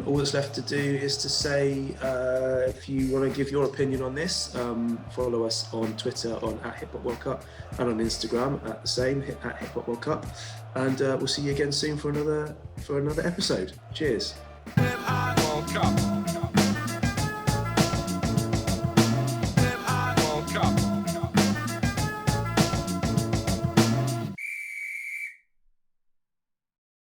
All that's left to do is to say, if you want to give your opinion on this, follow us on Twitter on @HipHopWorldCup and on Instagram at the same @HipHopWorldCup. And we'll see you again soon for another episode. Cheers.